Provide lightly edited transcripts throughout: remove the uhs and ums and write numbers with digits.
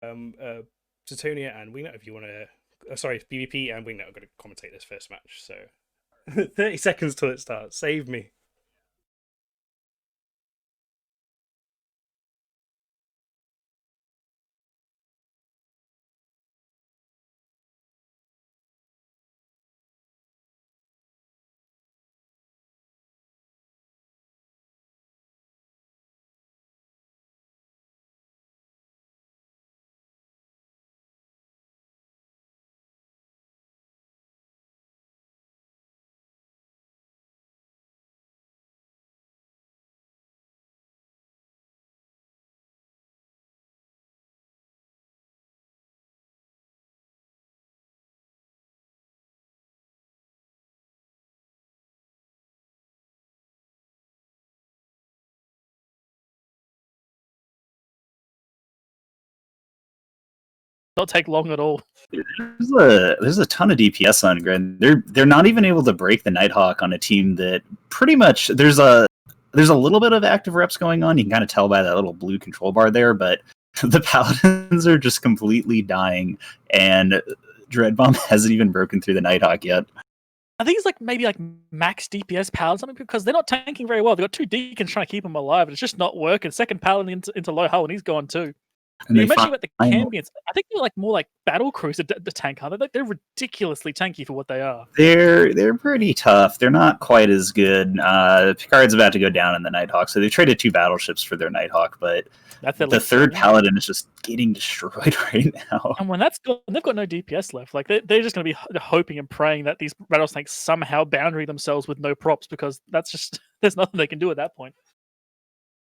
Titonia and Wingnut, if you want to. Sorry, BBP and Wingnut are going to commentate this first match. So 30 seconds till it starts. Save me. Not take long at all. There's a ton of DPS on Gren. They're not even able to break the Nighthawk on a team that pretty much there's a little bit of active reps going on. You can kind of tell by that little blue control bar there, but the Paladins are just completely dying, and Dreadbomb hasn't even broken through the Nighthawk yet. I think it's like maybe like max DPS Paladin something because they're not tanking very well. They've got two Deacons trying to keep them alive, and it's just not working. Second Paladin into low hull, and he's gone too. And you mentioned about the Cambions. I think they're like more like battle cruiser the tank, aren't they? Like, they're ridiculously tanky for what they are. They're pretty tough. They're not quite as good. Picard's about to go down in the Nighthawk, so they traded 2 battleships for their Nighthawk, but the third Paladin is just getting destroyed right now. And when that's gone, they've got no DPS left. Like they're just going to be hoping and praying that these rattlesnakes somehow boundary themselves with no props, because that's just there's nothing they can do at that point.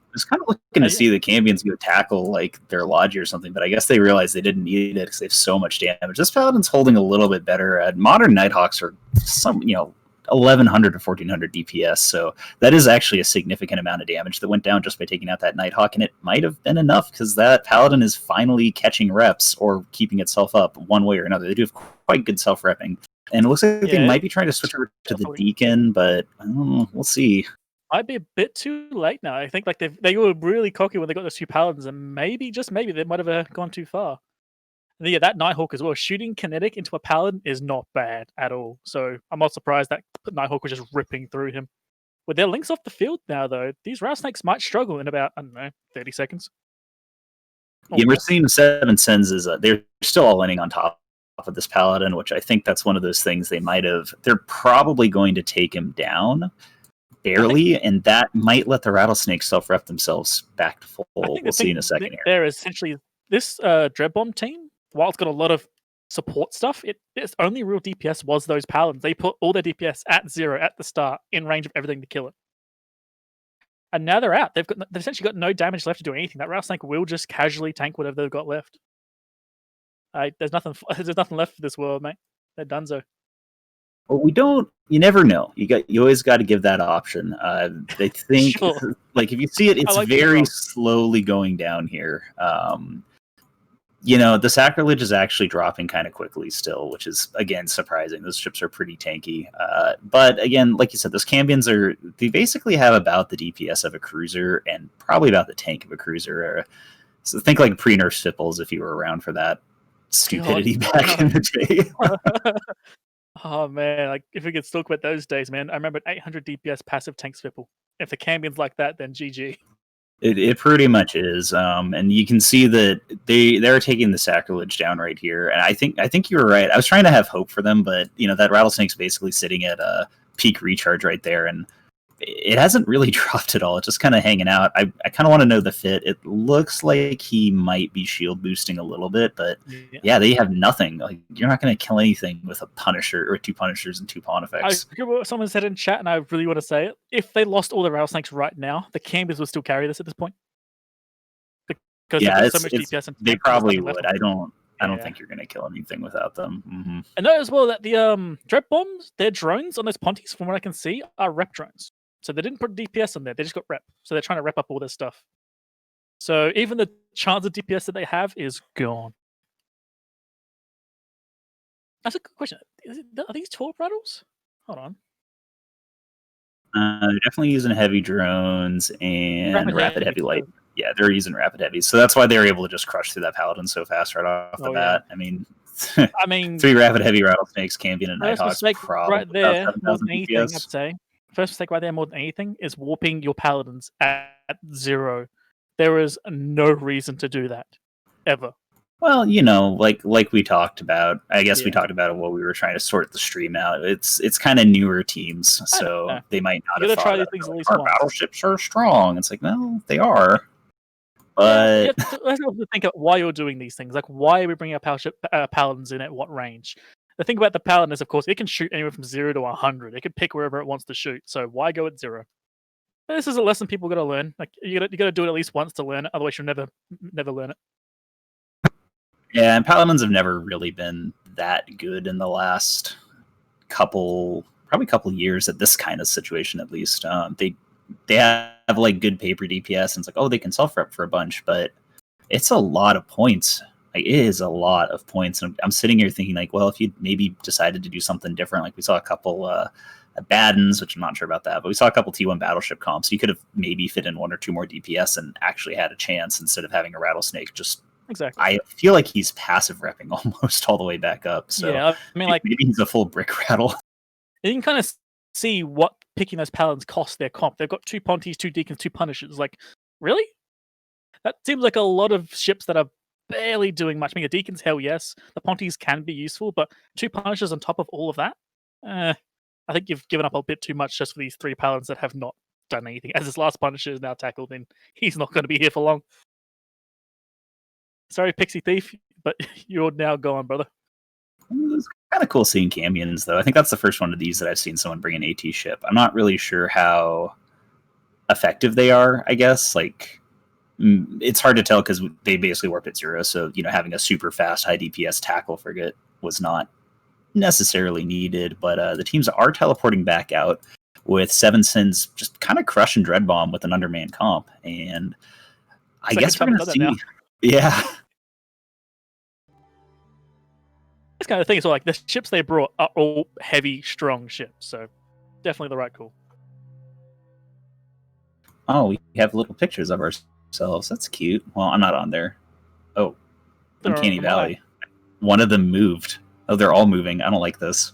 I was kind of looking to see the Cambions go tackle like their Logi or something, but I guess they realized they didn't need it because they have so much damage. This Paladin's holding a little bit better. Modern Nighthawks are 1100 to 1400 DPS, so that is actually a significant amount of damage that went down just by taking out that Nighthawk, and it might have been enough because that Paladin is finally catching reps or keeping itself up one way or another. They do have quite good self-repping, and it looks like they might be trying to switch over to the Deacon, but we'll see. Might be a bit too late now. I think like they were really cocky when they got those 2 Paladins, and maybe, just maybe, they might have gone too far. And yeah, that Nighthawk as well. Shooting kinetic into a Paladin is not bad at all. So I'm not surprised that Nighthawk was just ripping through him. With their links off the field now, though, these rattlesnakes might struggle in about, I don't know, 30 seconds. Yeah, we're seeing 7 Sens is they're still all landing on top of this Paladin, which I think that's one of those things they're probably going to take him down barely, and that might let the rattlesnakes self-rep themselves back to full. We'll see in a second here. There is essentially this Dreadbomb team, while it's got a lot of support stuff, its only real DPS was those Paladins. They put all their DPS at 0 at the start, in range of everything to kill it. And now they're out. They've essentially got no damage left to do anything. That rattlesnake will just casually tank whatever they've got left. There's nothing left for this world, mate. They're donezo. Well, you never know. You always got to give that option. They think like if you see it, it's very slowly going down here. The Sacrilege is actually dropping kind of quickly still, which is again surprising. Those ships are pretty tanky. But again, like you said, those Cambions they basically have about the DPS of a cruiser and probably about the tank of a cruiser. So think like pre-nerf Sipples if you were around for that stupidity back in the day. Oh man, like if we could still quit those days, man. I remember 800 DPS passive tank Svipple. If the Cambions like that, then GG. It pretty much is, and you can see that they're taking the Sacrilege down right here. And I think you were right. I was trying to have hope for them, but that Rattlesnake's basically sitting at a peak recharge right there, and it hasn't really dropped at all. It's just kind of hanging out. I kind of want to know the fit. It looks like he might be shield boosting a little bit, but yeah, they have nothing. Like you're not going to kill anything with a Punisher or 2 Punishers and 2 Pontifex. I forget what someone said in chat, and I really want to say it. If they lost all the Rattlesnakes right now, the Cambions would still carry this at this point. Because so much DPS. They probably would. I don't think you're going to kill anything without them. Mm-hmm. And note as well that the Dread Bombs, their drones on those Ponties, from what I can see, are rep drones. So they didn't put DPS on there, they just got rep. So they're trying to rep up all this stuff. So even the chance of DPS that they have is gone. That's a good question. Are these Torp rattles? Hold on. They're definitely using heavy drones and rapid heavy light. Yeah, they're using rapid heavies, so that's why they were able to just crush through that paladin so fast right off the Oh, bat. I mean, I mean, 3 rapid heavy rattlesnakes, Cambion, and first Nighthawks mistake probably right there, about more 7,000 than anything, I'd DPS. say. First mistake right there, more than anything, is warping your paladins at 0. There is no reason to do that, ever. Well, like we talked about. I guess we Yeah. talked about it while we were trying to sort the stream out. It's kind of newer teams, so know. they might not You have gotta thought try these that, things at like, least our once. battleships are strong. It's like, well, they are, Yeah, but let's also think of why you're doing these things. Like, why are we bringing our paladins in at what range? The thing about the paladin is, of course, it can shoot anywhere from 0 to 100. It can pick wherever it wants to shoot. So why go at 0? This is a lesson people got to learn. Like, you got to do it at least once to learn it. Otherwise, you'll never learn it. yeah, and paladins have never really been that good in the last couple years at this kind of situation. At least they have like good paper DPS, and it's like, oh, they can self rep for a bunch, but it's a lot of points. Like, it is a lot of points, and I'm sitting here thinking, like, well, if you maybe decided to do something different, like we saw a couple Baddens, which I'm not sure about that, but we saw a couple T1 battleship comps. You could have maybe fit in 1 or 2 more DPS and actually had a chance instead of having a rattlesnake. Just, Exactly. I feel like he's passive repping almost all the way back up. So Yeah, I mean, like, maybe he's a full brick rattle. you can kind of see what picking those paladins cost their comp. They've got 2 Ponties, 2 Deacons, 2 Punishers. Like, really? That seems like a lot of ships that are barely doing much. I mean, the Deacons, hell yes. The Ponties can be useful, but 2 Punishers on top of all of that? I think you've given up a bit too much just for these 3 paladins that have not done anything. As this last Punisher is now tackled, then he's not going to be here for long. Sorry, Pixie Thief, but you're now gone, brother. It's kind of cool seeing Cambions, though. I think that's the first one of these that I've seen someone bring an AT ship. I'm not really sure how effective they are, I guess. Like, it's hard to tell because they basically warped at 0, so, having a super fast, high DPS tackle frigate was not necessarily needed, but the teams are teleporting back out with Seven Sins just kind of crushing Dread Bomb with an undermanned comp, and I guess we're going to see... Now. Yeah. This kind of thing is like the ships they brought are all heavy, strong ships, so definitely the right call. Oh, we have little pictures of ourselves. That's cute. Well, I'm not on there. Oh, Uncanny Valley. One of them moved. Oh, they're all moving. I don't like this.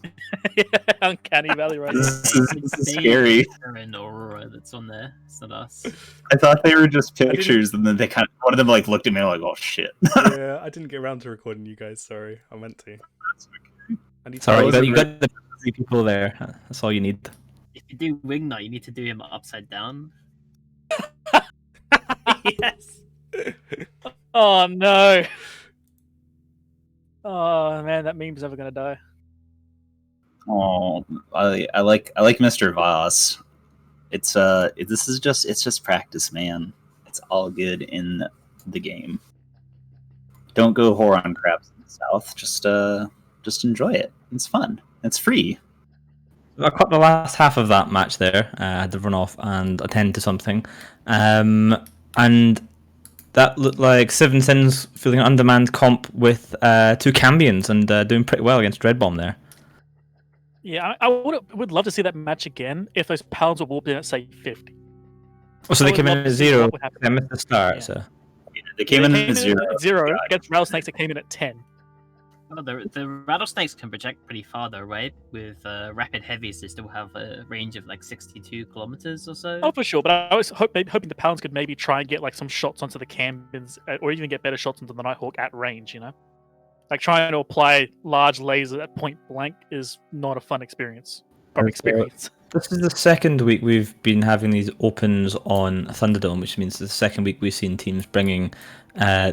Uncanny Valley, right? This is scary. And Aurora that's on there. It's not us. I thought they were just pictures, and then they one of them like looked at me and like, oh shit. Yeah, I didn't get around to recording you guys. Sorry, I meant to. I need to Sorry, close you it. got the 3 people there. That's all you need. If you do Wing Knight, you need to do him upside down. Yes. Oh no. Oh man, that meme's never gonna die. Oh, I like Mr. Voss. It's just practice, man. It's all good in the game. Don't go whore on crabs in the south. Just enjoy it. It's fun. It's free. I caught the last half of that match there. I had to run off and attend to something. And that looked like Seven Sins feeling an undemand comp with 2 Cambions and doing pretty well against Dread Bomb there. Yeah, I would love to see that match again if those pounds were warped in at, say, 50. Oh, so I they would came in love at to see 0. what would happen. They missed the start, Yeah. so... Yeah, they came in at 0. At 0 against Rattlesnakes that came in at 10. Well, the rattlesnakes can project pretty far though, right? With rapid heavies, they still have a range of like 62 kilometers or so. Oh, for sure. But I was hoping the Pounds could maybe try and get like some shots onto the Cambions, or even get better shots onto the Nighthawk at range, Like trying to apply large lasers at point blank is not a fun experience. This is the second week we've been having these opens on Thunderdome, which means the second week we've seen teams bringing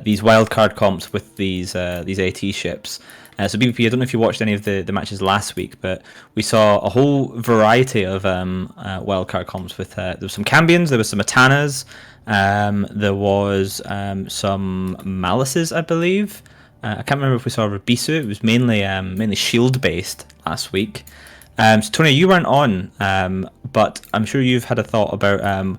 these wildcard comps with these AT ships. So BBP, I don't know if you watched any of the matches last week, but we saw a whole variety of wildcard comps with there was some Cambions, there was some Atanas, there was some Malices, I believe. I can't remember if we saw Rabisu. It was mainly shield based last week. So Tony, you weren't on, but I'm sure you've had a thought about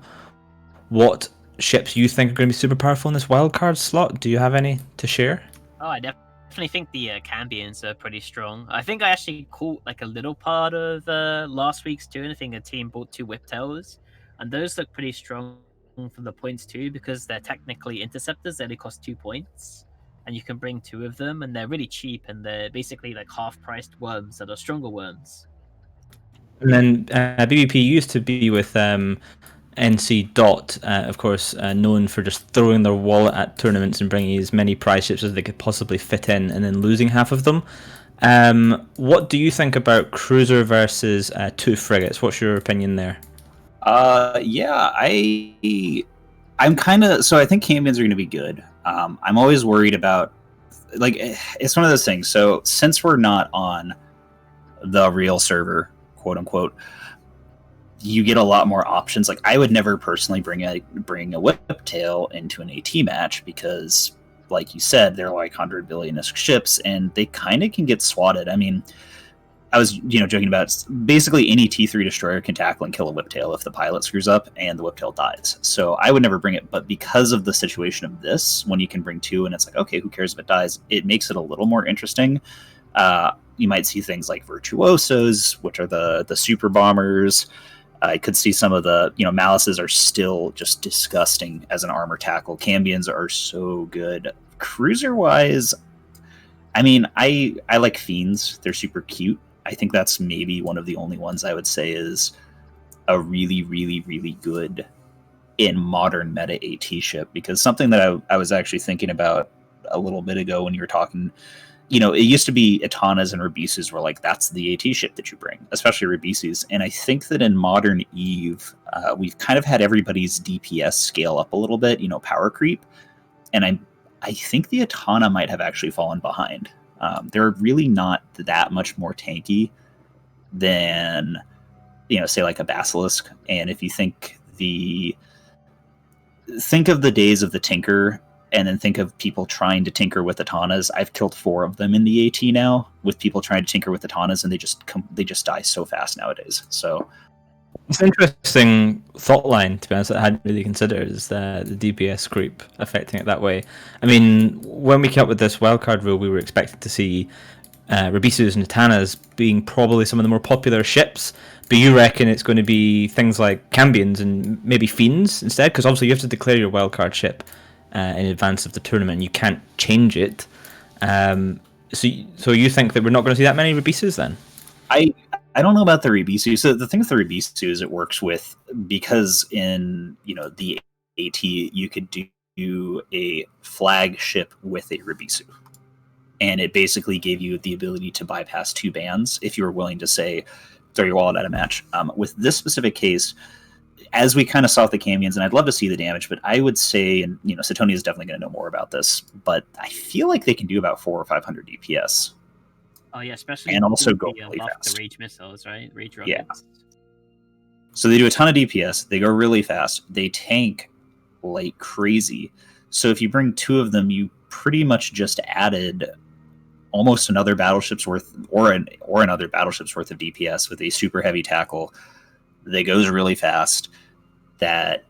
what ships you think are going to be super powerful in this wildcard slot. Do you have any to share? Oh, I definitely think the Cambions are pretty strong. I think I actually caught like a little part of last week's tune. I think a team bought 2 Whip Towers, and those look pretty strong for the points too, because they're technically interceptors. They only cost 2 points, and you can bring 2 of them, and they're really cheap, and they're basically like half-priced worms that are stronger worms. And then BBP used to be with NC Dot, of course, known for just throwing their wallet at tournaments and bringing as many prize ships as they could possibly fit in, and then losing half of them. What do you think about cruiser versus 2 frigates? What's your opinion there? Yeah, I'm kind of, so I think Cambions are going to be good. I'm always worried about, like, it's one of those things. So since we're not on the real server, quote unquote, you get a lot more options. Like, I would never personally bring a Whiptail into an AT match because, like you said, they're like 100 billion-ish ships, and they kind of can get swatted. I mean, I was, joking about basically any T3 destroyer can tackle and kill a Whiptail if the pilot screws up and the Whiptail dies. So I would never bring it, but because of the situation of this, when you can bring 2 and it's like, okay, who cares if it dies? It makes it a little more interesting. You might see things like Virtuosos, which are the super bombers. I could see some of the, Malices are still just disgusting as an armor tackle. Cambions are so good. Cruiser-wise, I mean, I like Fiends. They're super cute. I think that's maybe one of the only ones I would say is a really, really, really good in modern meta AT ship. Because something that I was actually thinking about a little bit ago when you were talking, it used to be Etanas and Rabisus were like, that's the AT ship that you bring, especially Rabisus. And I think that in modern EVE, we've kind of had everybody's DPS scale up a little bit, power creep. And I think the Etana might have actually fallen behind. They're really not that much more tanky than, say like a Basilisk. And if you think of the days of the Tinker, and then think of people trying to tinker with Etanas. I've killed 4 of them in the AT now with people trying to tinker with Etanas, and they just die so fast nowadays. So it's an interesting thought line, to be honest, that I hadn't really considered, is the DPS creep affecting it that way. I mean, when we came up with this wildcard rule, we were expected to see Rabisus and Etanas being probably some of the more popular ships, but you reckon it's going to be things like Cambions and maybe Fiends instead? Because obviously you have to declare your wildcard ship in advance of the tournament. You can't change it. So you think that we're not going to see that many Rabisus then? I don't know about the Rabisu. So the thing with the Rabisu is it works with, because in the AT you could do a flagship with a Rabisu, and it basically gave you the ability to bypass 2 bans if you were willing to say throw your wallet at a match. With this specific case, as we kind of saw with the Cambions, and I'd love to see the damage, but I would say, and Satonia is definitely going to know more about this, but I feel like they can do about 400 or 500 DPS. Oh yeah, especially and also go really fast. The rage missiles, right? Rage rockets. Yeah. So they do a ton of DPS. They go really fast. They tank like crazy. So if you bring 2 of them, you pretty much just added almost another battleship's worth, or another battleship's worth of DPS with a super heavy tackle that goes really fast, that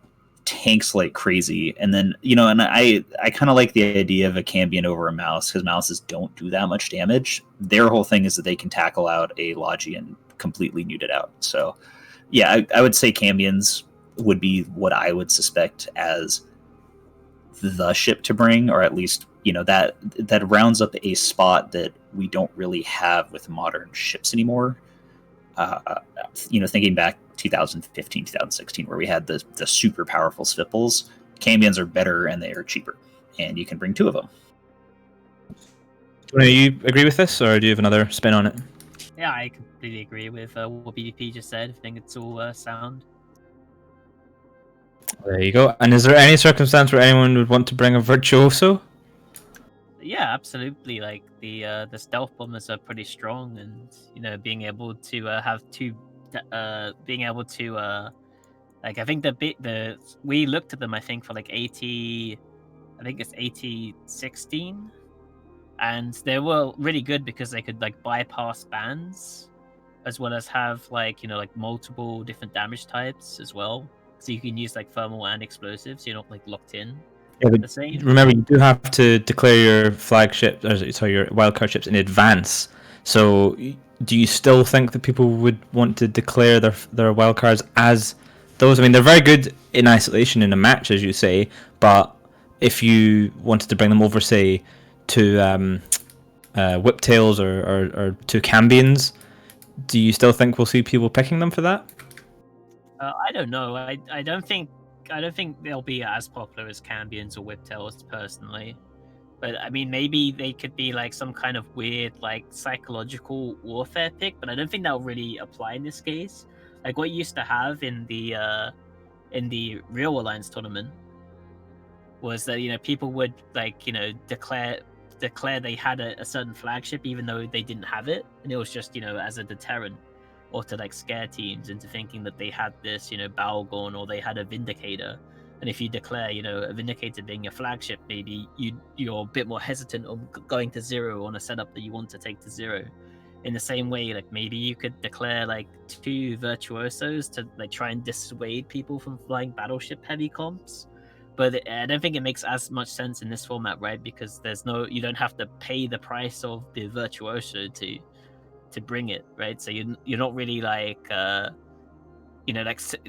tanks like crazy. And then, and I kind of like the idea of a Cambion over a Mouse, because Mouses don't do that much damage. Their whole thing is that they can tackle out a Logi and completely nude it out. So yeah, I would say Cambions would be what I would suspect as the ship to bring, or at least, that rounds up a spot that we don't really have with modern ships anymore. Thinking back 2015, 2016, where we had the super powerful Svipples, Cambions are better and they are cheaper, and you can bring 2 of them. Do you agree with this, or do you have another spin on it? Yeah, I completely agree with what BDP just said. I think it's all sound. There you go. And is there any circumstance where anyone would want to bring a Virtuoso? Yeah, absolutely. Like the stealth bombers are pretty strong, and being able to have 2, being able to like, I think we looked at them, I think, for like I think it's 8016, and they were really good because they could like bypass bans, as well as have like multiple different damage types as well. So you can use like thermal and explosives. You're not like locked in. Yeah, but remember, you do have to declare your flagship, your wildcard ships in advance. So, do you still think that people would want to declare their wildcards as those, I mean, they're very good in isolation in a match, as you say, but if you wanted to bring them over, say, to Whiptails or to Cambions, do you still think we'll see people picking them for that? I don't know. I don't think they'll be as popular as Cambions or Whiptails personally. But I mean, maybe they could be like some kind of weird, like psychological warfare pick. But I don't think that'll really apply in this case. Like what you used to have in the Real Alliance tournament was that people would like declare they had a certain flagship even though they didn't have it, and it was just as a deterrent or to like scare teams into thinking that they had this Balgorn or they had a Vindicator. And if you declare, a Vindicator being your flagship, maybe you're a bit more hesitant on going to 0 on a setup that you want to take to 0. In the same way, like maybe you could declare like 2 Virtuosos to like try and dissuade people from flying battleship heavy comps. But I don't think it makes as much sense in this format, right? Because you don't have to pay the price of the Virtuoso to bring it, right? So you're not really like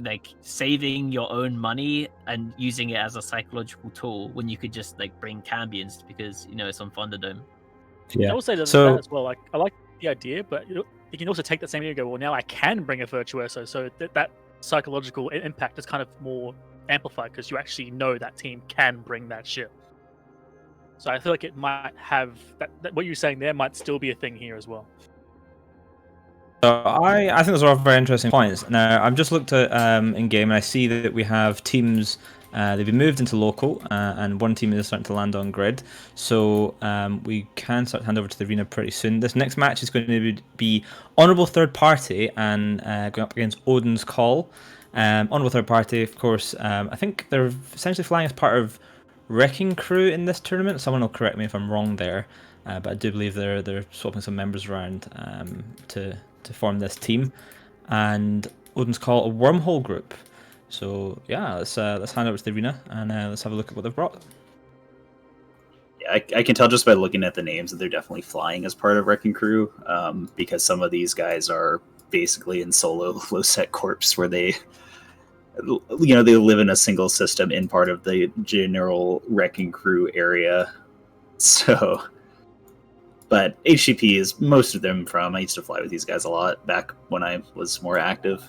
like saving your own money and using it as a psychological tool when you could just like bring Cambions because it's on Thunderdome. Yeah. I will say that as well. Like I like the idea, but you can also take that same idea and go, well, now I can bring a Virtuoso, so that psychological impact is kind of more amplified because you actually know that team can bring that ship. So I feel like it might have that what you're saying there might still be a thing here as well. So I think those are all very interesting points. Now I've just looked at in game and I see that we have teams. They've been moved into local, and one team is starting to land on grid. So we can start to hand over to the arena pretty soon. This next match is going to be Honourable Third Party and going up against Odin's Call. Honourable Third Party, of course. I think they're essentially flying as part of Wrecking Crew in this tournament. Someone will correct me if I'm wrong there, but I do believe they're swapping some members around to form this team. And Odin's Call, a wormhole group. So yeah, let's hand over to the arena and let's have a look at what they've brought. Yeah, I can tell just by looking at the names that they're definitely flying as part of Wrecking Crew, because some of these guys are basically in solo low set corps where they live in a single system in part of the general Wrecking Crew area. So, but HCP is most of them from. I used to fly with these guys a lot back when I was more active.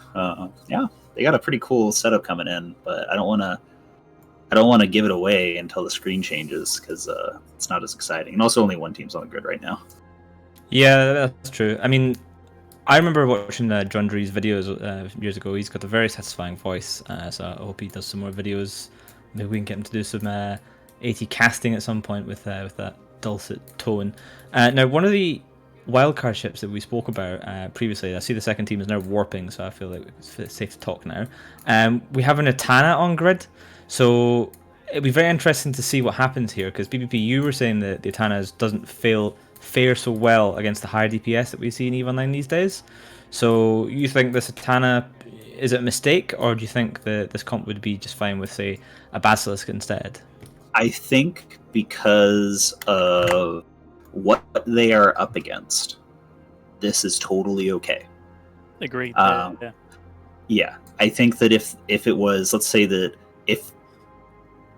Yeah, they got a pretty cool setup coming in, but I don't want to give it away until the screen changes because it's not as exciting. And also, only one team's on the grid right now. Yeah, that's true. I mean, I remember watching John Dree's videos years ago. He's got a very satisfying voice, so I hope he does some more videos. Maybe we can get him to do some AT casting at some point with that dulcet tone. Now, one of the wildcard ships that we spoke about previously, I see the second team is now warping, so I feel like it's safe to talk now. We have an Etana on grid, so it'd be very interesting to see what happens here, because BBP, you were saying that the Etana doesn't fare so well against the higher DPS that we see in EVE Online these days. So you think this Etana, is it a mistake, or do you think that this comp would be just fine with, say, a Basilisk instead? I think because of what they are up against, this is totally okay. Agreed. Yeah, I think that if it was, let's say that if,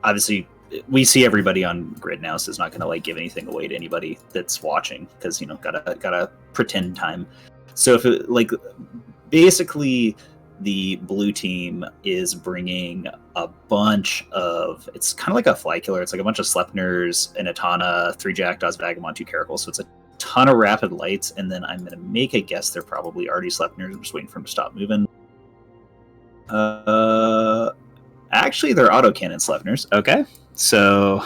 obviously, we see everybody on grid now, so it's not going to like give anything away to anybody that's watching because gotta pretend time. So if it like basically the blue team is bringing a bunch of, it's kind of like a fly killer. It's like a bunch of Sleipnirs, an Etana, 3 Jackdaws, Vagabond, 2 Caracals. So it's a ton of rapid lights, and then I'm going to make a guess they're probably already Sleipnirs. I'm just waiting for them to stop moving. Actually, they're autocannon Sleipnirs. Okay. So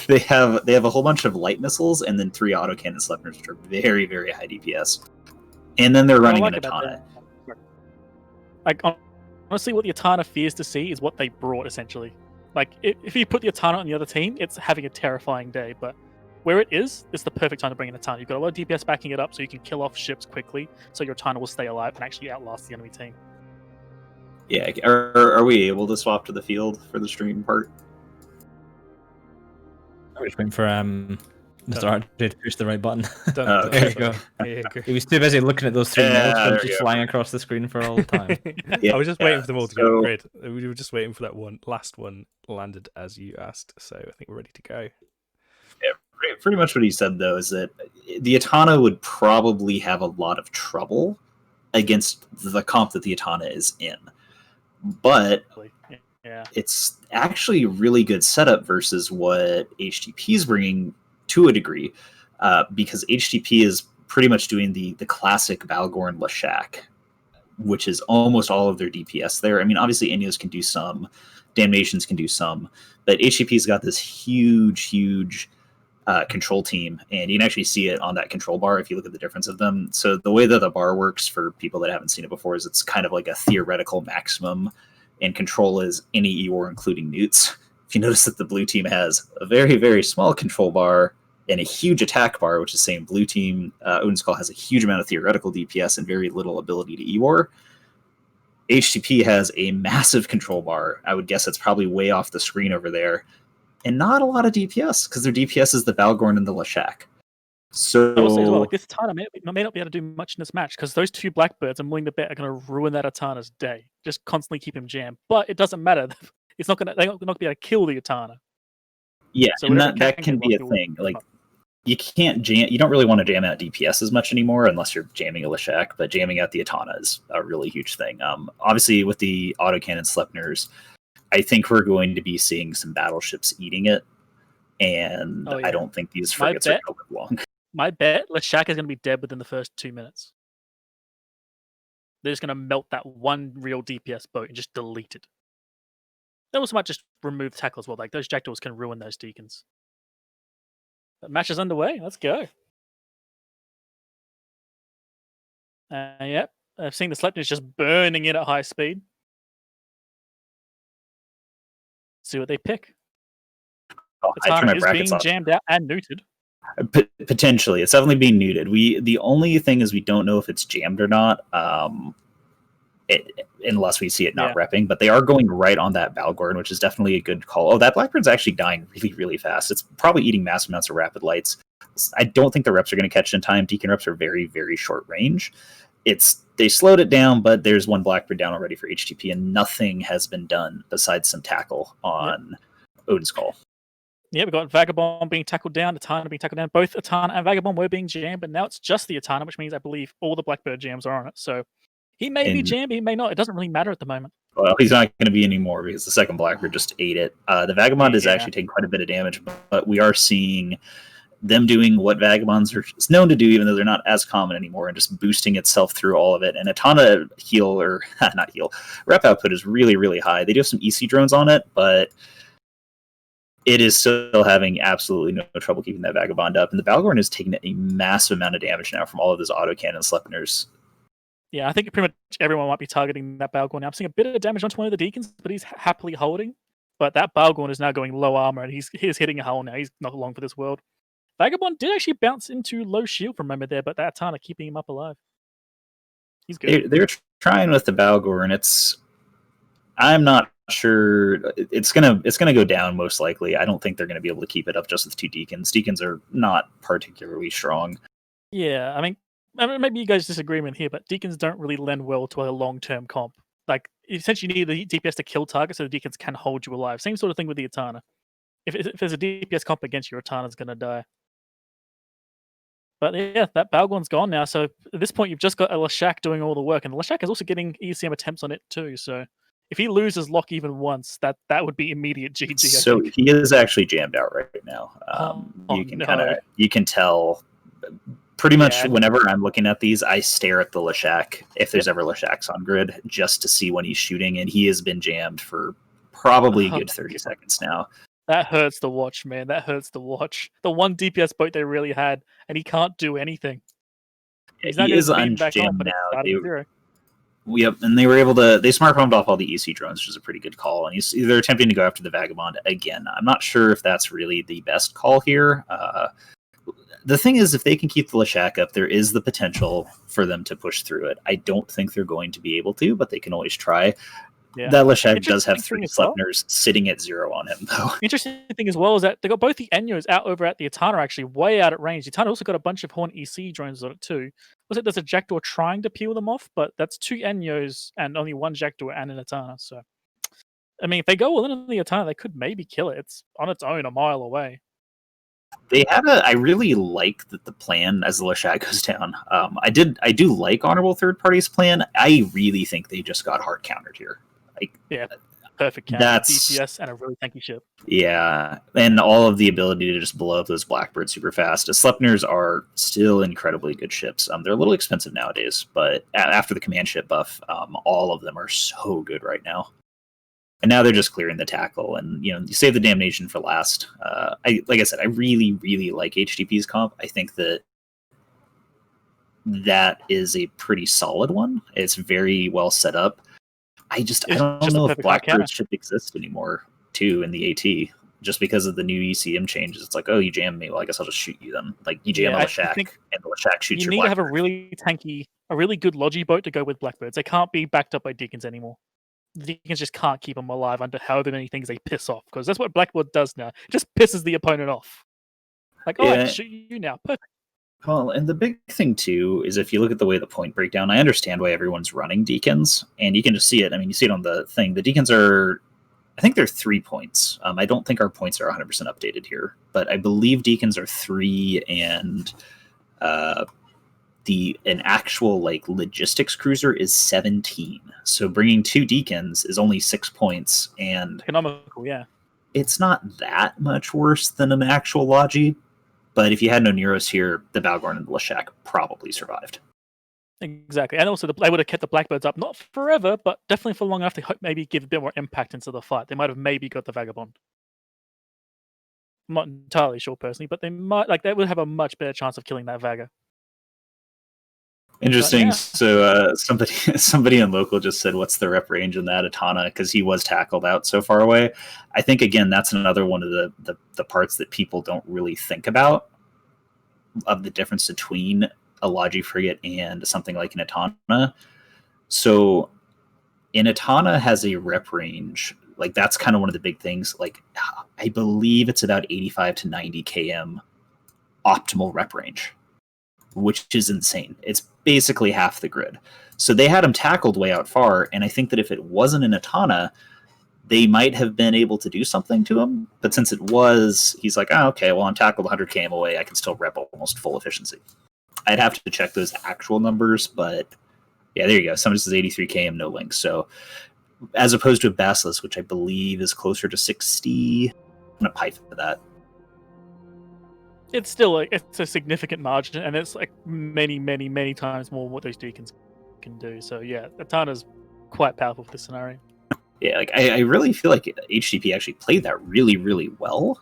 they have a whole bunch of light missiles and then 3 autocannon Sleipnirs, which are very, very high DPS. And then they're running an Etana. Like, honestly, what the Etana fears to see is what they brought, essentially. Like, if you put the Etana on the other team, it's having a terrifying day, but where it is, it's the perfect time to bring in Etana. You've got a lot of DPS backing it up, so you can kill off ships quickly, so your Etana will stay alive and actually outlast the enemy team. Yeah, are we able to swap to the field for the stream part? I'm just waiting for Mr. Art did push the right button. Don't There you go. Yeah, agree. He was too busy looking at those three Yeah, nails there just you go. flying across the screen for all the time. Yeah, I was just waiting for them all to go so- grid. We were just waiting for that last one landed as you asked. So I think we're ready to go. Pretty much what he said, though, is that the Atana would probably have a lot of trouble against the comp that the Atana is in. But Yeah. it's actually a really good setup versus what HTP is bringing to a degree, because HTP is pretty much doing the classic Balgorn Leshak, which is almost all of their DPS there. I mean, obviously, Ineos can do some, Damnations can do some, but HTP's got this huge control team, and you can actually see it on that control bar if you look at the difference of them. So the way that the bar works, for people that haven't seen it before, is it's kind of like a theoretical maximum, and control is any Eeyore, including Newts. If you notice that the blue team has a very small control bar and a huge attack bar, which is saying blue team, Odin's Call, has a huge amount of theoretical DPS and very little ability to Eeyore. HTP has a massive control bar. I would guess it's probably way off the screen over there, and not a lot of DPS, because their DPS is the Balgorn and the Leshak. So I will say as well, like this Atana may not be able to do much in this match because those two Blackbirds, I'm willing to bet, are going to ruin that Atana's day. Just constantly keep him jammed. But it doesn't matter. It's not going to. They're not going to be able to kill the Atana. yeah, So and whatever that can can be a do, thing. will Like, come up. you can't jam. You don't really want to jam out DPS as much anymore, unless you're jamming a Leshak. But jamming out the Atana is a really huge thing. Obviously, with the autocannon Sleipnirs, I think we're going to be seeing some battleships eating it, and Oh, yeah. I don't think these My frigates are bet- going to live long. My bet, Leshak is going to be dead within the first 2 minutes. They're just going to melt that one real DPS boat and just delete it. They also might just remove tackle as well. Like those Jackdaws can ruin those Deacons. But match is underway. Let's go. Yep. I've seen the Sleipnirs just burning in at high speed. See what they pick. Oh, I turn my Atana is brackets being off. jammed out and neutered. Potentially, it's definitely being neuted. The only thing is we don't know if it's jammed or not, unless we see it not repping. But they are going right on that Balgorn, which is definitely a good call. Oh, that Blackbird's actually dying really fast. It's probably eating massive amounts of rapid lights. I don't think the reps are going to catch in time. Deacon reps are very short range. They slowed it down, but there's one Blackbird down already for HTP, and nothing has been done besides some tackle on Odin's Call. Yeah, we've got Vagabond being tackled down, Atana being tackled down. Both Atana and Vagabond were being jammed, but now it's just the Atana, which means I believe all the Blackbird jams are on it. So he may be jammed, he may not. It doesn't really matter at the moment. Well, he's not going to be anymore because the second Blackbird just ate it. The Vagabond is actually taking quite a bit of damage, but we are seeing them doing what Vagabonds are known to do, even though they're not as common anymore, and just boosting itself through all of it. And Atana rep output is really high. They do have some EC drones on it, but it is still having absolutely no trouble keeping that Vagabond up. And the Balgorn is taking a massive amount of damage now from all of those autocannon Sleipnirs. Yeah, I think pretty much everyone might be targeting that Balgorn now. I'm seeing a bit of damage onto one of the Deacons, but he's happily holding. But that Balgorn is now going low armor, and he's hitting a hull now. He's not long for this world. Vagabond did actually bounce into low shield for a moment there, but that Atana keeping him up alive. He's good. They're trying with the Balgorn. I'm not sure it's gonna go down most likely. I don't think they're gonna be able to keep it up just with two Deacons. Deacons are not particularly strong. Yeah, I mean, maybe you guys disagree with here, but Deacons don't really lend well to a long-term comp. Like, essentially, you need the DPS to kill targets so the Deacons can hold you alive. Same sort of thing with the Atana. If there's a DPS comp against you, your Atana's gonna die. But yeah, that Balgorn's gone now. So at this point, you've just got a Leshak doing all the work, and Leshak is also getting ECM attempts on it too. So if he loses lock even once, that would be immediate GG. So he is actually jammed out right now. You can tell pretty much whenever I'm looking at these, I stare at the Leshak if there's ever Leshaks on grid just to see when he's shooting, and he has been jammed for probably a good 30 seconds now. That hurts to watch, man. That hurts to watch. The one DPS boat they really had, and he can't do anything. He is unjammed now. Yep, and they smart pumped off all the EC drones, which is a pretty good call. And they're attempting to go after the Vagabond again. I'm not sure if that's really the best call here. The thing is, if they can keep the Leshak up, there is the potential for them to push through it. I don't think they're going to be able to, but they can always try. Yeah. That Leshak does have Interesting 3 thing as well. Sleipnirs sitting at 0 on him, though. Interesting thing as well is that they got both the Enyos out over at the Etana, actually way out at range. The Etana also got a bunch of Horn EC drones on it too. Was it there's a Jackdaw trying to peel them off, but that's 2 Enyos and only 1 Jackdaw and an Etana. So, I mean, if they go all in on the Etana, they could maybe kill it. It's on its own a mile away. I really like that the plan as the Leshak goes down. I do like Honorable Third Party's plan. I really think they just got hard countered here. Yeah, perfect counter. That's- DPS and a really tanky ship. Yeah, and all of the ability to just blow up those Blackbirds super fast. The Sleipnirs are still incredibly good ships. They're a little expensive nowadays, but after the command ship buff, all of them are so good right now. And now they're just clearing the tackle, and you save the damnation for last. Like I said, I really, really like HDP's comp. I think that is a pretty solid one. It's very well set up. I don't just know a if perfect hard counter. Blackbirds should exist anymore, too, in the AT. Just because of the new ECM changes. It's like, oh, you jammed me. Well, I guess I'll just shoot you then. Like, you jam Yeah, a I Leshak, think and the Leshak shoots You your need to have a Blackbird. really tanky, a really good Logi boat to go with Blackbirds. They can't be backed up by Deacons anymore. The Deacons just can't keep them alive under however many things they piss off, because that's what Blackbird does now. It just pisses the opponent off. Like, oh, I Yeah. can shoot you now. Perfect. Well, and the big thing too is if you look at the way the point breakdown, I understand why everyone's running Deacons, and you can just see it. I mean, you see it on the thing. The Deacons are, I think they're 3 points. I don't think our points are 100% updated here, but I believe Deacons are 3, and an actual like logistics cruiser is 17. So bringing 2 Deacons is only 6 points, and Economical, yeah. it's not that much worse than an actual Logi. But if you had no Neros here, the Balgorn and the Leshak probably survived. Exactly. And also, they would have kept the Blackbirds up, not forever, but definitely for long enough to maybe give a bit more impact into the fight. They might have maybe got the Vagabond. I'm not entirely sure personally, but they might, they would have a much better chance of killing that Vaga. Interesting. yeah. So somebody in local just said, "What's the rep range in that Etana?" Because he was tackled out so far away. I think again that's another one of the parts that people don't really think about of the difference between a Logi frigate and something like an Etana. So an Etana has a rep range. Like that's kind of one of the big things. Like I believe it's about 85 to 90 km optimal rep range, which is insane. It's basically half the grid. So they had him tackled way out far, and I think that if it wasn't an Etana, they might have been able to do something to him. But since it was, he's like, oh, okay, well, I'm tackled 100 km away. I can still rep almost full efficiency. I'd have to check those actual numbers, but yeah, there you go. Somebody says 83 km, no links. So as opposed to a Basilisk, which I believe is closer to 60, I'm going to pipe for that. It's still it's a significant margin, and it's like many, many, many times more what those Deacons can do. So yeah, Etana's quite powerful for this scenario. Yeah, like I really feel like HDP actually played that really, really well.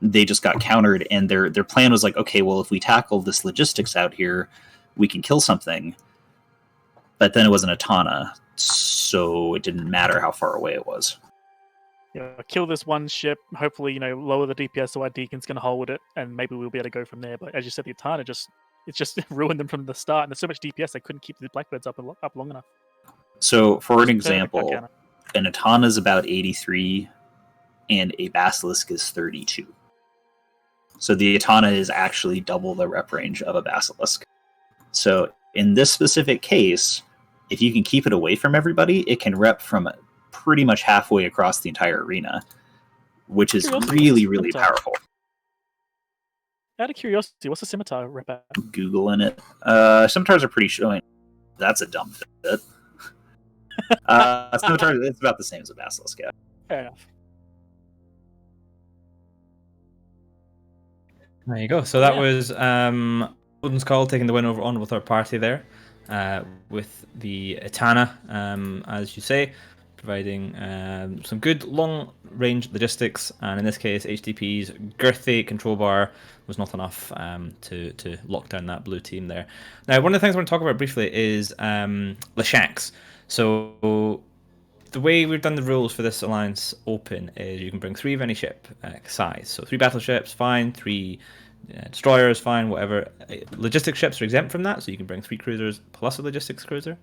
They just got countered, and their plan was like, okay, well, if we tackle this logistics out here, we can kill something. But then it was an Etana, so it didn't matter how far away it was. Kill this one ship, hopefully, lower the DPS so our Deacon's going to hold it, and maybe we'll be able to go from there. But as you said, the Etana it just ruined them from the start, and there's so much DPS they couldn't keep the Blackbirds up long enough. So, for an Perfect example, counter. an Etana is about 83, and a Basilisk is 32. So the Etana is actually double the rep range of a Basilisk. So in this specific case, if you can keep it away from everybody, it can rep from pretty much halfway across the entire arena, which is really, really powerful. Out of curiosity, what's the Scimitar rep at? Googling it. Scimitars are pretty showing. That's a dumb fit. Scimitar, it's about the same as a Basilisk. Yeah. Fair enough. There you go. So that Yeah. was Odin's Call taking the win over on with our party there, with the Etana, as you say, providing some good long-range logistics, and in this case, HDP's girthy control bar was not enough to lock down that blue team there. Now, one of the things I want to talk about briefly is Leshaks. So the way we've done the rules for this Alliance Open is you can bring 3 of any ship size. So 3 battleships, fine, 3 destroyers, fine, whatever. Logistics ships are exempt from that, so you can bring 3 cruisers plus a logistics cruiser.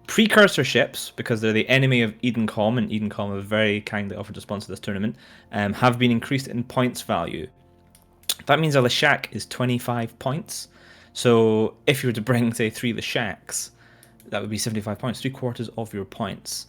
precursor ships, because they're the enemy of Edencom, and Edencom have very kindly offered to sponsor this tournament, have been increased in points value. That means a Leshak is 25 points. So if you were to bring, say, 3 Leshaks, that would be 75 points, 3/4 of your points.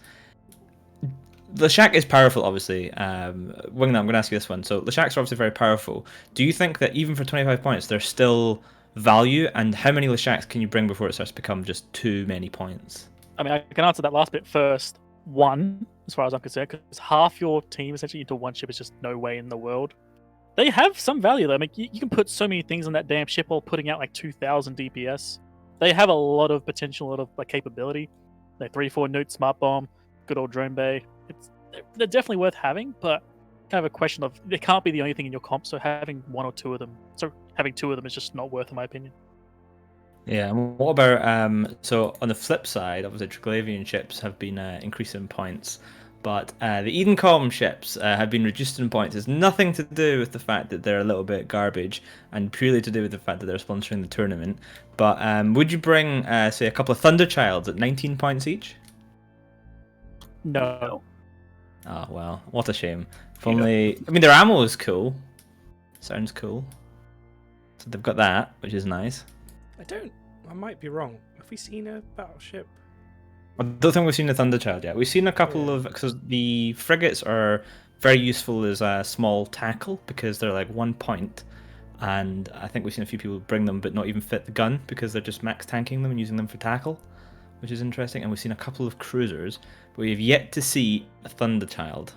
Leshak is powerful, obviously. Wingnut, I'm going to ask you this one. So Leshaks are obviously very powerful. Do you think that even for 25 points, there's still value? And how many Leshaks can you bring before it starts to become just too many points? I mean, I can answer that last bit first. 1, as far as I'm concerned, because half your team essentially into one ship is just no way in the world. They have some value though. I mean, you can put so many things on that damn ship while putting out like 2,000 DPS. They have a lot of potential, a lot of like capability. Like 3-4 Newt, Smart Bomb, good old Drone Bay. They're definitely worth having, but kind of a question of they can't be the only thing in your comp. So having 1 or 2 of them, having 2 of them is just not worth, in my opinion. Yeah, and what about so on the flip side, obviously Triglavian ships have been increasing points, but the Edencom ships have been reduced in points. It's nothing to do with the fact that they're a little bit garbage, and purely to do with the fact that they're sponsoring the tournament. But would you bring, say, a couple of Thunderchilds at 19 points each? No. Oh well, what a shame. If only, I mean, their ammo is cool. Sounds cool. So they've got that, which is nice. I might be wrong. Have we seen a battleship? I don't think we've seen a Thunderchild yet. We've seen a couple of, because the frigates are very useful as a small tackle because they're like 1 point, and I think we've seen a few people bring them but not even fit the gun because they're just max tanking them and using them for tackle, which is interesting. And we've seen a couple of cruisers, but we've yet to see a Thunderchild.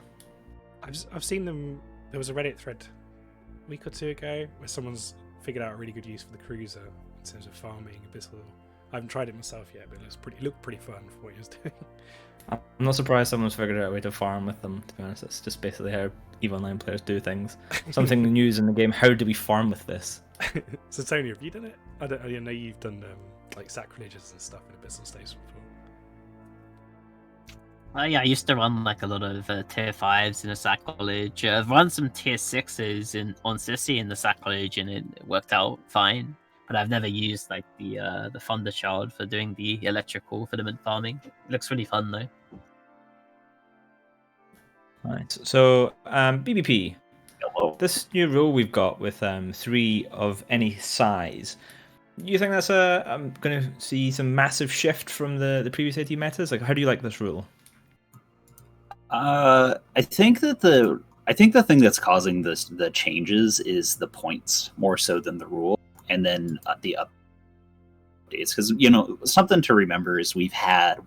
I've seen them. There was a Reddit thread a week or 2 ago where someone's figured out a really good use for the cruiser in terms of farming Abyssal. I haven't tried it myself yet, but it looked pretty fun for what he was doing. I'm not surprised someone's figured out a way to farm with them, to be honest. It's just basically how EVE Online players do things. Something new is in the game. How do we farm with this? So Tony, have you done it? I know you've done like sacrileges and stuff in Abyssal Station before. Yeah, I used to run like a lot of tier 5s in a sacrilege. I've run some tier 6s on Sissy in the sacrilege, and it worked out fine. But I've never used like the Thunderchild for doing the electrical filament farming. It looks really fun though. Right. So BBP. Hello. This new rule we've got with 3 of any size. Do you think that's I'm going to see some massive shift from the previous AT metas? Like, how do you like this rule? I think the thing that's causing the changes is the points more so than the rule, and then the updates. Because something to remember is we've had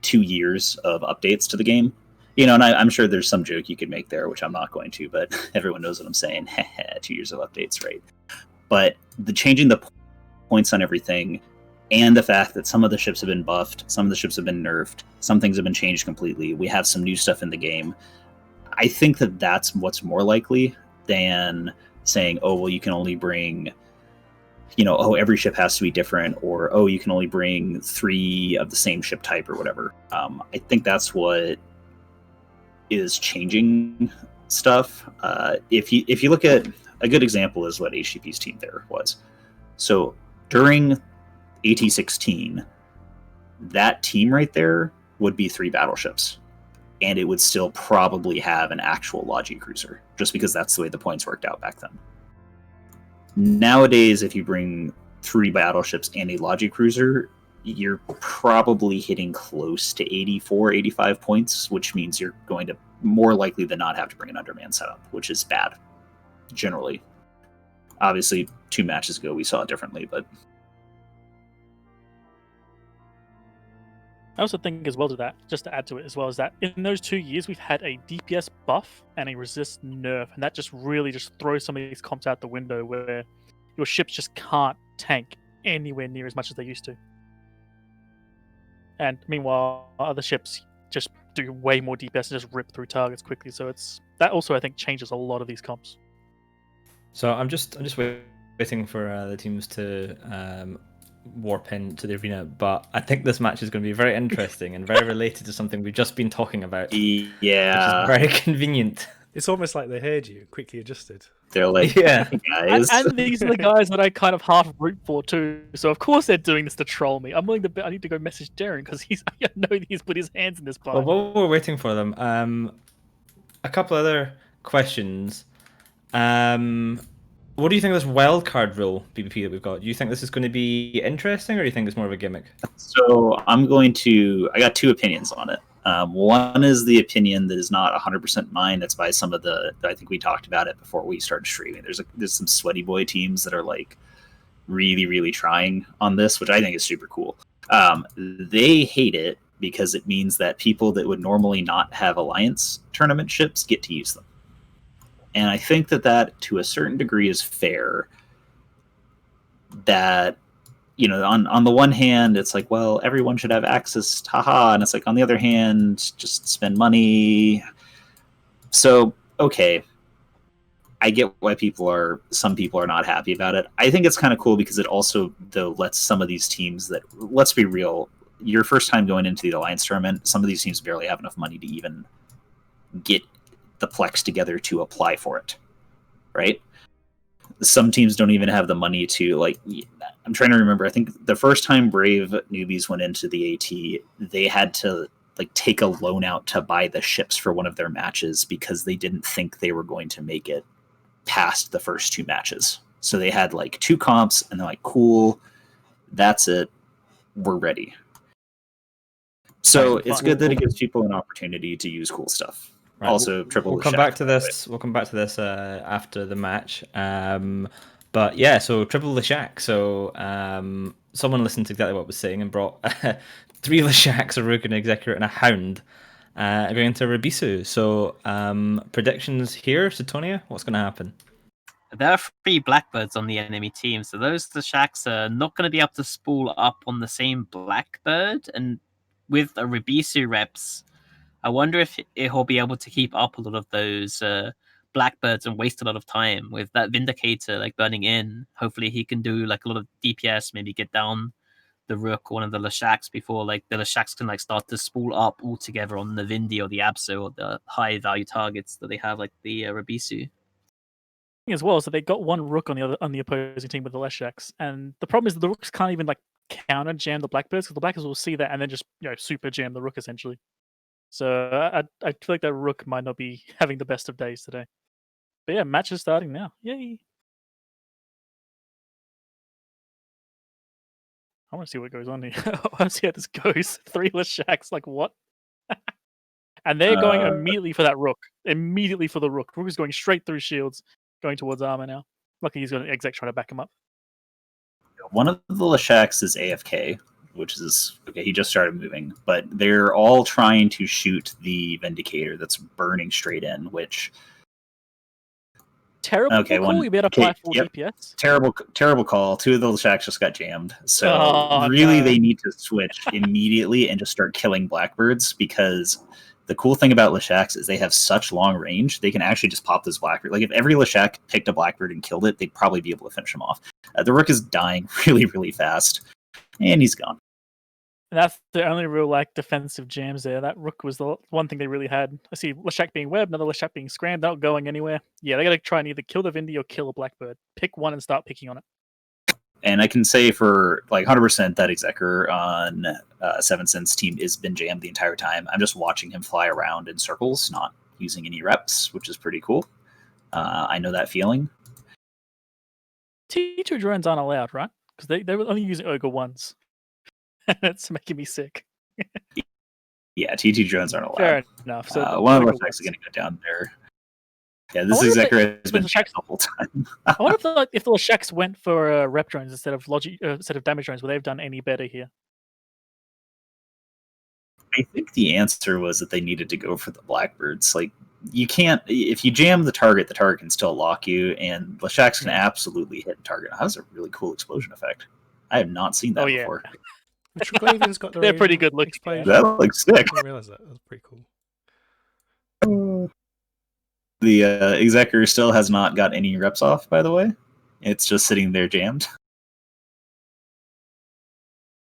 2 years of updates to the game. And I'm sure there's some joke you could make there, which I'm not going to, but everyone knows what I'm saying. 2 years of updates, right? But the changing the points on everything, and the fact that some of the ships have been buffed, some of the ships have been nerfed, some things have been changed completely. We have some new stuff in the game. I think that that's what's more likely than saying, oh, well, you can only bring, every ship has to be different, or, oh, you can only bring 3 of the same ship type or whatever. I think that's what is changing stuff. If you look at a good example is what HTTP's team there was. So during AT16, that team right there would be 3 battleships, and it would still probably have an actual Logi cruiser, just because that's the way the points worked out back then. Nowadays, if you bring 3 battleships and a Logi cruiser, you're probably hitting close to 84, 85 points, which means you're going to more likely than not have to bring an underman setup, which is bad, generally. Obviously, 2 matches ago, we saw it differently, but... I also think as well to that, just to add to it as well, is that in those 2 years we've had a DPS buff and a resist nerf, and that just really just throws some of these comps out the window where your ships just can't tank anywhere near as much as they used to. And meanwhile, other ships just do way more DPS and just rip through targets quickly. So that also I think changes a lot of these comps. So I'm just waiting for the teams to warp into the arena, but I think this match is going to be very interesting and very related to something we've just been talking about. Yeah, which is very convenient. It's almost like they heard you and quickly adjusted. They're like, Yeah. guys. And these are the guys that I kind of half root for too. So of course they're doing this to troll me. I'm willing to. I need to go message Darren because I know he's put his hands in this pie. Well, while we're waiting for them, a couple other questions. What do you think of this wildcard rule PvP that we've got? Do you think this is going to be interesting, or do you think it's more of a gimmick? So I got two opinions on it. One is the opinion that is not 100% mine. It's by some of I think we talked about it before we started streaming. There's some sweaty boy teams that are like really, really trying on this, which I think is super cool. They hate it because it means that people that would normally not have alliance tournament ships get to use them. And I think that to a certain degree is fair. That, on the one hand, it's like, well, everyone should have access, haha. And it's like, on the other hand, just spend money. So, okay. I get why some people are not happy about it. I think it's kind of cool because it also, though, lets some of these teams that, let's be real, your first time going into the Alliance tournament, some of these teams barely have enough money to even get the Plex together to apply for it, right? Some teams don't even have the money to, I'm trying to remember, I think the first time Brave newbies went into the AT, they had to take a loan out to buy the ships for one of their matches because they didn't think they were going to make it past the first two matches. So they had 2 comps and they're like, cool, that's it, we're ready. So it's good that it gives people an opportunity to use cool stuff. Right. Also, We'll come back to this. We'll come back to this after the match. But yeah, so Triple Leshak. So someone listened to exactly what I was saying and brought 3 Leshaks, a Rook, an Executor, and a Hound going into Rabisu. So predictions here, Suetonia, what's going to happen? There are 3 Blackbirds on the enemy team, so those Leshaks are not going to be able to spool up on the same Blackbird. And with a Rabisu reps, I wonder if he'll be able to keep up a lot of those Blackbirds and waste a lot of time with that Vindicator burning in. Hopefully he can do a lot of DPS, maybe get down the Rook or one of the Leshaks before the Leshaks can start to spool up all together on the Vindi or the Abso or the high value targets that they have, like the Rabisu. As well, so they got 1 Rook on the opposing team with the Leshaks, and the problem is the Rooks can't even counter jam the Blackbirds because the Blackbirds will see that and then just super jam the Rook essentially. So I feel like that Rook might not be having the best of days today. But yeah, match is starting now. Yay! I want to see what goes on here. I want to see how this goes. 3 Leshaks, what? And they're going immediately for that Rook. Immediately for the Rook. Rook is going straight through shields, going towards armor now. Lucky he's got an exec trying to back him up. One of the Leshaks is AFK, which is okay. He just started moving, but they're all trying to shoot the Vindicator that's burning straight in. Which terrible call. We better apply full DPS. Terrible call. 2 of the Leshaks just got jammed. So they need to switch immediately and just start killing Blackbirds because the cool thing about Leshaks is they have such long range. They can actually just pop this Blackbird. If every Leshak picked a Blackbird and killed it, they'd probably be able to finish him off. The Rook is dying really, really fast, and he's gone. And that's the only real defensive jams there. That Rook was the one thing they really had. I see Leshak being webbed, another Leshak being scrammed, not going anywhere. Yeah, they got to try and either kill the Vindi or kill a Blackbird. Pick one and start picking on it. And I can say for 100% that Executor on 7 Cents team has been jammed the entire time. I'm just watching him fly around in circles, not using any reps, which is pretty cool. I know that feeling. T2 drones aren't allowed, right? Because they were only using Ogre once. It's making me sick. Yeah, T2 drones aren't allowed. Fair enough. So one of the Leshaks is going to go down there. Yeah, this Executor has been jammed the whole time. I wonder if the Leshaks went for rep drones instead of damage drones, would they have done any better here? I think the answer was that they needed to go for the Blackbirds. You can't, if you jam the target can still lock you, and Leshaks can absolutely hit target. That was a really cool explosion effect. I have not seen that before. Triglavian's got They're pretty good looking. That looks sick. I didn't realize that. That was pretty cool. The Executor still has not got any reps off, by the way. It's just sitting there jammed.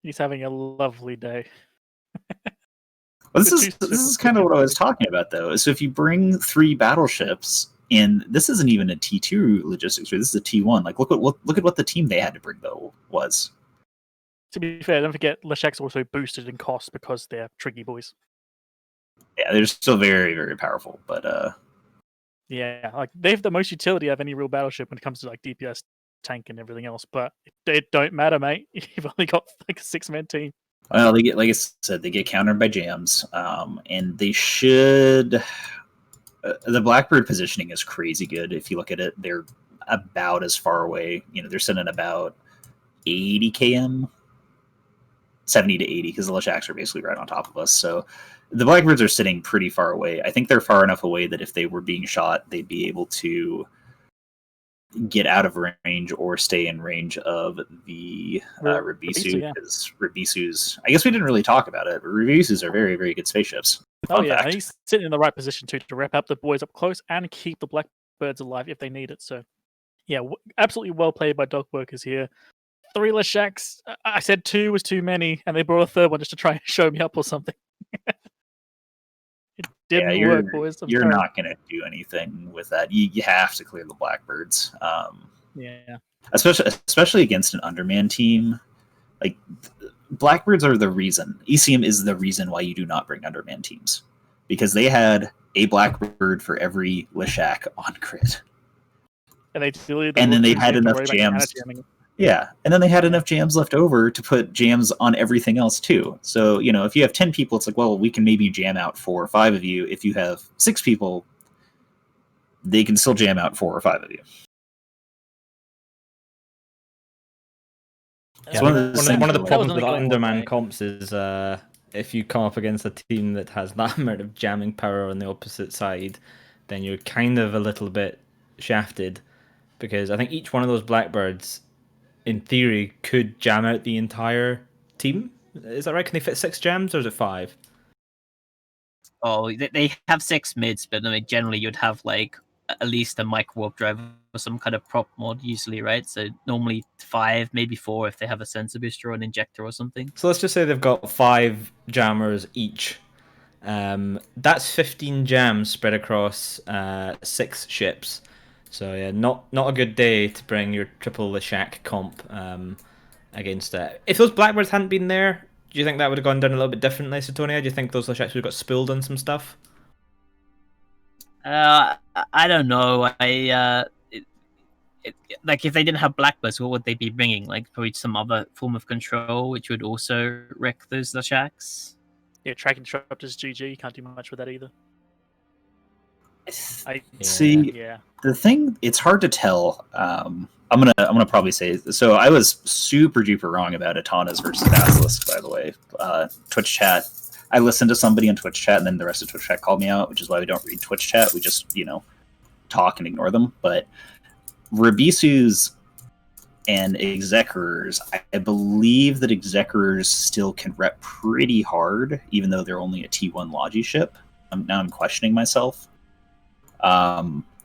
He's having a lovely day. Well, The this is kind of what I was talking about, though. So if you bring 3 battleships, and this isn't even a T2 logistics, this is a T1. Like, look at what the team they had to bring though was. To be fair, don't forget Leshek's also boosted in cost because they're tricky boys. Yeah, they're still very, very powerful, but Yeah, like they have the most utility of any real battleship when it comes to like DPS, tank, and everything else. But it don't matter, mate. You've only got like a 6-man team. well, they get, like I said, they get countered by jams, and they should. The Blackbird positioning is crazy good. If you look at it, they're about as far away. You know, they're sitting about 80 km, 70 to 80, because the Leshaks are basically right on top of us. So the Blackbirds are sitting pretty far away. I think they're far enough away that if they were being shot, they'd be able to get out of range or stay in range of the Rabisu, because Rabisu's, I guess we didn't really talk about it, but Rabisu's are very, very good spaceships. Oh yeah, and he's sitting in the right position too to wrap up the boys up close and keep the Blackbirds alive if they need it. So yeah, absolutely well played by Dog Workers here. 3 Leshaks. I said 2 was too many, and they brought a 3rd one just to try and show me up or something. It didn't work, boys. You're not going to do anything with that. You have to clear the Blackbirds. Yeah. Especially against an underman team. Like, Blackbirds are the reason. ECM is the reason why you do not bring underman teams. Because they had a Blackbird for every Leshak on grid. And then they had enough jams. Yeah, and then they had enough jams left over to put jams on everything else too. So, you know, if you have 10 people, it's like, well, we can maybe jam out 4 or 5 of you. If you have 6 people, they can still jam out 4 or 5 of you. Yeah, one of the problems with Underman comps is if you come up against a team that has that amount of jamming power on the opposite side, then you're kind of a little bit shafted, because I think each one of those Blackbirds, in theory, could jam out the entire team. Is that right? Can they fit 6 jams, or is it 5? Oh, they have 6 mids, but I mean, generally you'd have like at least a micro warp drive or some kind of prop mod usually, right? So normally 5, maybe 4 if they have a sensor booster or an injector or something. So let's just say they've got 5 jammers each. That's 15 jams spread across 6 ships. So yeah, not a good day to bring your triple Leshak comp against that. If those Blackbirds hadn't been there, do you think that would have gone down a little bit differently, Satonia? Do you think those Leshaks would have got spooled on some stuff? I don't know. Like if they didn't have Blackbirds, what would they be bringing? Like probably some other form of control, which would also wreck those Leshaks. Yeah, tracking disruptors, GG. You can't do much with that either. The thing, it's hard to tell. I'm gonna probably say, so I was super duper wrong about Atanas versus Basilisk, by the way. Twitch chat, I listened to somebody on Twitch chat, and then the rest of Twitch chat called me out, which is why we don't read Twitch chat. We just, talk and ignore them. But Rabisus and Executorers, I believe that Executorers still can rep pretty hard, even though they're only a T1 Logi ship. Now I'm questioning myself.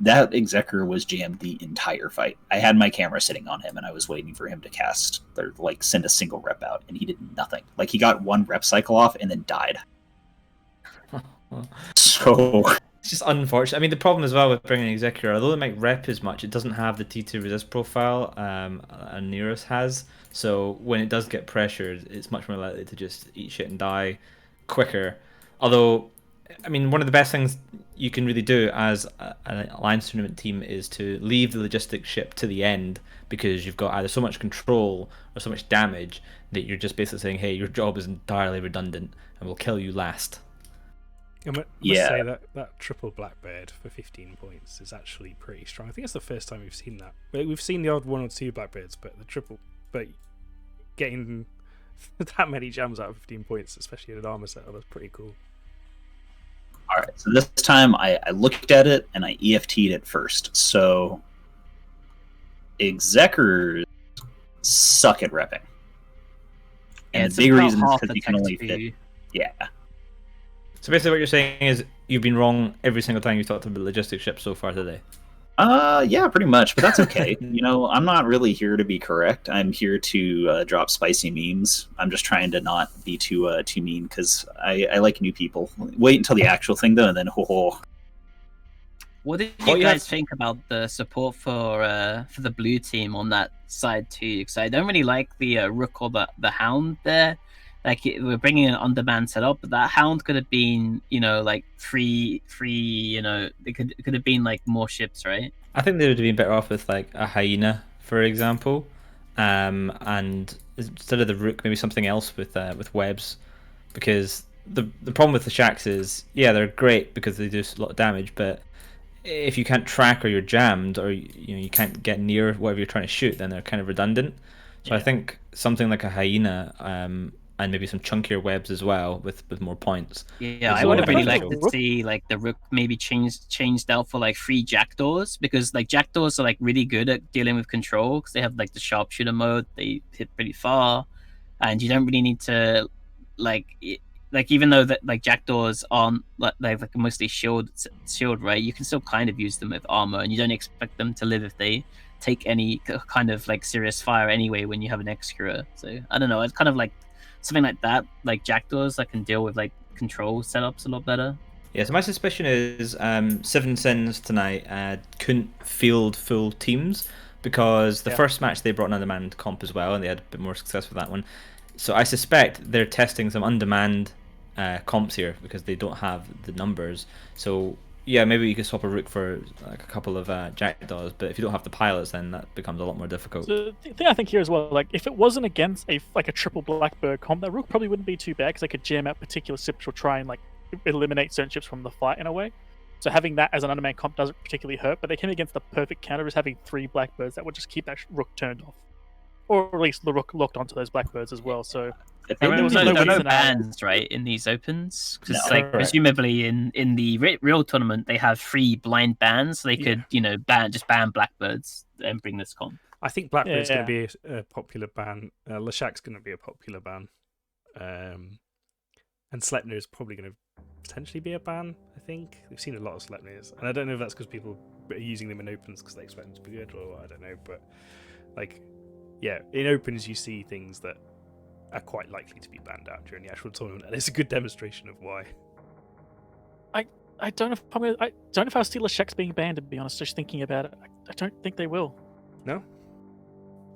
That Executor was jammed the entire fight. I had my camera sitting on him, and I was waiting for him to cast, or send a single rep out, and he did nothing. Like, he got 1 rep cycle off and then died. So it's just unfortunate. I mean, the problem as well with bringing Executor, although it might rep as much, it doesn't have the T2 resist profile and Neros has. So when it does get pressured, it's much more likely to just eat shit and die quicker. Although, I mean, one of the best things you can really do as an Alliance tournament team is to leave the logistics ship to the end, because you've got either so much control or so much damage that you're just basically saying, hey, your job is entirely redundant and we'll kill you last. I must say that triple Blackbird for 15 points is actually pretty strong. I think it's the first time we've seen that. We've seen the odd 1 or 2 Blackbirds, but getting that many jams out of 15 points, especially in an armor set, that's pretty cool. All right, so this time I looked at it and I EFT'd it first. So Executors suck at repping. And the big reason is because you can only fit. Yeah. So basically what you're saying is you've been wrong every single time you've talked about logistics ships so far today. Yeah, pretty much, but that's okay. I'm not really here to be correct. I'm here to drop spicy memes. I'm just trying to not be too mean because I like new people. Wait until the actual thing though, and then What did Well, you you have- guys think about the support for the blue team on that side too? Because I don't really like the Rook or the Hound there. Like we're bringing an underman setup, but that Hound could have been, like free. It could have been like more ships, right? I think they would have been better off with like a hyena, for example, and instead of the rook, maybe something else with webs, because the problem with the shacks is, yeah, they're great because they do a lot of damage, but if you can't track or you're jammed or you can't get near whatever you're trying to shoot, then they're kind of redundant. So I think something like a hyena, and maybe some chunkier webs as well with more points. Yeah, I So would have I really think liked the to see like the Rook maybe changed out for like 3 jackdaws, because like jackdaws are like really good at dealing with control because they have like the sharpshooter mode. They hit pretty far, and you don't really need to like like even though that like jackdaws aren't like mostly shield, right? You can still kind of use them with armor, and you don't expect them to live if they take any kind of like serious fire anyway when you have an Execura. So I don't know. It's kind of like something like that, like jackdaws that can deal with like control setups a lot better. Yeah, so my suspicion is Seven Sins tonight couldn't field full teams because the first match they brought an undermanned comp as well, and they had a bit more success with that one. So I suspect they're testing some undermanned comps here because they don't have the numbers. So yeah, maybe you could swap a rook for like a couple of jackdaws, but if you don't have the pilots, then that becomes a lot more difficult. So the thing I think here as well, like if it wasn't against a triple Blackbird comp, that Rook probably wouldn't be too bad because they could jam out particular ships or try and like eliminate certain ships from the fight in a way. So having that as an undermanned comp doesn't particularly hurt, but they came against the perfect counter is having 3 Blackbirds that would just keep that Rook turned off, or at least the Rook locked onto those Blackbirds as well. So There there was are no no reason bans, right, in these opens? Because No. like presumably in the real tournament they have 3 blind bans, so they could ban Blackbirds and bring this comp. I think Blackbird's Yeah. going to be a popular ban. Leshak's going to be a popular ban. And Sleipnir is probably going to potentially be a ban, I think. We've seen a lot of Sleipnirs. And I don't know if that's because people are using them in opens because they expect them to be good, or I don't know. But, like, yeah, in opens you see things that are quite likely to be banned out during the actual tournament. And it's a good demonstration of why. I don't know if I'll see Leshak's being banned, to be honest. Just thinking about it, I don't think they will. No?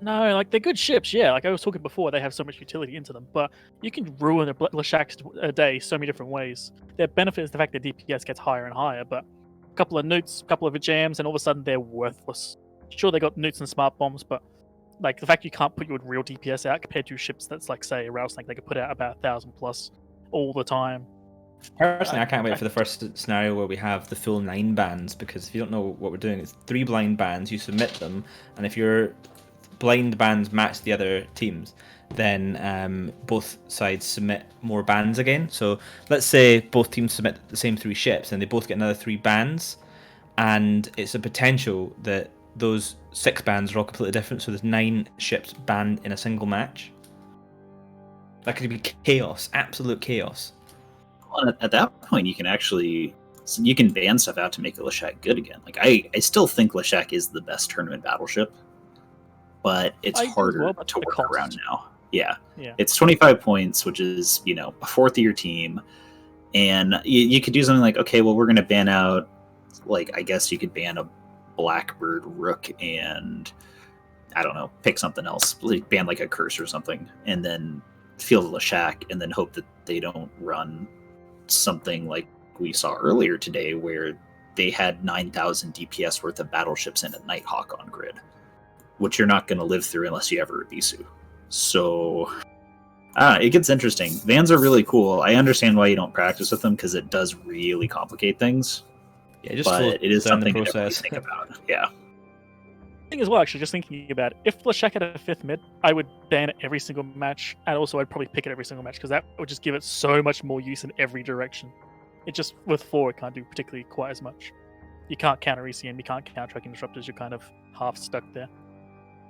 No, like they're good ships, yeah. Like I was talking before, they have so much utility into them, but you can ruin a Leshak's a day so many different ways. Their benefit is the fact that DPS gets higher and higher, but a couple of newts, a couple of jams, and all of a sudden they're worthless. Sure, they got newts and smart bombs, but like the fact you can't put your real DPS out compared to ships that's like say a Rattlesnake, they could put out about 1,000 plus all the time. Personally, I can't wait for the first scenario where we have the full 9 bans, because if you don't know what we're doing, it's 3 blind bans, you submit them, and if your blind bans match the other teams, then both sides submit more bans again. So let's say both teams submit the same 3 ships and they both get another 3 bans, and it's a potential that those 6 bans are all completely different, so there's 9 ships banned in a single match. That could be chaos, absolute chaos. Well, at that point, you can ban stuff out to make a Leshak good again. Like I still think Leshak is the best tournament battleship, but it's I do as harder well, but to the work cost. around now. Yeah, Yeah. it's 25 points, which is a fourth of your team, and you could do something like, okay, well, we're going to ban out, like, I guess you could ban a Blackbird Rook and I don't know, pick something else, like ban like a curse or something, and then field a Leshak, and then hope that they don't run something like we saw earlier today where they had 9,000 DPS worth of battleships and a Nighthawk on grid, which you're not going to live through unless you have a Rabisu. So it gets interesting. Vans are really cool. I understand why you don't practice with them because it does really complicate things, Yeah, just slow but it is down the something to definitely process. think about. Yeah. Thing as well, actually, just thinking about it, if Leshak had a 5th mid, I would ban it every single match, and also I'd probably pick it every single match because that would just give it so much more use in every direction. It just with 4, it can't do particularly quite as much. You can't counter ECM, you can't counter tracking disruptors. You're kind of half stuck there.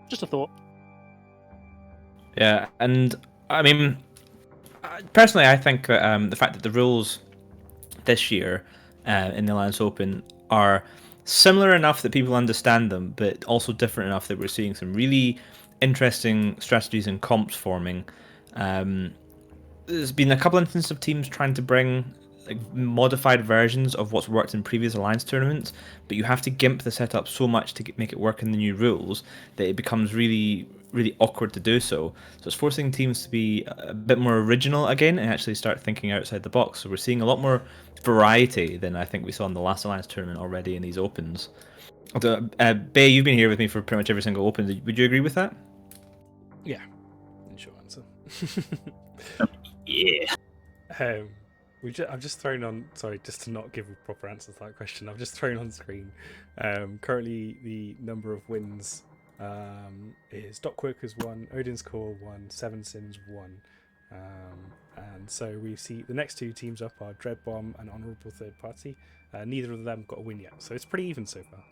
Just a thought. Yeah, and I mean, personally, I think that the fact that the rules this year in the Alliance Open are similar enough that people understand them, but also different enough that we're seeing some really interesting strategies and comps forming. There's been a couple instances of teams trying to bring like modified versions of what's worked in previous Alliance tournaments, but you have to gimp the setup so much to make it work in the new rules that it becomes really, really awkward to do so. So it's forcing teams to be a bit more original again and actually start thinking outside the box. So we're seeing a lot more variety than I think we saw in the last Alliance tournament already in these opens. Bay, you've been here with me for pretty much every single open. Would you agree with that? Yeah, in short answer. Yeah. I've just thrown on. Sorry, just to not give a proper answer to that question, I've just thrown on screen. Currently, the number of wins is Dockworkers 1, Odin's Core 1, Seven Sins 1, and so we see the next two teams up are Dreadbomb and Honourable Third Party. Neither of them got a win yet, so it's pretty even so far.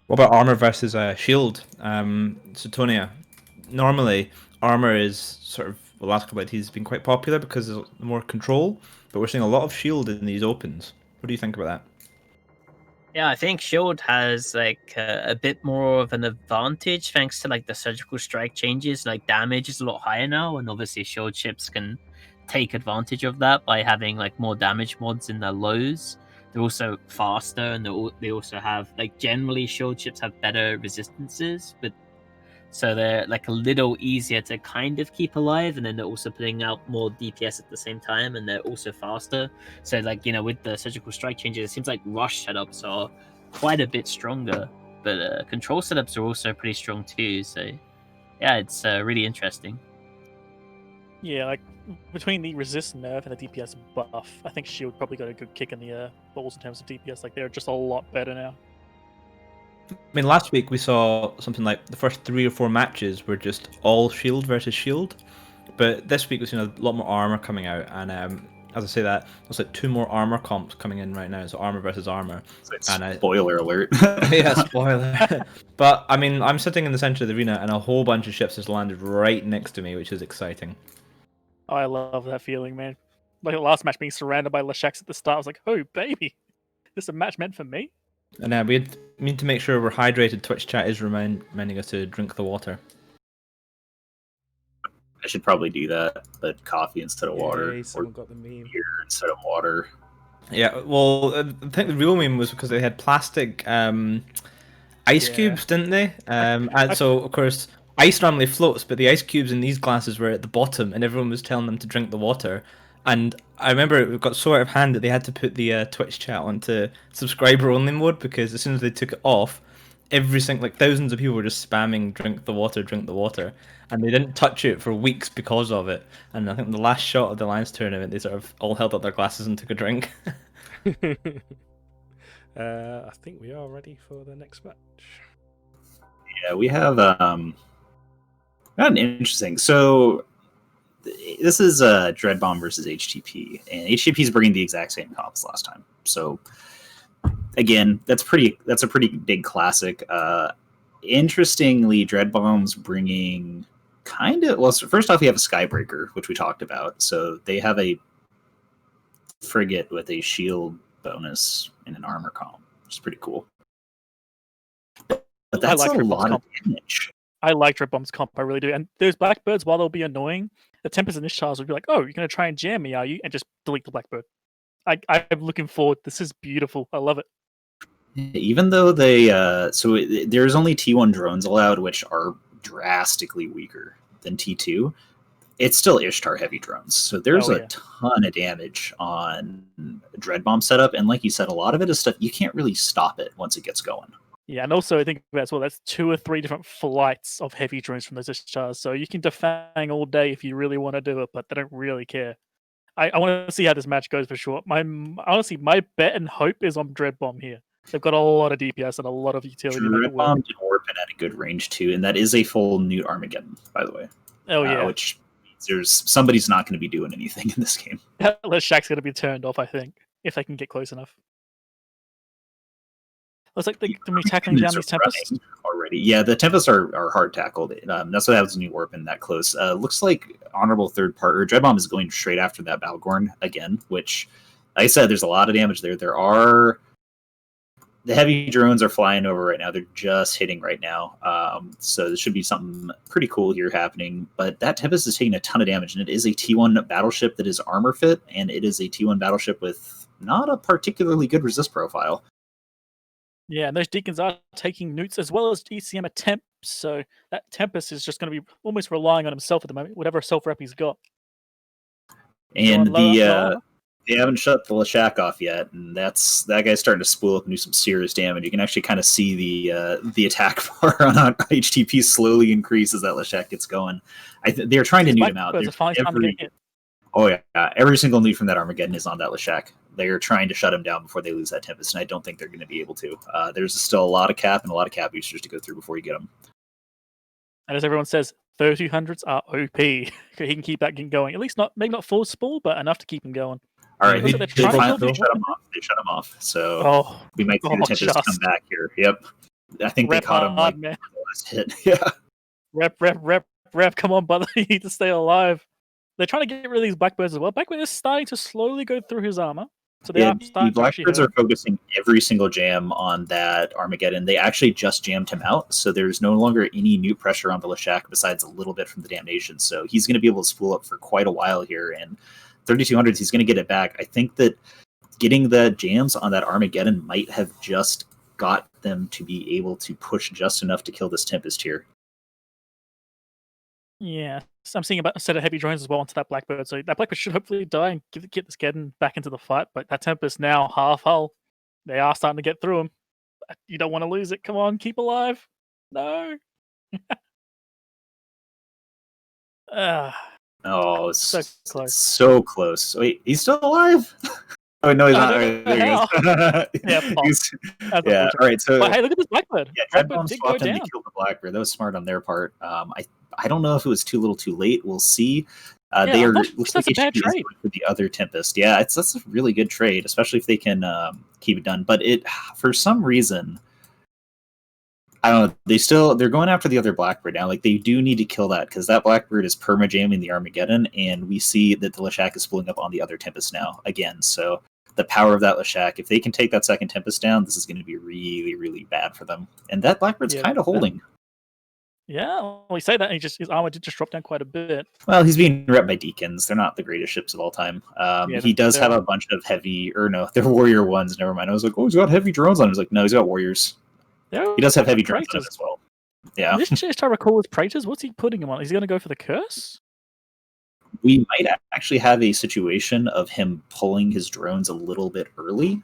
What about armor versus shield? Suetonia. Normally, armor is sort of the last couple of he's been quite popular because there's more control, but we're seeing a lot of shield in these opens. What do you think about that? Yeah, I think Shield has like a bit more of an advantage thanks to like the surgical strike changes. Like damage is a lot higher now, and obviously Shield ships can take advantage of that by having like more damage mods in their lows. They're also faster, and they also have like generally Shield ships have better resistances, but so they're like a little easier to kind of keep alive, and then they're also putting out more DPS at the same time, and they're also faster. So like, you know, with the surgical strike changes, it seems like rush setups are quite a bit stronger, but control setups are also pretty strong too. So yeah, it's really interesting. Yeah, like between the resist nerf and the DPS buff, I think Shield probably got a good kick in the balls in terms of DPS. Like they're just a lot better now. I mean, last week we saw something like the first 3 or 4 matches were just all shield versus shield, but this week we've seen a lot more armor coming out, and as I say that, there's like 2 more armor comps coming in right now, so armor versus armor. Spoiler alert. Yeah, spoiler. But I mean, I'm sitting in the center of the arena, and a whole bunch of ships has landed right next to me, which is exciting. Oh, I love that feeling, man. Like the last match being surrounded by Leshaks at the start, I was like, oh baby, this is a match meant for me. And we need to make sure we're hydrated. Twitch chat is reminding us to drink the water. I should probably do that, but coffee instead of water. Someone got the meme. Beer instead of water. Yeah, well, I think the real meme was because they had plastic ice cubes, didn't they? And so, of course, ice normally floats, but the ice cubes in these glasses were at the bottom, and everyone was telling them to drink the water. And I remember it got so out of hand that they had to put the Twitch chat onto subscriber-only mode, because as soon as they took it off, thousands of people were just spamming drink the water, and they didn't touch it for weeks because of it. And I think the last shot of the Alliance tournament, they sort of all held up their glasses and took a drink. I think we are ready for the next match. Yeah, we have an interesting. So this is Dreadbomb versus HTP, and HTP is bringing the exact same comps last time. So again, that's a pretty big classic. Interestingly, Dreadbomb's bringing so first off, we have a Skybreaker, which we talked about. So they have a frigate with a shield bonus and an armor comp, which is pretty cool. But that's a lot of damage. I like Dreadbomb's comp, I really do. And those Blackbirds, while they'll be annoying, the Tempest and Ishtar's would be like, oh, you're going to try and jam me, are you? And just delete the Blackbird. I'm looking forward. This is beautiful. I love it. Even though there's only T1 drones allowed, which are drastically weaker than T2, it's still Ishtar heavy drones. So there's a ton of damage on Dreadbomb setup. And like you said, a lot of it is stuff you can't really stop it once it gets going. Yeah, and also I think as well, that's 2 or 3 different flights of heavy drones from those Ishtars. So you can defang all day if you really want to do it, but they don't really care. I want to see how this match goes for sure. Honestly, my bet and hope is on Dreadbomb here. They've got a lot of DPS and a lot of utility. Dreadbomb and Orphan at a good range too, and that is a full Newt Armageddon, by the way. Oh yeah, which means somebody's not going to be doing anything in this game. Shaq's going to be turned off, I think, if they can get close enough. Looks like they're tackling down these Tempests already. Yeah, the Tempests are hard tackled. That's what happens when you Orphan that close. Looks like Honorable Third Partner Dreadbomb is going straight after that Balgorn again, which I said, there's a lot of damage there. The heavy drones are flying over right now. They're just hitting right now. So there should be something pretty cool here happening. But that Tempest is taking a ton of damage, and it is a T1 battleship that is armor fit, and it is a T1 battleship with not a particularly good resist profile. Yeah, and those Deacons are taking newts as well as ECM attempts, so that Tempest is just going to be almost relying on himself at the moment, whatever self-rep he's got. And Going low. they haven't shut the Leshak off yet, and that guy's starting to spool up and do some serious damage. You can actually kind of see the attack bar on HTP slowly increase as that Leshak gets going. They're trying to nuke him out. Oh yeah, every single nuke from that Armageddon is on that Leshak. They're trying to shut him down before they lose that Tempest, and I don't think they're going to be able to. There's still a lot of cap and a lot of cap boosters to go through before you get them. And as everyone says, 3200s are OP. He can keep that going. At least maybe not full spool, but enough to keep him going. All right, They they shut him off. They shut him off. So we might see the Tempest come back here. Yep. I think they caught him like the last hit. Yeah. Rep. Come on, brother. You need to stay alive. They're trying to get rid of these Blackbirds as well. Blackbird is starting to slowly go through his armor. So the Blackbirds are focusing every single jam on that Armageddon. They actually just jammed him out, so there's no longer any new pressure on the Leshak besides a little bit from the Damnation. So he's going to be able to spool up for quite a while here, and 3200s, he's going to get it back. I think that getting the jams on that Armageddon might have just got them to be able to push just enough to kill this Tempest here. Yeah, so I'm seeing about a set of heavy drones as well onto that Blackbird. So that Blackbird should hopefully die and get this Geddon back into the fight. But that Tempest now half hull. They are starting to get through him. You don't want to lose it. Come on, keep alive. No. Oh, so close. So close. Wait, he's still alive? Oh no, he's not. There he goes. Yeah. All right. So, but hey, look at this Blackbird. Yeah, Dreadbomb swapped him to kill the Blackbird. That was smart on their part. I don't know if it was too little, too late. We'll see. They are looks like it's going for the other Tempest. Yeah, that's a really good trade, especially if they can keep it done. But for some reason, I don't know. They're going after the other Blackbird now. Like they do need to kill that because that Blackbird is perma jamming the Armageddon, and we see that the Leshak is spooling up on the other Tempest now again. So the power of that Leshak, if they can take that second Tempest down, this is going to be really, really bad for them. And that Blackbird's kind of holding. Yeah, we say that, and his armor did just drop down quite a bit. Well, he's being repped by Deacons. They're not the greatest ships of all time. He does have a bunch of heavy, they're Warrior ones. Never mind. I was like, oh, he's got heavy drones on him. He's like, no, he's got Warriors. He does have heavy drones on him as well. Yeah. Just trying to recall with Praetors, what's he putting him on? Is he going to go for the curse? We might actually have a situation of him pulling his drones a little bit early.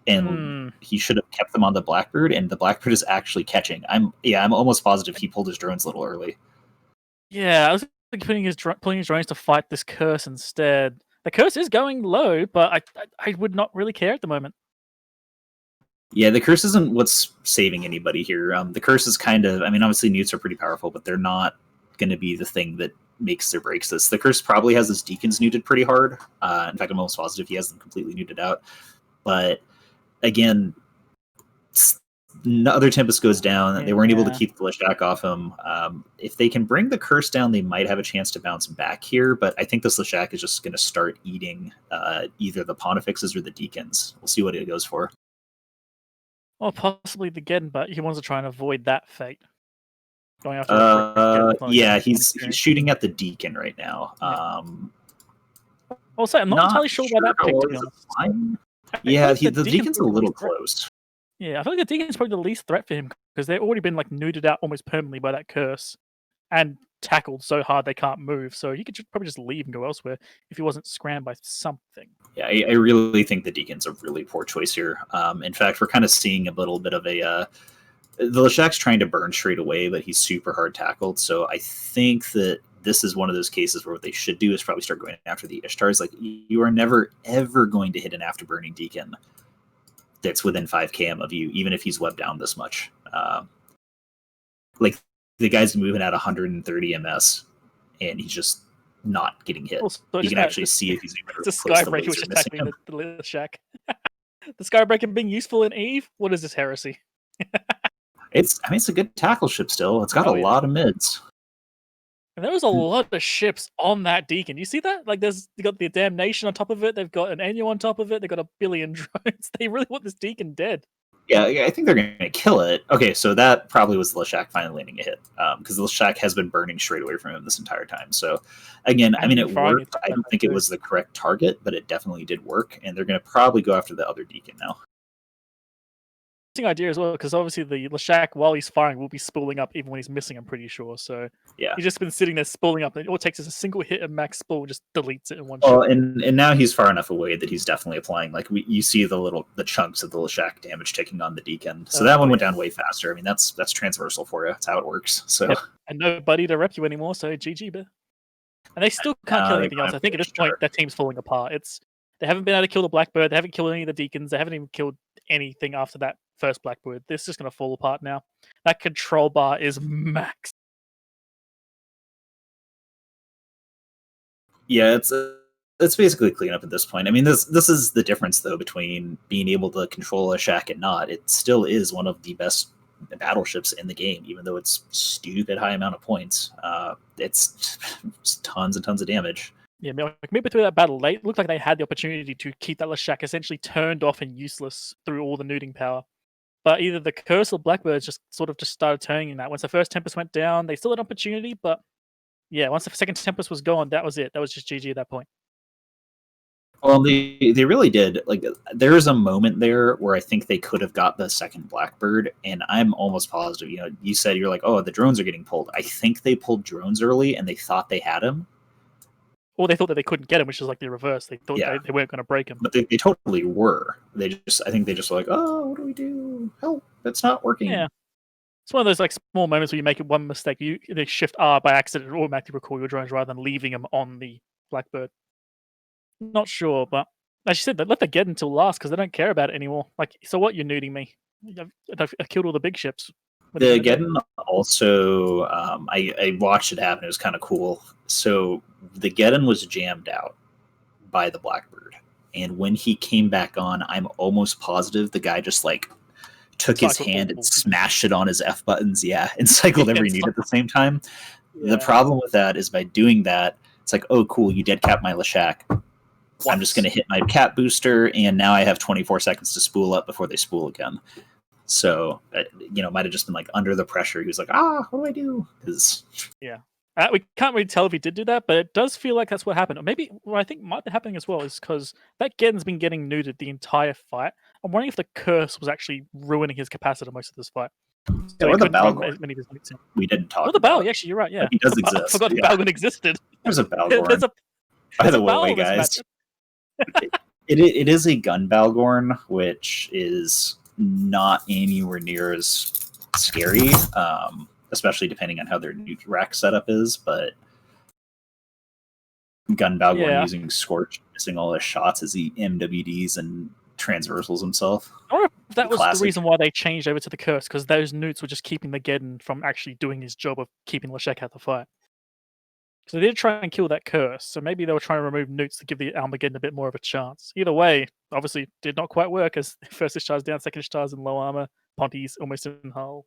And he should have kept them on the Blackbird, and the Blackbird is actually catching. I'm almost positive he pulled his drones a little early. Yeah, I was pulling his drones to fight this curse instead. The curse is going low, but I would not really care at the moment. Yeah, the curse isn't what's saving anybody here. The curse is kind of, obviously newts are pretty powerful, but they're not going to be the thing that makes or breaks this. The curse probably has his Deacons neuted pretty hard. In fact, I'm almost positive he has them completely neuted out. But again, other Tempest goes down. They weren't able to keep the Leshak off him. If they can bring the curse down, they might have a chance to bounce back here. But I think this Leshak is just going to start eating either the Pontifexes or the Deacons. We'll see what it goes for. Or possibly the Geddon, but he wants to try and avoid that fate. Going after he's shooting at the Deacon right now. Also, I'm not entirely sure why that picked. Yeah, the Deacon's a little close. Yeah, I feel like the Deacon's probably the least threat for him because they've already been neuted out almost permanently by that curse and tackled so hard they can't move. So he could probably just leave and go elsewhere if he wasn't scrammed by something. Yeah, I really think the Deacon's a really poor choice here. In fact, we're kind of seeing a little bit of the Leshak's trying to burn straight away, but he's super hard tackled. So I think that this is one of those cases where what they should do is probably start going after the Ishtars. Like, you are never, ever going to hit an afterburning Deacon that's within 5 km of you, even if he's webbed down this much. Like, the guy's moving at 130 ms, and he's just not getting hit. You can actually see if he's even close to Skybreaker which is attacking the Leshak. The Skybreaker being useful in Eve? What is this heresy? It's a good tackle ship still. It's got a lot of mids. And there was a lot of ships on that Deacon. You see that? Like, they got the Damnation on top of it. They've got an Enu on top of it. They've got a billion drones. They really want this Deacon dead. Yeah, I think they're going to kill it. Okay, so that probably was Leshak finally landing a hit, because Leshak has been burning straight away from him this entire time. So, again, I mean, it worked. I don't think it was the correct target, but it definitely did work, and they're going to probably go after the other Deacon now. Interesting idea as well, because obviously the Leshak, while he's firing, will be spooling up even when he's missing, I'm pretty sure. So Yeah. he's just been sitting there spooling up, and all it takes is a single hit of max spool, just deletes it in one Well, shot. and now he's far enough away that he's definitely applying. Like you see the chunks of the Leshak damage taking on the Deacon. So that one went down way faster. I mean, that's transversal for you. That's how it works. So and nobody to rep you anymore. So GG, but and they still can't kill anything else. I think at this point that team's falling apart. They haven't been able to kill the Blackbird. They haven't killed any of the Deacons. They haven't even killed anything after that first Blackbird. This is just going to fall apart now. That control bar is max. Yeah, it's basically cleanup at this point. I mean, this is the difference though between being able to control a Shack and not. It still is one of the best battleships in the game, even though it's stupid high amount of points. It's tons and tons of damage. Yeah, maybe through that battle, they looked like they had the opportunity to keep that Leshak essentially turned off and useless through all the neuting power. But either the Curse or Blackbirds just started turning in that. Once the first Tempest went down, they still had an opportunity, but yeah, once the second Tempest was gone, that was it. That was just GG at that point. Well, they really did. Like, there is a moment there where I think they could have got the second Blackbird, and I'm almost positive. You know, you said you're like, oh, the drones are getting pulled. I think they pulled drones early, and they thought they had him. Or they thought that they couldn't get him, which is like the reverse. They thought they weren't going to break him. But they totally were. I think they just were like, oh, what do we do? Help, it's not working. Yeah. It's one of those like small moments where you make one mistake. They shift R by accident and automatically recall your drones rather than leaving them on the Blackbird. Not sure, but as you said, let that get until last because they don't care about it anymore. Like, so what? You're nuding me. I killed all the big ships. The Geddon also, I watched it happen. It was kind of cool. So the Geddon was jammed out by the Blackbird, and when he came back on, I'm almost positive the guy just like took his hand and smashed it on his F buttons, and cycled every nude at the same time. Yeah. The problem with that is by doing that, it's like, oh, cool, you dead cap my Leshak. I'm just going to hit my cap booster, and now I have 24 seconds to spool up before they spool again. So, might have just been like under the pressure. He was like, what do I do? Yeah. We can't really tell if he did do that, but it does feel like that's what happened. Or maybe what I think might be happening as well is because that Geddon's been getting neutered the entire fight. I'm wondering if the Curse was actually ruining his capacitor most of this fight. So or the Balgorn. We didn't talk about Balgorn. Actually, you're right. Yeah, he does exist. I forgot the Balgorn existed. There's a Balgorn. By the way, guys, it is a gun Balgorn, which is not anywhere near as scary, especially depending on how their nuke rack setup is. But gun Balgorn using Scorch, missing all his shots as he MWDs and transversals himself. I wonder if that was the reason why they changed over to the Curse, because those newts were just keeping the Geddon from actually doing his job of keeping Leshak out the fight. So they did try and kill that Curse, so maybe they were trying to remove newts to give the Armageddon a bit more of a chance. Either way, obviously did not quite work, as first Ishtar's down, second Ishtar's in low armor, Ponty's almost in hull.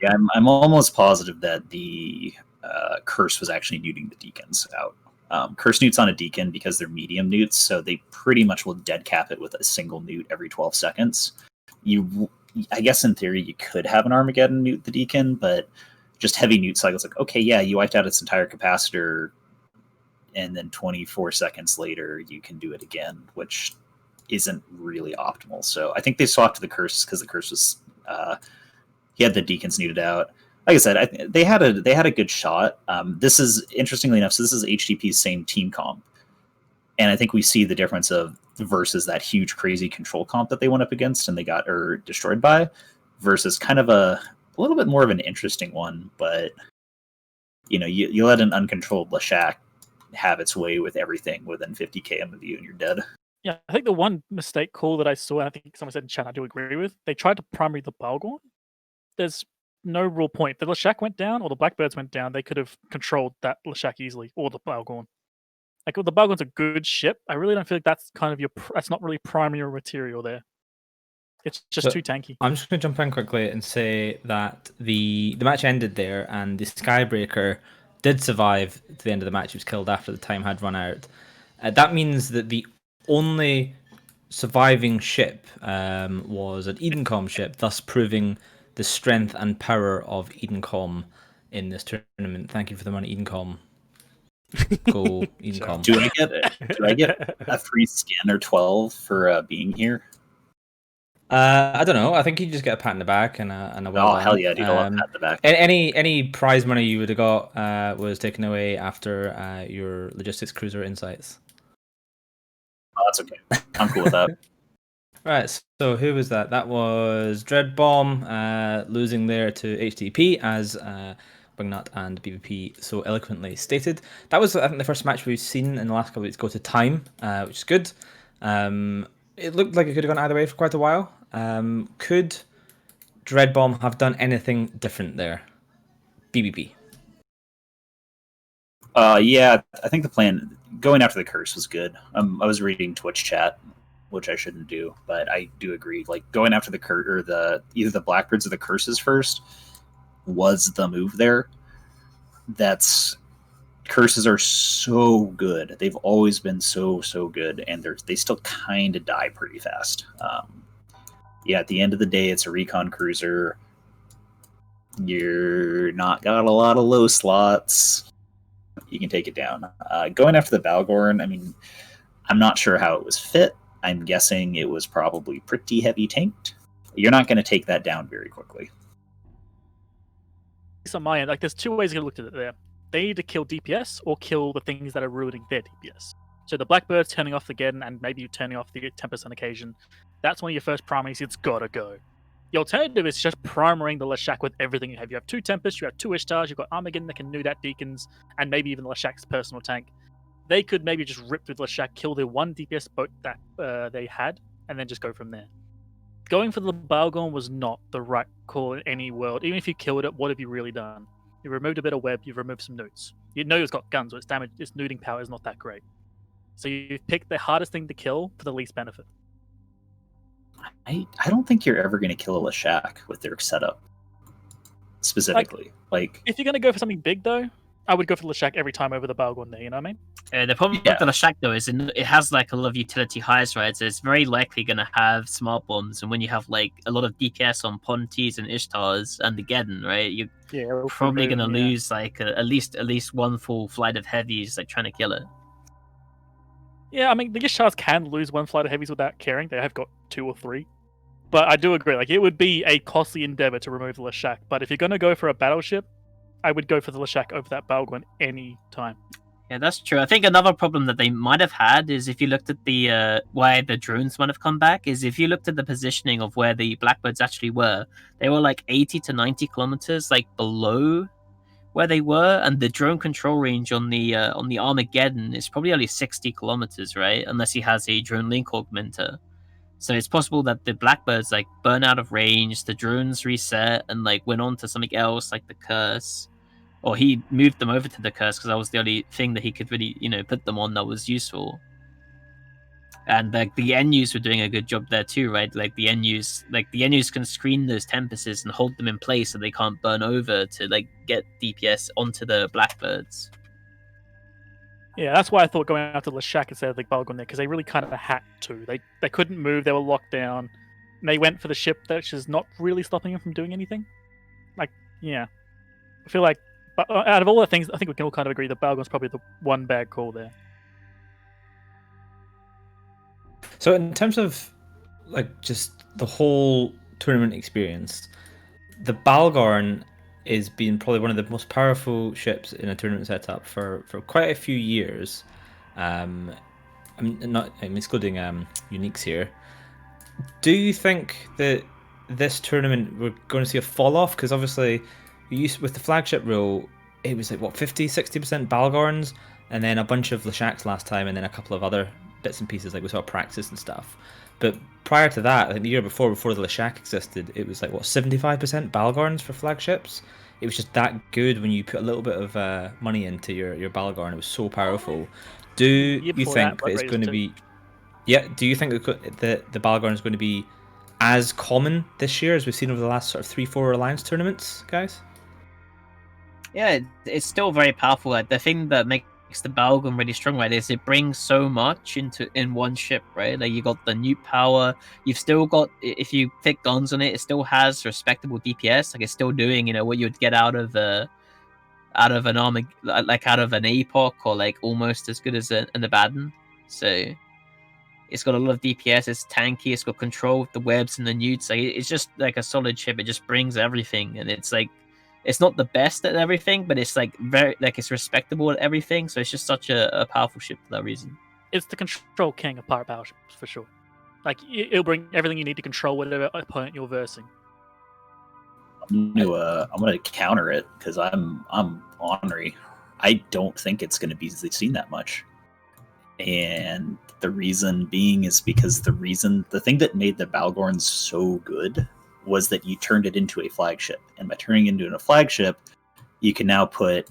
Yeah, I'm almost positive that the Curse was actually neuting the Deacons out. Curse newts on a Deacon because they're medium newts, so they pretty much will dead cap it with a single newt every 12 seconds. I guess in theory you could have an Armageddon newt the Deacon, but just heavy newt cycles like, okay, yeah, you wiped out its entire capacitor, and then 24 seconds later you can do it again, which isn't really optimal. So I think they swapped to the Curse because the Curse was he had the Deacons neuted out. Like I said, they had a good shot. This is, interestingly enough, so this is HTP's same team comp, and I think we see the difference of versus that huge crazy control comp that they went up against and they got destroyed by, versus kind of a little bit more of an interesting one. But you let an uncontrolled Leshak have its way with everything within 50 km of you, and you're dead. Yeah, I think the one mistake call that I saw, and I think someone said in chat, I do agree with, they tried to primary the Balgorn. There's no real point. The Leshak went down, or the Blackbirds went down, they could have controlled that Leshak easily, or the Balgorn. Like, the Balgorn's a good ship. I really don't feel like that's kind of that's not really primary material there. It's just too tanky. I'm just going to jump in quickly and say that the match ended there, and the Skybreaker did survive to the end of the match. He was killed after the time had run out. That means that the only surviving ship was an Edencom ship, thus proving the strength and power of Edencom in this tournament. Thank you for the money, Edencom. Go Edencom. Do I get a free skin or 12 for being here? I don't know. I think you just get a pat in the back and a well done. Hell yeah, dude! I love pat in the back. Any prize money you would have got was taken away after your logistics cruiser insights. Oh, that's okay. I'm cool with that. Right, so who was that? That was Dreadbomb losing there to HTP, as Wingnut and BBP so eloquently stated. That was, I think, the first match we've seen in the last couple of weeks go to time, which is good. It looked like it could have gone either way for quite a while. Could Dreadbomb have done anything different there? BBP. Yeah, I think the plan going after the curse was good. I was reading Twitch chat, which I shouldn't do, but I do agree. Like going after the curse or either the Blackbirds or the curses first was the move there. Curses are so good. They've always been so good, and they still kind of die pretty fast. Yeah, at the end of the day, it's a recon cruiser. You're not got a lot of low slots. You can take it down. Going after the Balgorn, I mean, I'm not sure how it was fit. I'm guessing it was probably pretty heavy tanked. You're not going to take that down very quickly. On my end, like there's two ways you can look at it there. They need to kill DPS or kill the things that are ruining their DPS. So the Blackbird's turning off again, and maybe you turning off the Tempest on occasion. That's one of your first primaries. It's gotta go. The alternative is just primarying the Leshak with everything you have. You have 2 Tempests, you have 2 Ishtars, you've got Armageddon that can Nudat Deacons, and maybe even Leshak's personal tank. They could maybe just rip through the Leshak, kill the 1 DPS boat that they had, and then just go from there. Going for the Balgorn was not the right call in any world. Even if you killed it, what have you really done? You removed a bit of web, you've removed some newts. You know it's got guns, so its damage, its newting power is not that great. So you've picked the hardest thing to kill for the least benefit. I don't think you're ever going to kill a Leshak with their setup. Specifically. Like if you're going to go for something big, though, I would go for the Leshak every time over the Balgorn there, you know what I mean? The problem with the Leshak, though, is it has like a lot of utility highs, right? So it's very likely going to have smart bombs, and when you have like a lot of DPS on Pontis and Ishtars and the Geddon, right, you're probably going to lose like at least one full flight of heavies like trying to kill it. Yeah, I mean the Ishtars can lose 1 flight of heavies without caring. They have got 2 or 3. But I do agree, like it would be a costly endeavor to remove the Leshak. But if you're going to go for a battleship, I would go for the Leshak over that Balgorn any time. Yeah, that's true. I think another problem that they might have had is if you looked at the why the drones might have come back is if you looked at the positioning of where the Blackbirds actually were, they were like 80 to 90 kilometers like below where they were, and the drone control range on the Armageddon is probably only 60 kilometers, right? Unless he has a drone link augmenter. So it's possible that the Blackbirds like burn out of range, the drones reset and like went on to something else like the Curse. Or he moved them over to the Curse because that was the only thing that he could really, put them on that was useful. And like the NUs were doing a good job there too, right? Like the NUs can screen those Tempests and hold them in place so they can't burn over to like get DPS onto the Blackbirds. Yeah, that's why I thought going after Leshak instead of the Balgorn there, because they really kind of had to. They couldn't move, they were locked down. And they went for the ship that's just not really stopping them from doing anything. Like, yeah. I feel like but out of all the things, I think we can all kind of agree that Balgorn's probably the one bad call there. So in terms of like just the whole tournament experience, the Balgorn is being probably one of the most powerful ships in a tournament setup for quite a few years. I'm excluding uniques here. Do you think that this tournament we're going to see a fall off? Because obviously, with the flagship rule, it was like what 50-60% Balgorns, and then a bunch of Leshaks last time, and then a couple of other bits and pieces like we saw Praxis and stuff. But prior to that, I think the year before the Leshak existed, it was like what 75% Balgorns for flagships. It was just that good when you put a little bit of money into your Balgorn. It was so powerful. Do you think that it's going to be? Yeah. Do you think that the Balgorn is going to be as common this year as we've seen over the last sort of 3-4 Alliance tournaments, guys? Yeah, it's still very powerful. Like the thing that makes the Balgon really strong, right, is it brings so much in one ship, right? Like you got the nuke power, you've still got, if you pick guns on it, it still has respectable DPS. Like it's still doing, what you would get out of an armor, like out of an APOC, or like almost as good as an Abaddon. So it's got a lot of DPS. It's tanky. It's got control with the webs and the newts. Like it's just like a solid ship. It just brings everything, and it's like it's not the best at everything, but it's like very like it's respectable at everything. So it's just such a powerful ship for that reason. It's the control king of power ships for sure. Like it'll bring everything you need to control whatever opponent you're versing. I'm gonna counter it because I'm ornery. I don't think it's gonna be seen that much, and the reason being is because the thing that made the Balgorn so good was that you turned it into a flagship, and by turning it into a flagship, you can now put,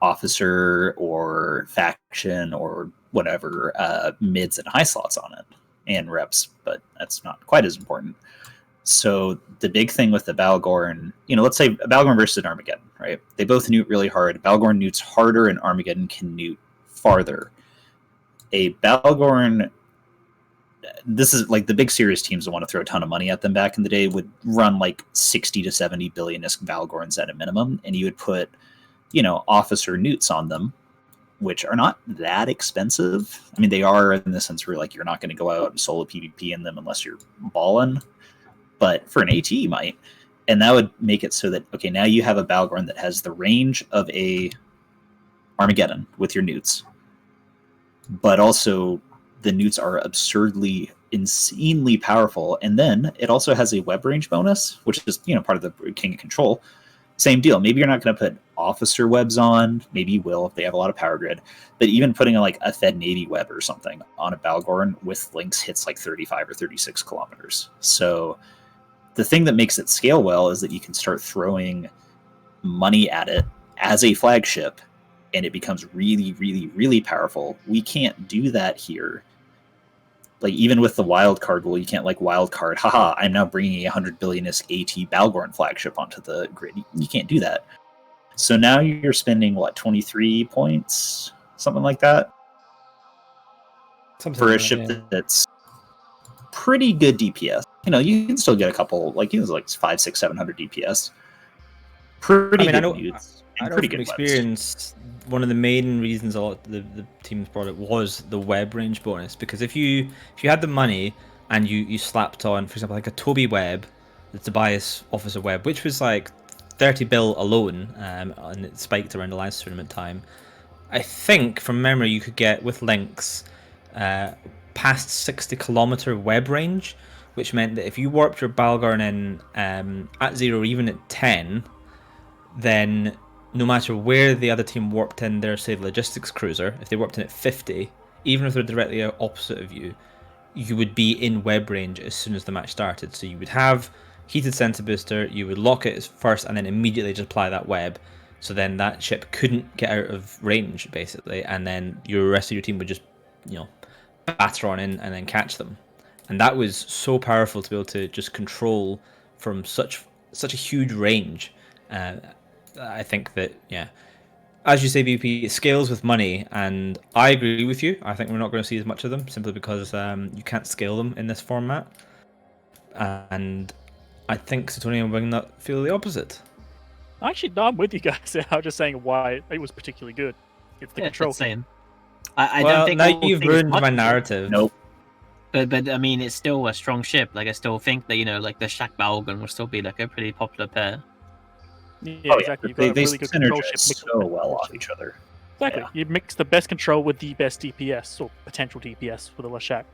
officer or faction or whatever mids and high slots on it and reps, but that's not quite as important. So the big thing with the Balgorn, let's say Balgorn versus an Armageddon, right? They both newt really hard. Balgorn newts harder, and Armageddon can newt farther. A Balgorn, this is like the big serious teams that want to throw a ton of money at them back in the day would run like 60 to 70 billion-isk Balgorns at a minimum, and you would put, officer newts on them, which are not that expensive. I mean, they are in the sense where like you're not going to go out and solo PvP in them unless you're balling, but for an AT you might. And that would make it so that, okay, now you have a Balgorn that has the range of a Armageddon with your newts, but also the newts are absurdly, insanely powerful. And then it also has a web range bonus, which is, part of the King of Control. Same deal. Maybe you're not going to put officer webs on. Maybe you will if they have a lot of power grid. But even putting like a Fed Navy web or something on a Balgorn with links hits like 35 or 36 kilometers. So the thing that makes it scale well is that you can start throwing money at it as a flagship, and it becomes really, really, really powerful. We can't do that here. Like, even with the wild card rule, you can't like wild card, haha, I'm now bringing a 100 billion-isk AT Balgorn flagship onto the grid. You can't do that. So now you're spending, 23 points? Something like that? Something for a like ship that, yeah. that's pretty good DPS. You can still get a couple, like 500, 600, 700 DPS. Pretty good newts. I know pretty from good experience, one of the main reasons a lot of the teams brought it was the web range bonus. Because if you had the money and you slapped on, for example, like a Toby web, the Tobias officer web, which was like 30 bill alone, and it spiked around the last tournament time. I think from memory you could get with links past 60 kilometer web range, which meant that if you warped your Balgorn in at 0 or even at 10, then no matter where the other team warped in their, say, logistics cruiser, if they warped in at 50, even if they're directly opposite of you, you would be in web range as soon as the match started. So you would have heated sensor booster, you would lock it first, and then immediately just apply that web. So then that ship couldn't get out of range, basically, and then your rest of your team would just, batter on in and then catch them. And that was so powerful to be able to just control from such a huge range. I think that, as you say, BP, it scales with money, and I agree with you. I think we're not going to see as much of them simply because you can't scale them in this format. And I think Satonia and Wingnut feel the opposite. Actually, no, I'm with you guys. I was just saying why it was particularly good. It's the control. Same. I well, don't think now all you've things ruined much my of it. narrative. Nope. But I mean, it's still a strong ship. Like I still think that like the Shaq Balgorn will still be like a pretty popular pair. Yeah, exactly. You've got They a really good control synergize ship. so well off each other. Exactly. Yeah. You mix the best control with the best DPS or potential DPS with a Lashak.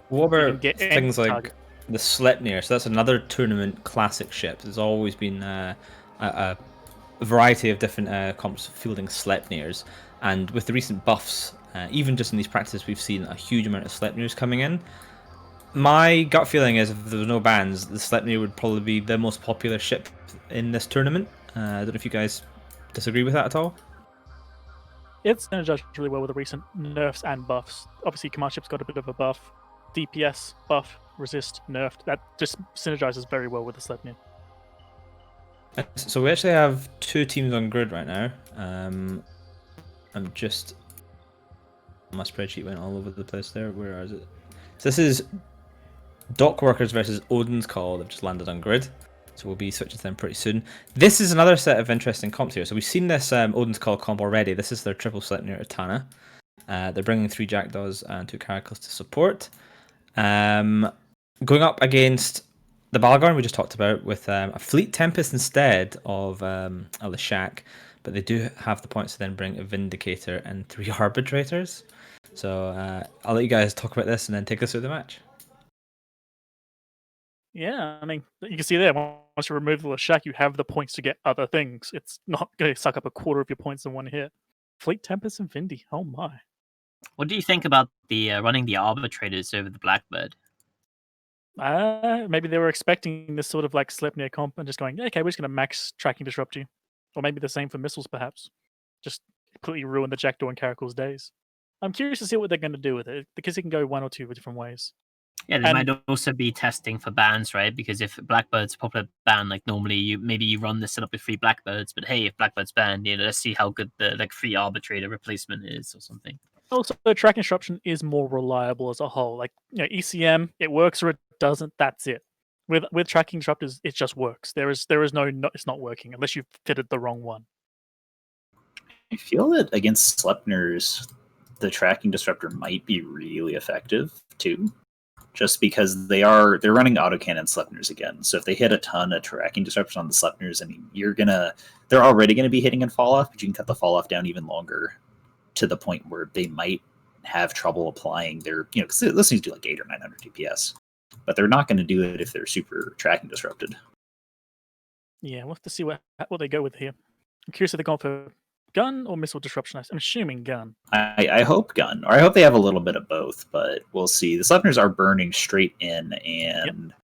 What can about get any things like target. the Sleipnir? So that's another tournament classic ship. There's always been a variety of different comps fielding Sleipnirs, and with the recent buffs, even just in these practices, we've seen a huge amount of Sleipnirs coming in. My gut feeling is if there were no bans, the Sleipnir would probably be the most popular ship in this tournament. I don't know if you guys disagree with that at all. It's synergized really well with the recent nerfs and buffs. Obviously, Command Ship's got a bit of a buff. DPS, buff, resist, nerfed. That just synergizes very well with the Sleipnir. So we actually have 2 teams on grid right now. I'm just... My spreadsheet went all over the place there. Where is it? So this is Dock Workers versus Odin's Call. They've just landed on grid. So we'll be switching to them pretty soon. This is another set of interesting comps here. So we've seen this Odin's Call comp already. This is their triple Sleipnir Etana. They're bringing 3 Jackdaws and 2 Caracals to support. Going up against the Balgorn we just talked about with a Fleet Tempest instead of the Shack. But they do have the points to then bring a Vindicator and 3 Arbitrators. So I'll let you guys talk about this and then take us through the match. Yeah, I mean, you can see there, once you remove the Leshak, you have the points to get other things. It's not going to suck up a quarter of your points in one hit. Fleet Tempest and Vindy, oh my. What do you think about the running the Arbitrators over the Blackbird? Maybe they were expecting this sort of like Sleipnir comp and just going, okay, we're just going to max Tracking Disrupt you. Or maybe the same for missiles, perhaps. Just completely ruin the Jackdaw and Caracal's days. I'm curious to see what they're going to do with it, because it can go one or two different ways. Yeah, they might also be testing for bans, right? Because if Blackbird's a popular ban, like normally you run this setup with 3 Blackbirds, but hey, if Blackbird's banned, let's see how good the like free Arbitrator replacement is or something. Also, the Tracking Disruption is more reliable as a whole. Like, ECM, it works or it doesn't. That's it. With Tracking Disruptors, it just works. There is no it's not working unless you've fitted the wrong one. I feel that against Sleipnirs, the Tracking Disruptor might be really effective too. Just because they're running autocannon Sleipnirs again. So if they hit a ton of Tracking Disruptors on the Sleipnirs, I mean, they're already gonna be hitting and fall off, but you can cut the fall off down even longer to the point where they might have trouble applying their, because those things do like 800 or 900 DPS, but they're not going to do it if they're super Tracking Disrupted. Yeah, we'll have to see what they go with here. I'm curious if they're going for gun or missile disruption. I'm assuming gun. I hope gun, or I hope they have a little bit of both, but we'll see. The Sleipnirs are burning straight in, and Yep.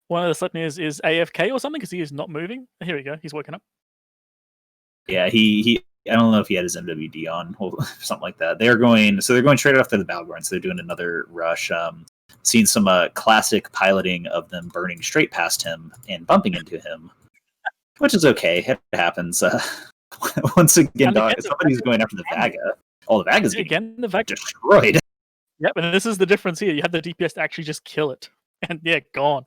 One of the Sleipnirs is AFK or something because he is not moving. Here we go. He's woken up. Yeah, he I don't know if he had his MWD on or something like that. They're going straight after the Balgorn, so they're doing another rush. Seen some classic piloting of them burning straight past him and bumping into him, which is okay. It happens. Once again, somebody's going after the Vaga. Oh, the Vaga's getting the Vaga destroyed. Yep, and this is the difference here. You have the DPS to actually just kill it. And yeah, gone.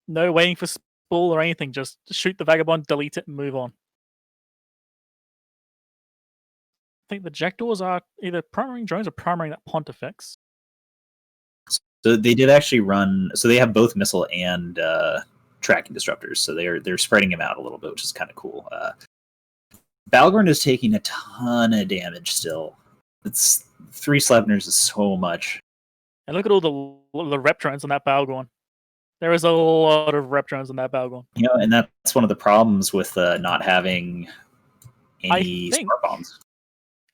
No waiting for spool or anything. Just shoot the Vagabond, delete it, and move on. I think the Jackdaws are either primarying drones or primarying that Pontifex. So they did actually run. So they have both missile and Tracking Disruptors. So they're spreading them out a little bit, which is kind of cool. Balgorn is taking a ton of damage still. It's 3 Sleipnirs is so much. And look at all the rep drones on that Balgorn. There is a lot of rep drones on that Balgorn. And that's one of the problems with not having any smart bombs.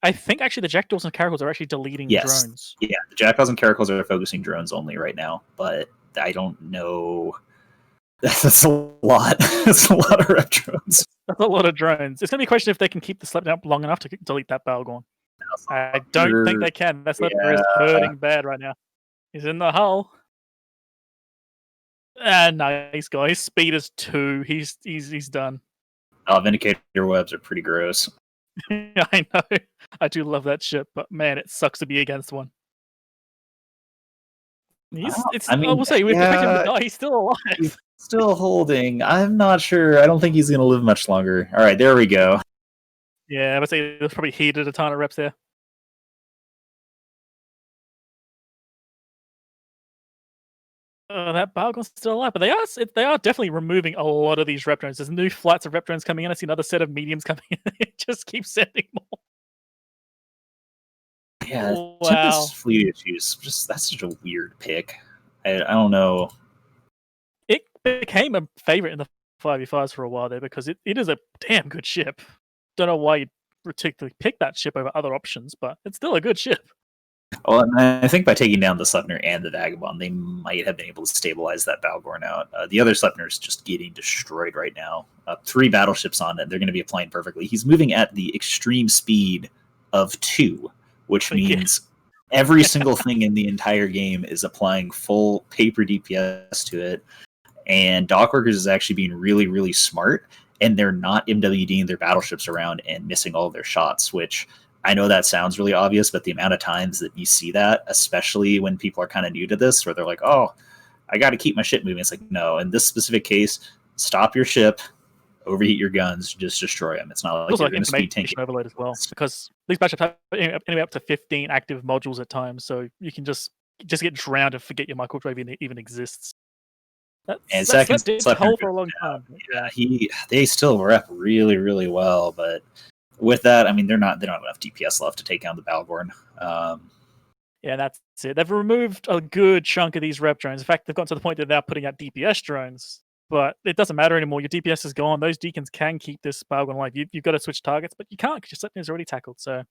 I think actually the Jackdaws and Caracals are actually deleting drones. Yeah, the Jackdaws and Caracals are focusing drones only right now, but I don't know. That's a lot. That's a lot of rep drones. That's a lot of drones. It's going to be a question if they can keep the Sleipnir up long enough to delete that Balgorn. I don't think they can. That Sleipnir is hurting bad right now. He's in the hull. Nice guy. His speed is 2. He's done. Vindicator webs are pretty gross. I know. I do love that ship, but man, it sucks to be against one. I will say, we expect him to die. He's still alive. He's still holding. I'm not sure. I don't think he's going to live much longer. All right, there we go. Yeah, I would say there's probably heated a ton of reps there. That Balgon's still alive, but they are definitely removing a lot of these rep drones. There's new flights of rep drones coming in. I see another set of mediums coming in. It just keeps sending more. Yeah, wow. Fleet issues. That's such a weird pick. I don't know. It became a favorite in the 5v5s for a while there because it is a damn good ship. Don't know why you particularly pick that ship over other options, but it's still a good ship. Well, and I think by taking down the Sleipnir and the Vagabond, they might have been able to stabilize that Balgorn out. The other Sleipnir is just getting destroyed right now. 3 battleships on it. They're going to be applying perfectly. He's moving at the extreme speed of 2, which means every single thing in the entire game is applying full paper DPS to it. And Dockworkers is actually being really, really smart, and they're not MWDing their battleships around and missing all of their shots, which I know that sounds really obvious, but the amount of times that you see that, especially when people are kind of new to this, where they're like, oh, I got to keep my ship moving. It's like, no, in this specific case, stop your ship, overheat your guns, just destroy them. It's not like Also, you're like going to speed tank. information overload as well, because these battleships have anyway up to 15 active modules at times, so you can just get drowned and forget your microwave even exists. And second, Slept whole for a long time. Yeah, they still rep really, really well, but with that, I mean, they don't have enough DPS left to take down the Balgorn. Yeah, that's it. They've removed a good chunk of these rep drones. In fact, they've gotten to the point that they're putting out DPS drones, but it doesn't matter anymore. Your DPS is gone. Those deacons can keep this Balgorn alive. You've got to switch targets, but you can't because your Sleipnir's already tackled. So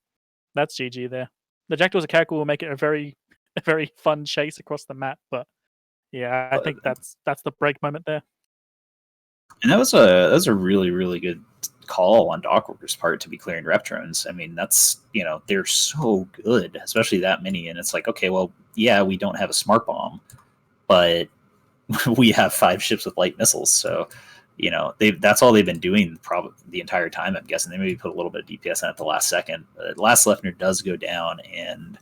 that's GG there. The Jackdaws of Karakul will make it a very fun chase across the map, but yeah, I think that's the break moment there. And that was a really, really good call on Dockworkers' part to be clearing rep drones. I mean, that's, they're so good, especially that many. And it's like, okay, well, yeah, we don't have a smart bomb, but we have 5 ships with light missiles. So, that's all they've been doing probably the entire time, I'm guessing. They maybe put a little bit of DPS in at the last second. But last Sleipnir does go down, and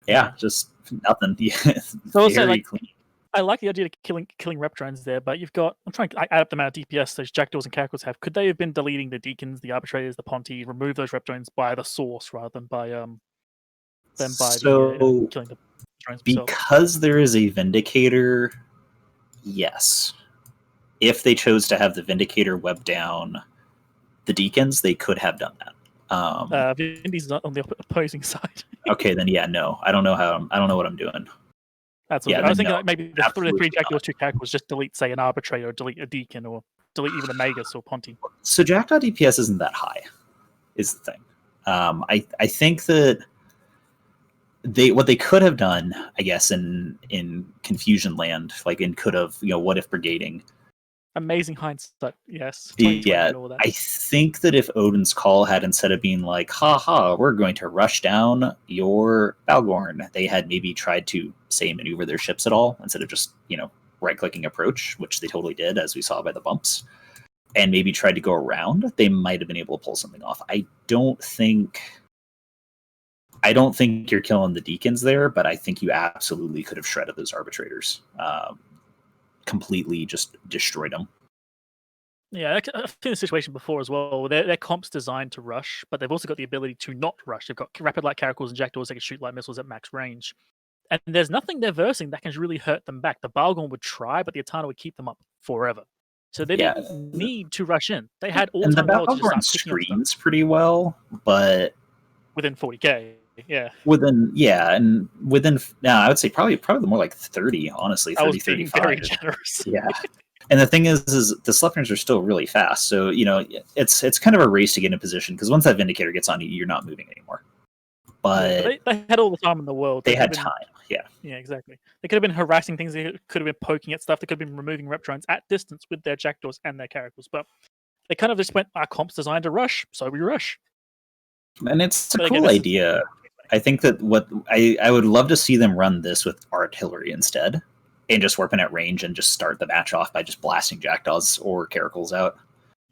yeah, just nothing. So Very clean. I like the idea of killing rep drones there, but you've got, I'm trying to add up the amount of DPS those Jackdaws and Caraculs have. Could they have been deleting the Deacons, the Arbitrators, the Ponti, remove those rep drones by the source rather than by killing the drones themselves? Because there is a Vindicator, yes. If they chose to have the Vindicator web down the Deacons, they could have done that. Vindy's not on the opposing side. Okay, then yeah, no. I don't know what I'm doing. That's what I was thinking. Like maybe the 3 Jackdaws, 2 Caraculs just delete, say, an Arbitrator, or delete a Deacon, or delete even a Magus or Ponti. So Jackdaw DPS isn't that high, is the thing. I think that what they could have done, I guess, in Confusion Land, like in could have, what if brigading. Amazing hindsight, yes. Yeah, I think that if Odin's Call had, instead of being like, haha, we're going to rush down your Balgorn, they had maybe tried to, say, maneuver their ships at all, instead of just, right-clicking approach, which they totally did, as we saw by the bumps, and maybe tried to go around, they might have been able to pull something off. I don't think you're killing the Deacons there, but I think you absolutely could have shredded those Arbitrators. Completely just destroyed them. Yeah, I've seen the situation before as well. Their comp's designed to rush, but they've also got the ability to not rush. They've got rapid light Caraculs and Jackdaws that can shoot light missiles at max range. And there's nothing they're versing that can really hurt them back. The Balgorn would try, but the Etana would keep them up forever. So they didn't need to rush in. They had all time the Balgorn screens pretty well, but within 40k. Yeah. I would say probably more like 30, honestly. 30, 35. Very generous. Yeah. And the thing is the Sleipnirs are still really fast. So, it's kind of a race to get in position, because once that Vindicator gets on you, you're not moving anymore. But they had all the time in the world. They had time, yeah. Yeah, exactly. They could have been harassing things. They could have been poking at stuff. They could have been removing rep drones at distance with their Jackdaws and their Caraculs. But they kind of just went, our comp's designed to rush, so we rush. And it's a cool idea. I think that what I would love to see them run this with artillery instead, and just warping at range and just start the match off by just blasting Jackdaws or Caraculs out.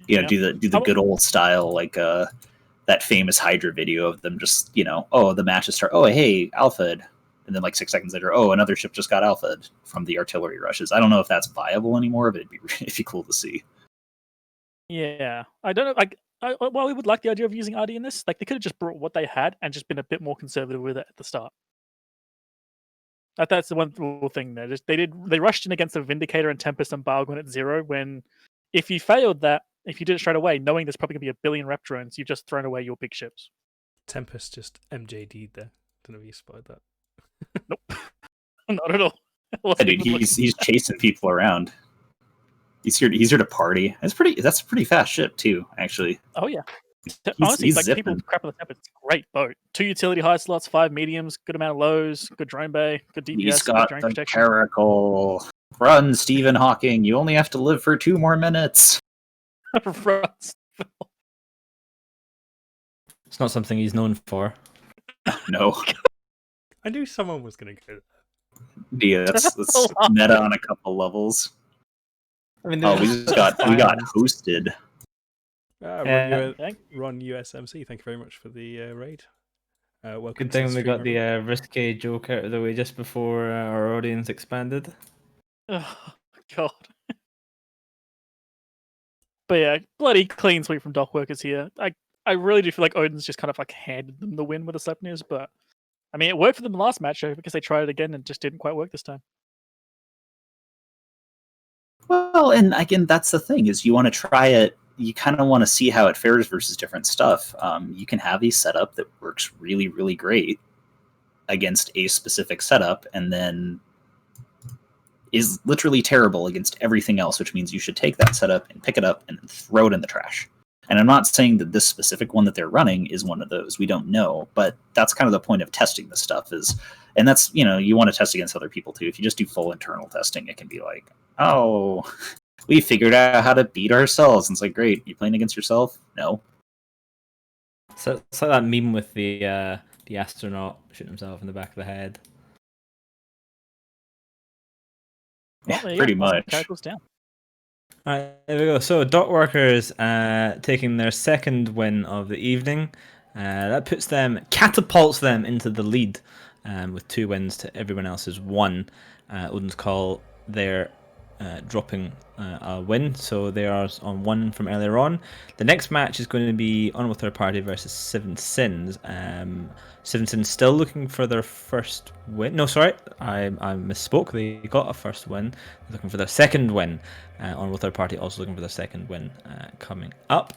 Do the good old style, like that famous Hydra video of them just, the matches start. Oh, hey, Alpha'd. And then like 6 seconds later, oh, another ship just got Alpha'd from the artillery rushes. I don't know if that's viable anymore, but it'd be cool to see. Yeah, I don't know. Well, we would like the idea of using RD in this. Like, they could have just brought what they had and just been a bit more conservative with it at the start. That's the one little thing there. They rushed in against the Vindicator and Tempest and Balgorn at 0, when if you failed that, if you did it straight away, knowing there's probably going to be a billion rep drones, you've just thrown away your big ships. Tempest just MJD'd there. Don't know if you spotted that. Nope. Not at all. Yeah, dude, he's chasing people around. He's here to party. That's a pretty fast ship too, actually. Oh yeah. Honestly, he's people crap on the Tempest. It's a great boat. 2 utility high slots, 5 mediums, good amount of lows, good drone bay, good DPS, he's got good drone the protection. Caracal. Run, Stephen Hawking. You only have to live for 2 more minutes. Run. It's not something he's known for. No. I knew someone was going to go there. Yeah, that's meta on a couple levels. I mean, Oh, we got hosted. Ron USMC, thank you very much for the raid. Welcome Good to thing we stream, got the everyone. risque joke out of the way just before our audience expanded. Oh god. But yeah, bloody clean sweep from Dock Workers here. I really do feel like Odin's just kind of like handed them the win with the Sleipnirs, but I mean it worked for them last match because they tried it again and just didn't quite work this time. Well, and again, that's the thing is you want to try it. You kind of want to see how it fares versus different stuff. You can have a setup that works really, really great against a specific setup, and then is literally terrible against everything else, which means you should take that setup and pick it up and throw it in the trash. And I'm not saying that this specific one that they're running is one of those. We don't know, but that's kind of the point of testing this stuff and that's, you want to test against other people too. If you just do full internal testing, it can be like, oh, we figured out how to beat ourselves. And it's like, great, you playing against yourself? No. So it's like that meme with the astronaut shooting himself in the back of the head. Yeah, Well, pretty awesome. much. Characters down. Alright, there we go. So Dock Workers taking their second win of the evening. That catapults them into the lead with 2 wins to everyone else's 1. Odin's Call, they're dropping a win, so they are on 1 from earlier on. The next match is going to be Honorable Third Party versus Seven Sins. Seven Sins still looking for their first win. No, sorry, I misspoke. They got a first win. They're looking for their second win. Honorable Third Party also looking for their second win coming up.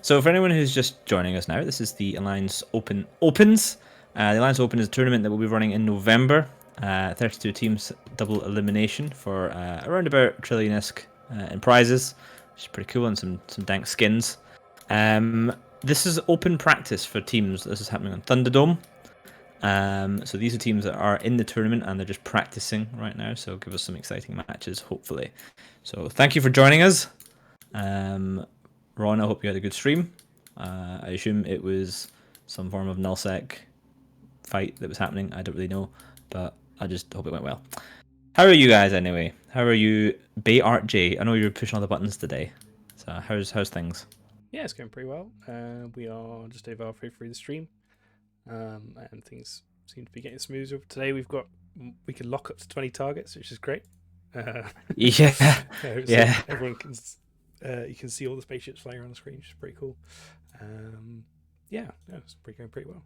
So for anyone who's just joining us now, this is the Alliance Open Opens. The Alliance Open is a tournament that we'll be running in November. 32 teams, double elimination for around about trillion-esque in prizes, which is pretty cool, and some dank skins. This is open practice for teams. This is happening on Thunderdome. So these are teams that are in the tournament and they're just practicing right now, so give us some exciting matches, hopefully. So thank you for joining us. Ron, I hope you had a good stream. I assume it was some form of nullsec fight that was happening. I don't really know, but I just hope it went well. How are you guys anyway? How are you, Bayart J? I know you're pushing all the buttons today. So how's things? Yeah, it's going pretty well. We are just over halfway through the stream, and things seem to be getting smoother. Today we can lock up to 20 targets, which is great. Yeah. Yeah. Everyone can, you can see all the spaceships flying around the screen, which is pretty cool. Yeah, it's going pretty well.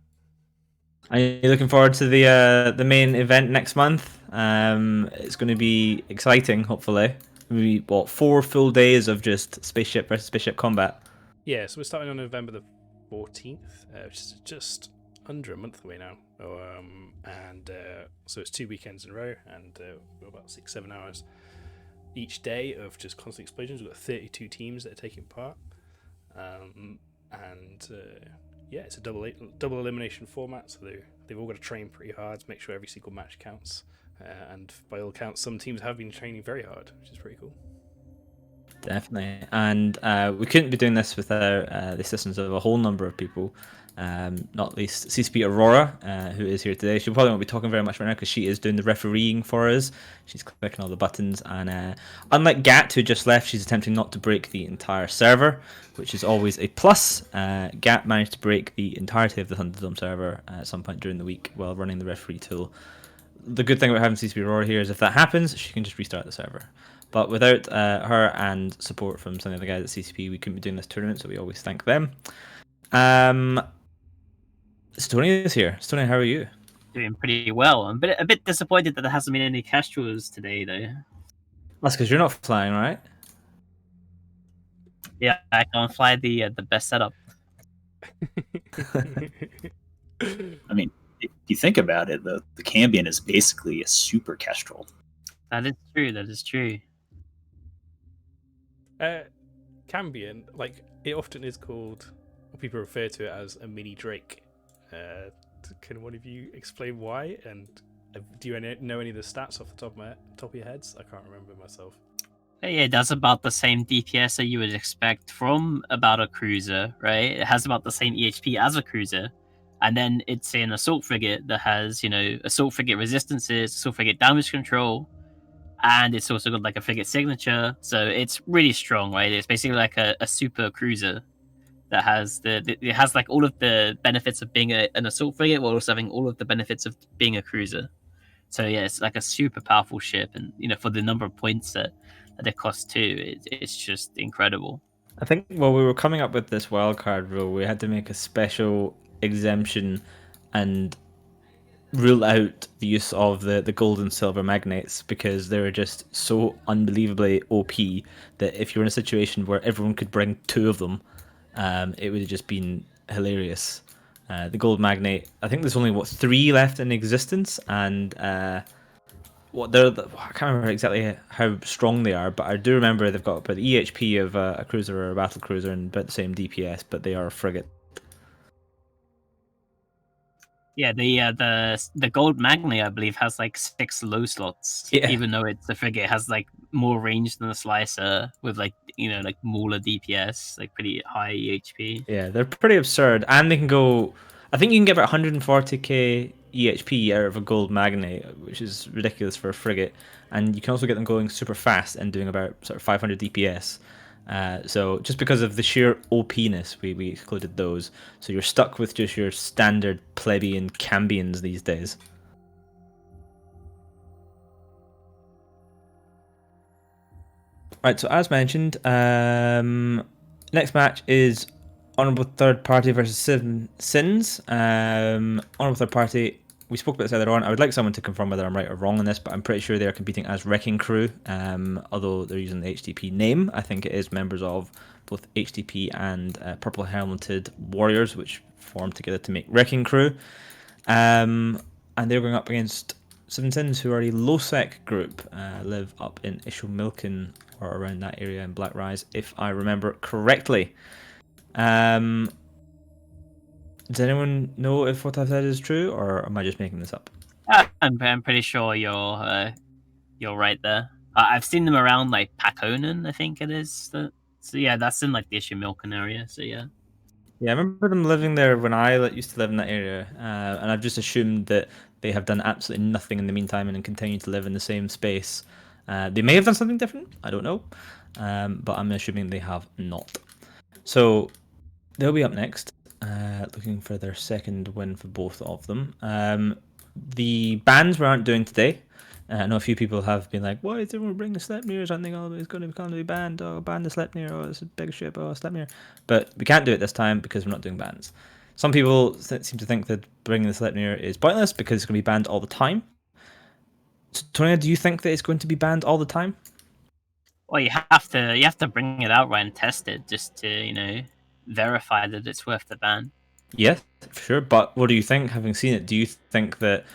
Are you looking forward to the main event next month? It's going to be exciting, hopefully. Maybe 4 full days of just spaceship versus spaceship combat. Yeah, so we're starting on November the 14th, which is just under a month away now. And so it's 2 weekends in a row, and we're about 6-7 hours each day of just constant explosions. We've got 32 teams that are taking part, yeah, it's a double elimination format, so they've all got to train pretty hard to make sure every single match counts. And by all accounts, some teams have been training very hard, which is pretty cool. Definitely, and we couldn't be doing this without the assistance of a whole number of people. Not least CCP Aurora, who is here today. She probably won't be talking very much right now because she is doing the refereeing for us. She's clicking all the buttons, and unlike Gat, who just left, she's attempting not to break the entire server, which is always a plus. Gat managed to break the entirety of the Thunderdome server at some point during the week while running the referee tool. The good thing about having CCP Aurora here is if that happens, she can just restart the server. But without her and support from some of the guys at CCP, we couldn't be doing this tournament, so we always thank them. Stony is here. Stony, how are you? Doing pretty well. I'm a bit disappointed that there hasn't been any Castrals today, though. That's because you're not flying, right? Yeah, I can't fly the best setup. I mean, if you think about it, the Cambion is basically a super Kestrel. That is true. That is true. Cambion, like, it often is called, or people refer to it as a mini Drake. Can one of you explain why? And do you know any of the stats off the top of your heads? I can't remember myself. Yeah, it does about the same DPS that you would expect from about a cruiser, right? It has about the same EHP as a cruiser. And then it's an assault frigate that has, assault frigate resistances, assault frigate damage control, and it's also got like a frigate signature. So it's really strong, right? It's basically like a super cruiser that has it has like all of the benefits of being an assault frigate, while also having all of the benefits of being a cruiser. So yeah, it's like a super powerful ship, and for the number of points that it costs too, it's just incredible. I think while we were coming up with this wildcard rule, we had to make a special exemption and rule out the use of the gold and silver magnates, because they were just so unbelievably OP that if you were in a situation where everyone could bring 2 of them, it would have just been hilarious. The gold magnate, I think there's only 3 left in existence, and I can't remember exactly how strong they are, but I do remember they've got about the EHP of a cruiser or a battle cruiser and about the same DPS, but they are a frigate. Yeah, the gold magnate, I believe, has like 6 low slots. Yeah. Even though it's a frigate, it has like more range than a slicer with like Mauler DPS, like pretty high EHP. Yeah, they're pretty absurd, and they can go. I think you can get about 140k EHP out of a gold magnate, which is ridiculous for a frigate, and you can also get them going super fast and doing about sort of 500 DPS. So just because of the sheer OPness, we excluded those. So you're stuck with just your standard plebeian Cambions these days. Right, so as mentioned, next match is Honourable Third Party versus Seven Sins. Honourable Third Party, we spoke about this earlier on. I would like someone to confirm whether I'm right or wrong on this, but I'm pretty sure they're competing as Wrecking Crew, although they're using the HTP name. I think it is members of both HTP and Purple Helmeted Warriors, which formed together to make Wrecking Crew. And they're going up against Seven Sins, who are a low-sec group, live up in Ishomilkin, or around that area in Blackrise, if I remember correctly. Does anyone know if what I've said is true, or am I just making this up? I'm pretty sure you're right there. I've seen them around like Pakonen, I think it is. So yeah, that's in like the Ishomilkin area. So yeah. Yeah, I remember them living there when I used to live in that area, and I've just assumed that they have done absolutely nothing in the meantime and continue to live in the same space. They may have done something different, I don't know, but I'm assuming they have not. So they'll be up next, looking for their second win for both of them. The bans we aren't doing today. I know a few people have been like, why is everyone bringing the Sleipnir or something? Oh, it's going to be banned. Oh, ban the Sleipnir. Oh, it's a big ship. Oh, Sleipnir. But we can't do it this time because we're not doing bans. Some people seem to think that bringing the Sleipnir is pointless because it's going to be banned all the time. So, Tonya, do you think that it's going to be banned all the time? Well, you have to bring it out right and test it just to verify that it's worth the ban. Yes, for sure. But what do you think, having seen it? Do you think that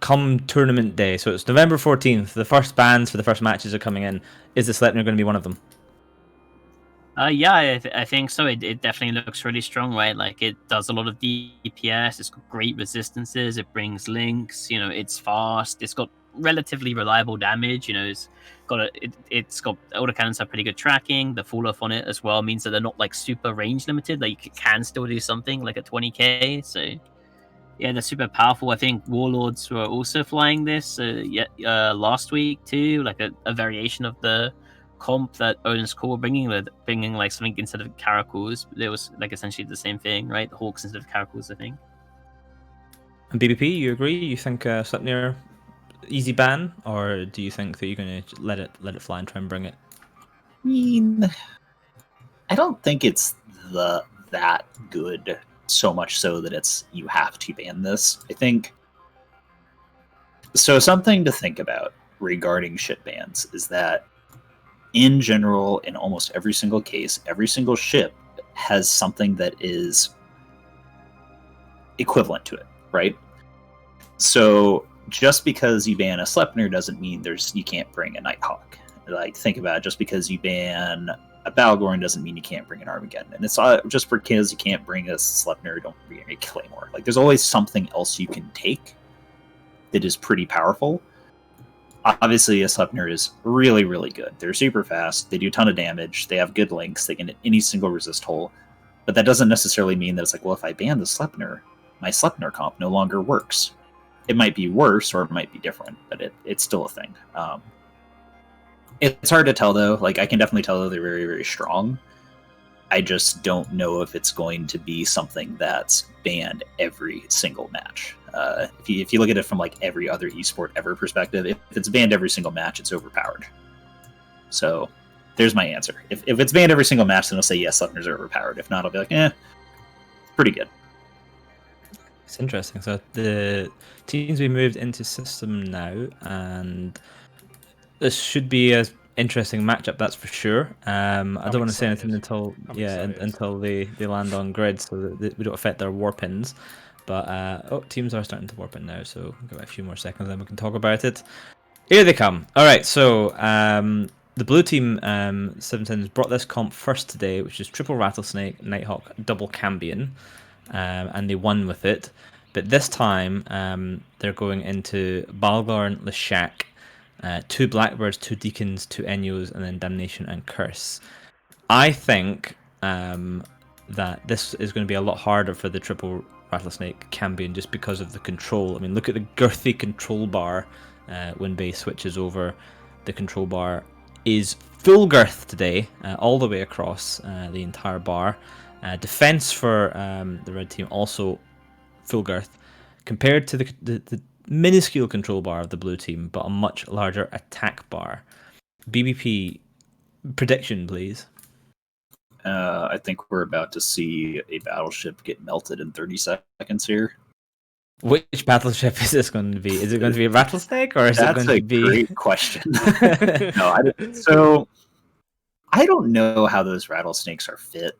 come tournament day, so it's November 14th, the first bans for the first matches are coming in, is the Sleipnir going to be one of them? Yeah, I think so. It definitely looks really strong, right? Like it does a lot of DPS. It's got great resistances. It brings links. It's fast. It's got relatively reliable damage. It's got autocannons have pretty good tracking. The fall off on it as well means that they're not like super range limited. Like you can still do something like at 20k. So yeah, they're super powerful. I think Warlords were also flying this last week too, like a variation of the comp that Odin's Core were bringing like something instead of Caracals. It was like essentially the same thing, right? The Hawks instead of Caracals, I think. And BBP, you agree? You think Sleipnir easy ban, or do you think that you're going to let it fly and try and bring it? I mean, I don't think it's that good. So much so that you have to ban this. I think so. Something to think about regarding ship bans is that in general, in almost every single case, every single ship has something that is equivalent to it, right? So just because you ban a Sleipnir doesn't mean you can't bring a Nighthawk. Like, think about it, just because you ban a Balgorn doesn't mean you can't bring an Armageddon. And it's just because you can't bring a Sleipnir, don't bring a Claymore. Like, there's always something else you can take that is pretty powerful. Obviously, a Sleipnir is really, really good. They're super fast. They do a ton of damage. They have good links. They can hit any single resist hole. But that doesn't necessarily mean that it's like, well, if I ban the Sleipnir, my Sleipnir comp no longer works. It might be worse or it might be different, but it's still a thing. It's hard to tell though. Like I can definitely tell that they're very, very strong. I just don't know if it's going to be something that's banned every single match. If you look at it from like every other esport ever perspective, if it's banned every single match, it's overpowered. So there's my answer. If it's banned every single match, then I'll say yes, Sleipnirs are overpowered. If not, I'll be like, pretty good. It's interesting. So the teams we moved into system now, and this should be a interesting matchup, that's for sure. I don't want to say anything until until they land on grid, so that we don't affect their warp-ins. But teams are starting to warp in now, so give it a few more seconds, then we can talk about it. Here they come. All right, so the blue team, Seven Sins, brought this comp first today, which is triple Rattlesnake, Nighthawk, double Cambion, and they won with it. But this time, they're going into Balgorn, Leshak, 2 Blackbirds, 2 Deacons, 2 Enyos, and then Damnation and Curse. I think that this is going to be a lot harder for the triple Rattlesnake Cambion just because of the control. I mean, look at the girthy control bar when base switches over. The control bar is full girth today, all the way across the entire bar. Defense for the red team also full girth, compared to the minuscule control bar of the blue team, but a much larger attack bar. BBP, prediction, please. I think we're about to see a battleship get melted in 30 seconds here. Which battleship is this going to be? Is it going to be a Rattlesnake, or is it going to be? That's a great question. So I don't know how those Rattlesnakes are fit.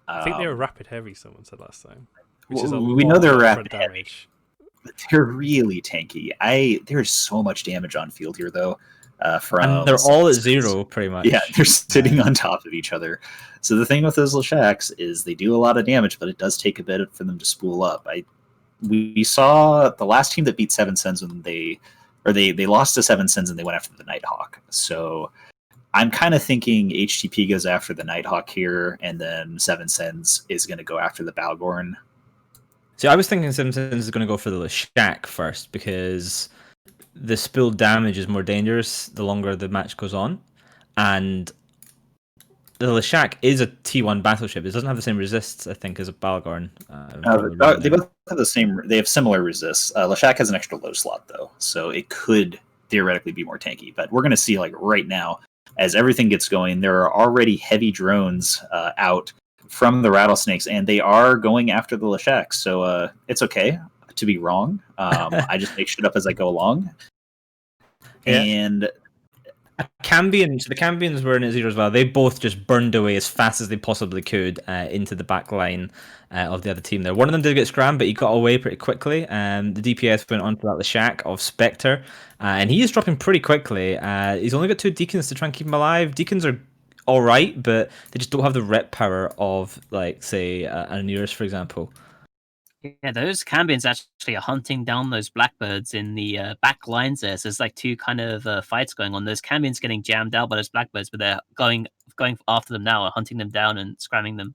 I think they were rapid heavy, someone said last time. Which Well, is we know they're lot rapid different heavy. But they're really tanky. There's so much damage on field here, though. And they're all at 0, pretty much. Yeah, they're sitting on top of each other. So the thing with those Leshaks is they do a lot of damage, but it does take a bit for them to spool up. We saw the last team that beat Seven Sins when they lost to Seven Sins and they went after the Nighthawk. So I'm kind of thinking HTP goes after the Nighthawk here, and then Seven Sins is going to go after the Balgorn. See, I was thinking Seven Sins is going to go for the Leshak first, because the spilled damage is more dangerous the longer the match goes on. And the Leshak is a T1 battleship. It doesn't have the same resists, I think, as a Balgorn. They both have the same. They have similar resists. Leshak has an extra low slot, though, so it could theoretically be more tanky. But we're going to see, like, right now, as everything gets going, there are already heavy drones out from the Rattlesnakes, and they are going after the Leshaks. So it's okay to be wrong. I just make shit up as I go along. Yeah. And Cambion, so the Cambions were in at 0 as well. They both just burned away as fast as they possibly could into the back line of the other team there. One of them did get scrammed, but he got away pretty quickly. The DPS went onto that Leshak of Spectre, and he is dropping pretty quickly. He's only got 2 Deacons to try and keep him alive. Deacons are all right, but they just don't have the rep power of, like, say, an Anurus, for example. Yeah, those Cambions actually are hunting down those Blackbirds in the back lines there. So there's like 2 kind of fights going on. Those Cambions getting jammed out by those Blackbirds, but they're going after them now, hunting them down and scramming them.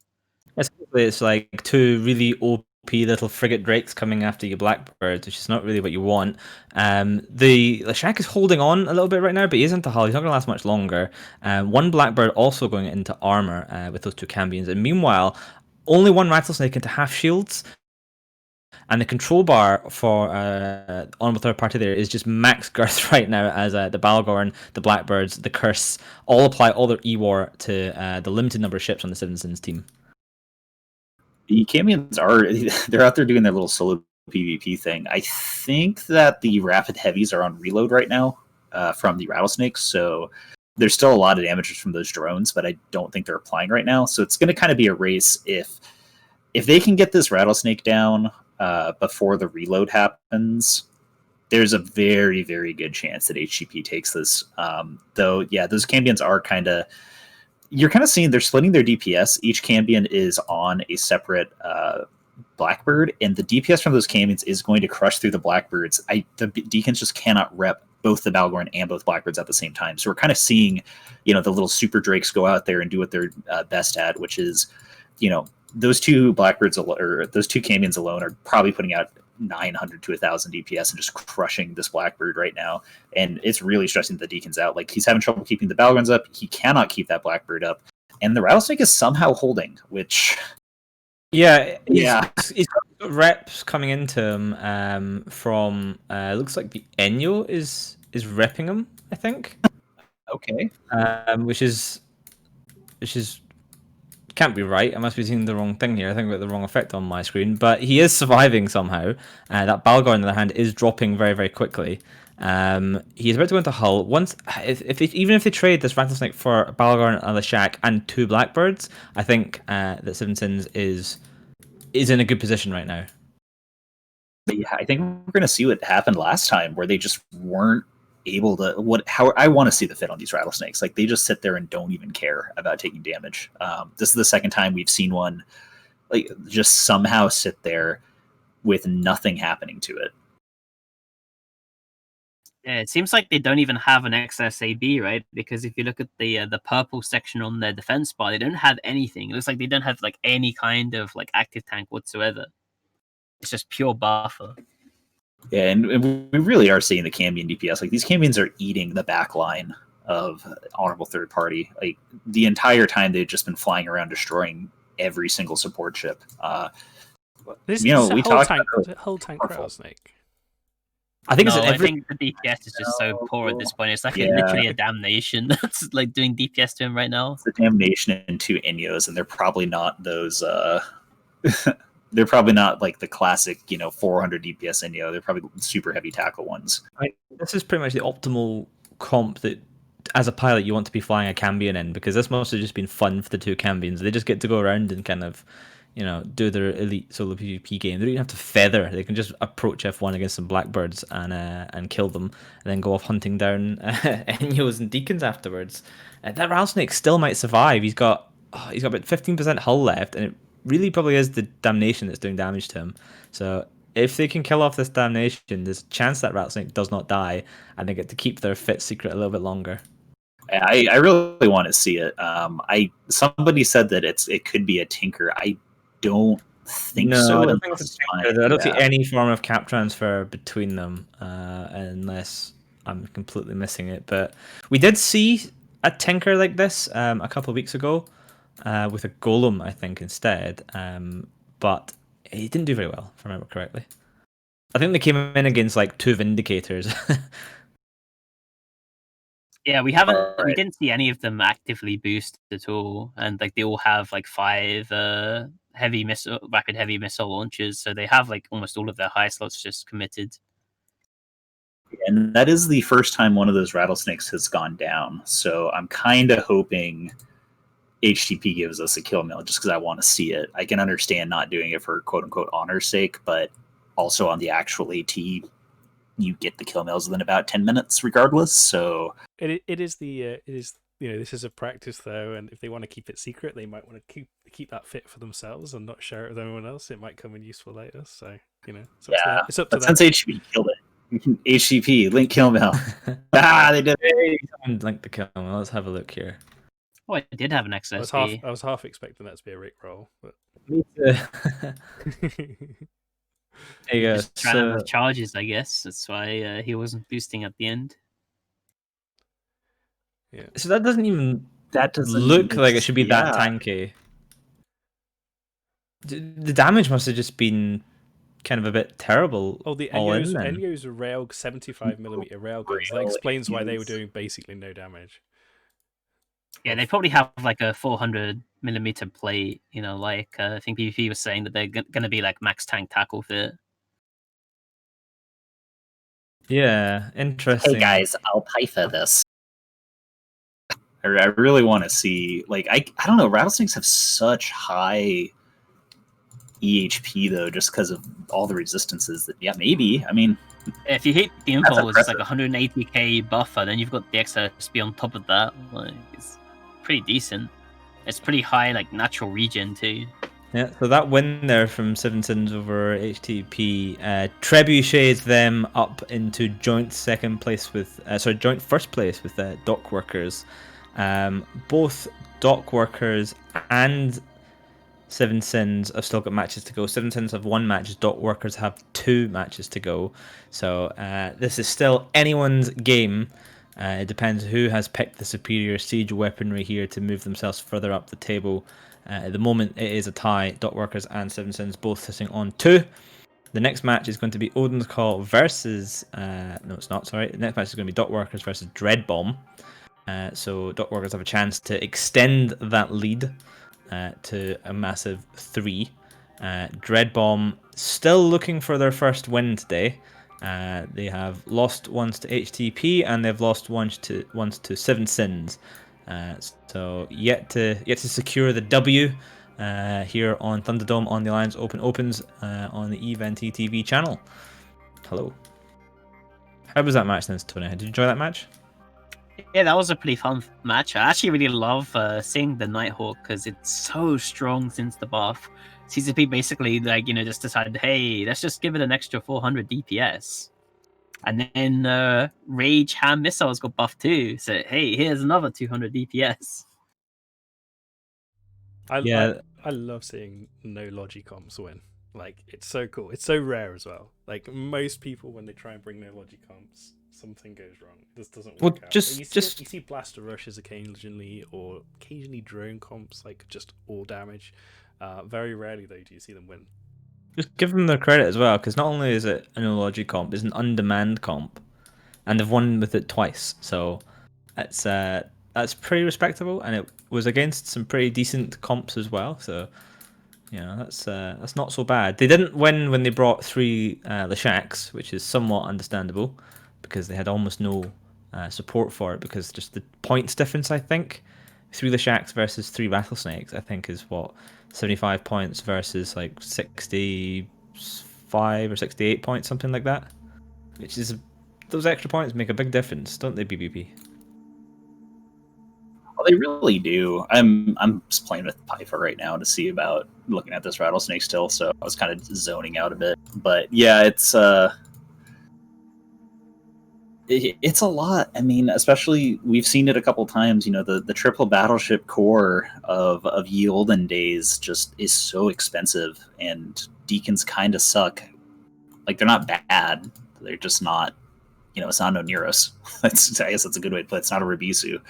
It's like 2 really OP little frigate drakes coming after your Blackbirds, which is not really what you want. The Leshak is holding on a little bit right now, but he isn't the hull. He's not going to last much longer. 1 Blackbird also going into armor with those 2 Cambions. And meanwhile, only 1 Rattlesnake into half shields. And the control bar for on the third party there is just max girth right now, as the Balgorn, the Blackbirds, the Curse all apply all their E-War to the limited number of ships on the Seven Sins team. the Cambions they're out there doing their little solo PvP thing. I think that the Rapid Heavies are on reload right now from the Rattlesnakes, so there's still a lot of damage from those drones, but I don't think they're applying right now. So it's going to kind of be a race if they can get this Rattlesnake down before the reload happens. There's a very, very good chance that HGP takes this. Though, yeah, those Cambions are kind of... You're kind of seeing they're splitting their DPS. Each Cambion is on a separate Blackbird, and the DPS from those Cambions is going to crush through the Blackbirds. The Deacons just cannot rep both the Balgorn and both Blackbirds at the same time. So we're kind of seeing, the little Super Drakes go out there and do what they're best at, which is those two Blackbirds or those two Cambions alone are probably putting out 900 to 1,000 DPS and just crushing this Blackbird right now. And it's really stressing the Deacons out. Like, he's having trouble keeping the Battlegrounds up. He cannot keep that Blackbird up. And the Rattlesnake is somehow holding, which... Yeah. He's got reps coming into him from... looks like the Enyo is repping him, I think. Okay. Which is... Can't be right. I must be seeing the wrong thing here. I think I've got the wrong effect on my screen. But he is surviving somehow. That Balgor, on the other hand, is dropping very, very quickly. He's about to go into Hull. Once, even if they trade this Rattlesnake for Balgor and Leshak and 2 Blackbirds, I think that Seven Sins is in a good position right now. But yeah, I think we're going to see what happened last time, where they just weren't able to. How I want to see the fit on these Rattlesnakes. Like, they just sit there and don't even care about taking damage. This is the second time we've seen one like just somehow sit there with nothing happening to it. Yeah, it seems like they don't even have an XSAB, right? Because if you look at the purple section on their defense bar, they don't have anything. It looks like they don't have like any kind of like active tank whatsoever. It's just pure buffer. Yeah, and we really are seeing the Cambion DPS. Like, these Cambions are eating the back line of Honorable Third Party. Like, the entire time they've just been flying around destroying every single support ship. We talked about whole tank Rattlesnake. I think I think the DPS is just so poor at this point. It's like literally a damnation that's like doing DPS to him right now. It's a damnation and 2 Inyos, and they're probably not those. They're probably not like the classic, 400 DPS Inyo. They're probably super heavy tackle ones. This is pretty much the optimal comp that, as a pilot, you want to be flying a Cambion in, because this must have just been fun for the 2 Cambions. They just get to go around and kind of, do their elite solo PvP game. They don't even have to feather. They can just approach F1 against some Blackbirds and kill them, and then go off hunting down Enyos and Deacons afterwards. That Rattlesnake still might survive. He's got about 15% hull left, and it really probably is the Damnation that's doing damage to him. So if they can kill off this Damnation, there's a chance that Rattlesnake does not die, and they get to keep their fit secret a little bit longer. I really want to see it. Somebody said that it could be a Tinker. I don't think so. I don't think it's a Tinker. I don't see any form of cap transfer between them, unless I'm completely missing it. But we did see a Tinker like this a couple of weeks ago. With a Golem, I think, instead. But he didn't do very well, if I remember correctly. I think they came in against like 2 Vindicators. Yeah, we didn't see any of them actively boost at all, and like they all have like 5 rapid heavy missile launchers, so they have like almost all of their high slots just committed. And that is the first time one of those Rattlesnakes has gone down. So I'm kind of hoping HTP gives us a kill mill just because I want to see it. I can understand not doing it for quote unquote honor's sake, but also on the actual AT, you get the kill mills within about 10 minutes regardless. So it is this is a practice though, and if they want to keep it secret, they might want to keep that fit for themselves and not share it with anyone else. It might come in useful later. So it's up to them. Since HTP killed it, HTP link kill mill. They did. Link the kill mill. Let's have a look here. Oh, I did have an XSP. I was half expecting that to be a Rick roll, but Me too. There you go. Just trying to have charges, I guess. That's why he wasn't boosting at the end. Yeah. So that doesn't look like it should be that tanky. The damage must have just been kind of a bit terrible. Oh, the Enyo's rail 75mm railguns. That explains why they were doing basically no damage. Yeah, they probably have like a 400mm plate. I think PvP was saying that they're going to be like max tank tackle fit. Yeah, interesting. Hey guys, I'll pay for this. I really want to see, like, I don't know, Rattlesnakes have such high EHP though, just because of all the resistances that, maybe. I mean, if you hit the impulse, it's like 180k buffer, then you've got the XSP on top of that. Like, it's pretty decent. It's pretty high, like, natural regen too. Yeah, so that win there from Seven Sins over HTP trebuchets them up into joint first place with Dock Workers. Both Dock Workers and Seven Sins have still got matches to go. Seven Sins have 1 match. Dot Workers have 2 matches to go. So this is still anyone's game. It depends who has picked the superior siege weaponry here to move themselves further up the table. At the moment, it is a tie. Dot Workers and Seven Sins both sitting on 2. The next match is going to be Odin's Call versus... no, it's not, sorry. The next match is going to be Dot Workers versus Dreadbomb. So Dot Workers have a chance to extend that lead to a massive 3. Dreadbomb still looking for their first win today. They have lost once to HTP and they've lost once to Seven Sins. So yet to secure the W here on Thunderdome on the Alliance Open Opens on the EVE-NT TV channel. Hello. How was that match then, Tony? Did you enjoy that match? Yeah, that was a pretty fun match. I actually really love seeing the Nighthawk because it's so strong since the buff. CCP basically just decided, hey, let's just give it an extra 400 DPS. And then Rage Ham Missiles got buffed too. So hey, here's another 200 DPS. I love seeing no logi comps win. Like, it's so cool. It's so rare as well. Like, most people, when they try and bring no logi comps, something goes wrong. This doesn't work out. You see blaster rushes occasionally, or occasionally drone comps, like just all damage. Very rarely though do you see them win. Just give them their credit as well, because not only is it an no-logi comp, it's an on-demand comp, and they've won with it twice. So that's pretty respectable, and it was against some pretty decent comps as well. So that's not so bad. They didn't win when they brought 3 Leshaks, which is somewhat understandable, because they had almost no support for it, because just the points difference, I think. 3 Leshaks versus 3 Rattlesnakes, I think, is what, 75 points versus like 65 or 68 points, something like that. Which is, those extra points make a big difference, don't they, BBP? Well, they really do. I'm just playing with Python right now to see about looking at this Rattlesnake still, so I was kind of zoning out a bit. But yeah, it's a lot. I mean, especially we've seen it a couple times. The triple battleship core of ye olden days just is so expensive, and Deacons kind of suck. Like, they're not bad, they're just not. It's not an Oneros. I guess that's a good way to put it. It's not a Rabisu.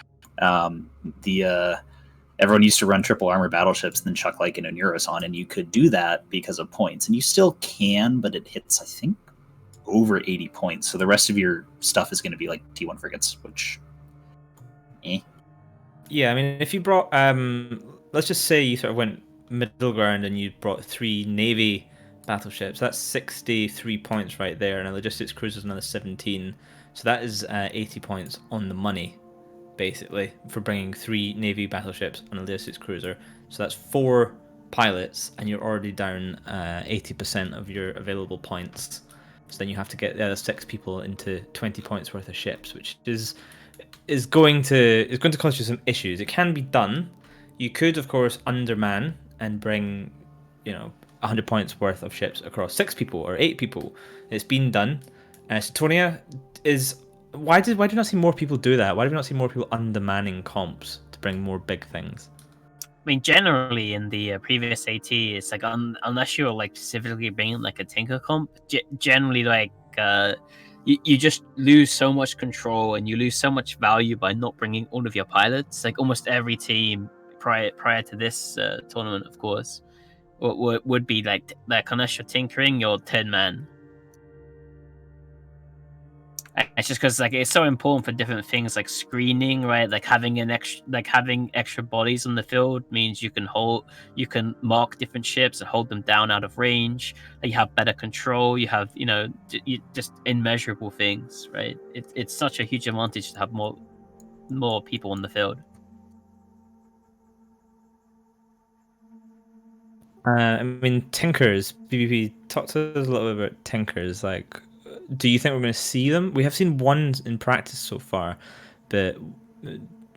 Everyone used to run triple armor battleships and then chuck like an Oneros on, and you could do that because of points, and you still can, but it hits, I think, over 80 points. So the rest of your stuff is going to be like T1 frigates, which, Yeah, I mean, if you brought, let's just say you sort of went middle ground and you brought 3 Navy battleships, that's 63 points right there, and a logistics cruiser is another 17. So that is 80 points on the money, basically, for bringing 3 Navy battleships on a logistics cruiser. So that's 4 pilots, and you're already down 80% of your available points. So then you have to get the other 6 people into 20 points worth of ships, which is going to cause you some issues. It can be done. You could, of course, underman and bring 100 points worth of ships across 6 people or 8 people. It's been done. Satonia why do we not see more people do that? Why do we not see more people undermanning comps to bring more big things? I mean, generally in the previous AT, it's like unless you're like specifically bringing like a Tinker comp, generally like you just lose so much control and you lose so much value by not bringing all of your pilots. Like almost every team prior to this tournament, of course, would be like unless you're tinkering, you're 10-man. It's just because like it's so important for different things like screening, right? Like having extra bodies on the field means you can mark different ships and hold them down out of range. Like you have better control. You have just immeasurable things, right? It's such a huge advantage to have more people on the field. I mean, Tinkers, BBP, talk to us a little bit about Tinkers. Like, do you think we're going to see them? We have seen one in practice so far, but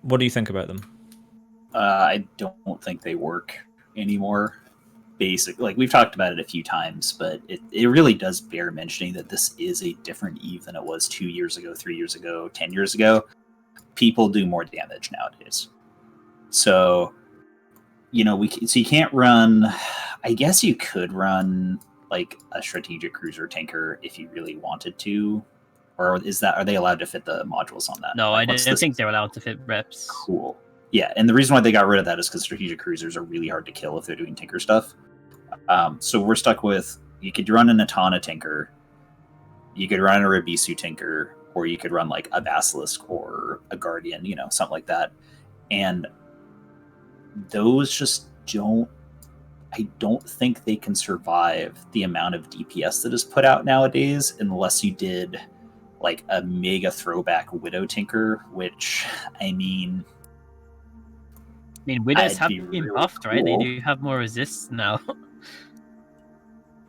what do you think about them? I don't think they work anymore. Basically, like we've talked about it a few times, but it really does bear mentioning that this is a different EVE than it was 2 years ago, 3 years ago, 10 years ago. People do more damage nowadays. So so you can't run. I guess you could run like a strategic cruiser tanker if you really wanted to, or are they allowed to fit the modules on that? No, Like, I don't think they're allowed to fit reps. Cool. Yeah, and the reason why they got rid of that is because strategic cruisers are really hard to kill if they're doing tinker stuff. So we're stuck with, you could run an Atana tinker, you could run a Rabisu tinker, or you could run like a Basilisk or a Guardian, something like that. And those just I don't think they can survive the amount of DPS that is put out nowadays unless you did like a mega throwback Widow tinker, which, Widows have be been really buffed, right? They cool. do have more resists now.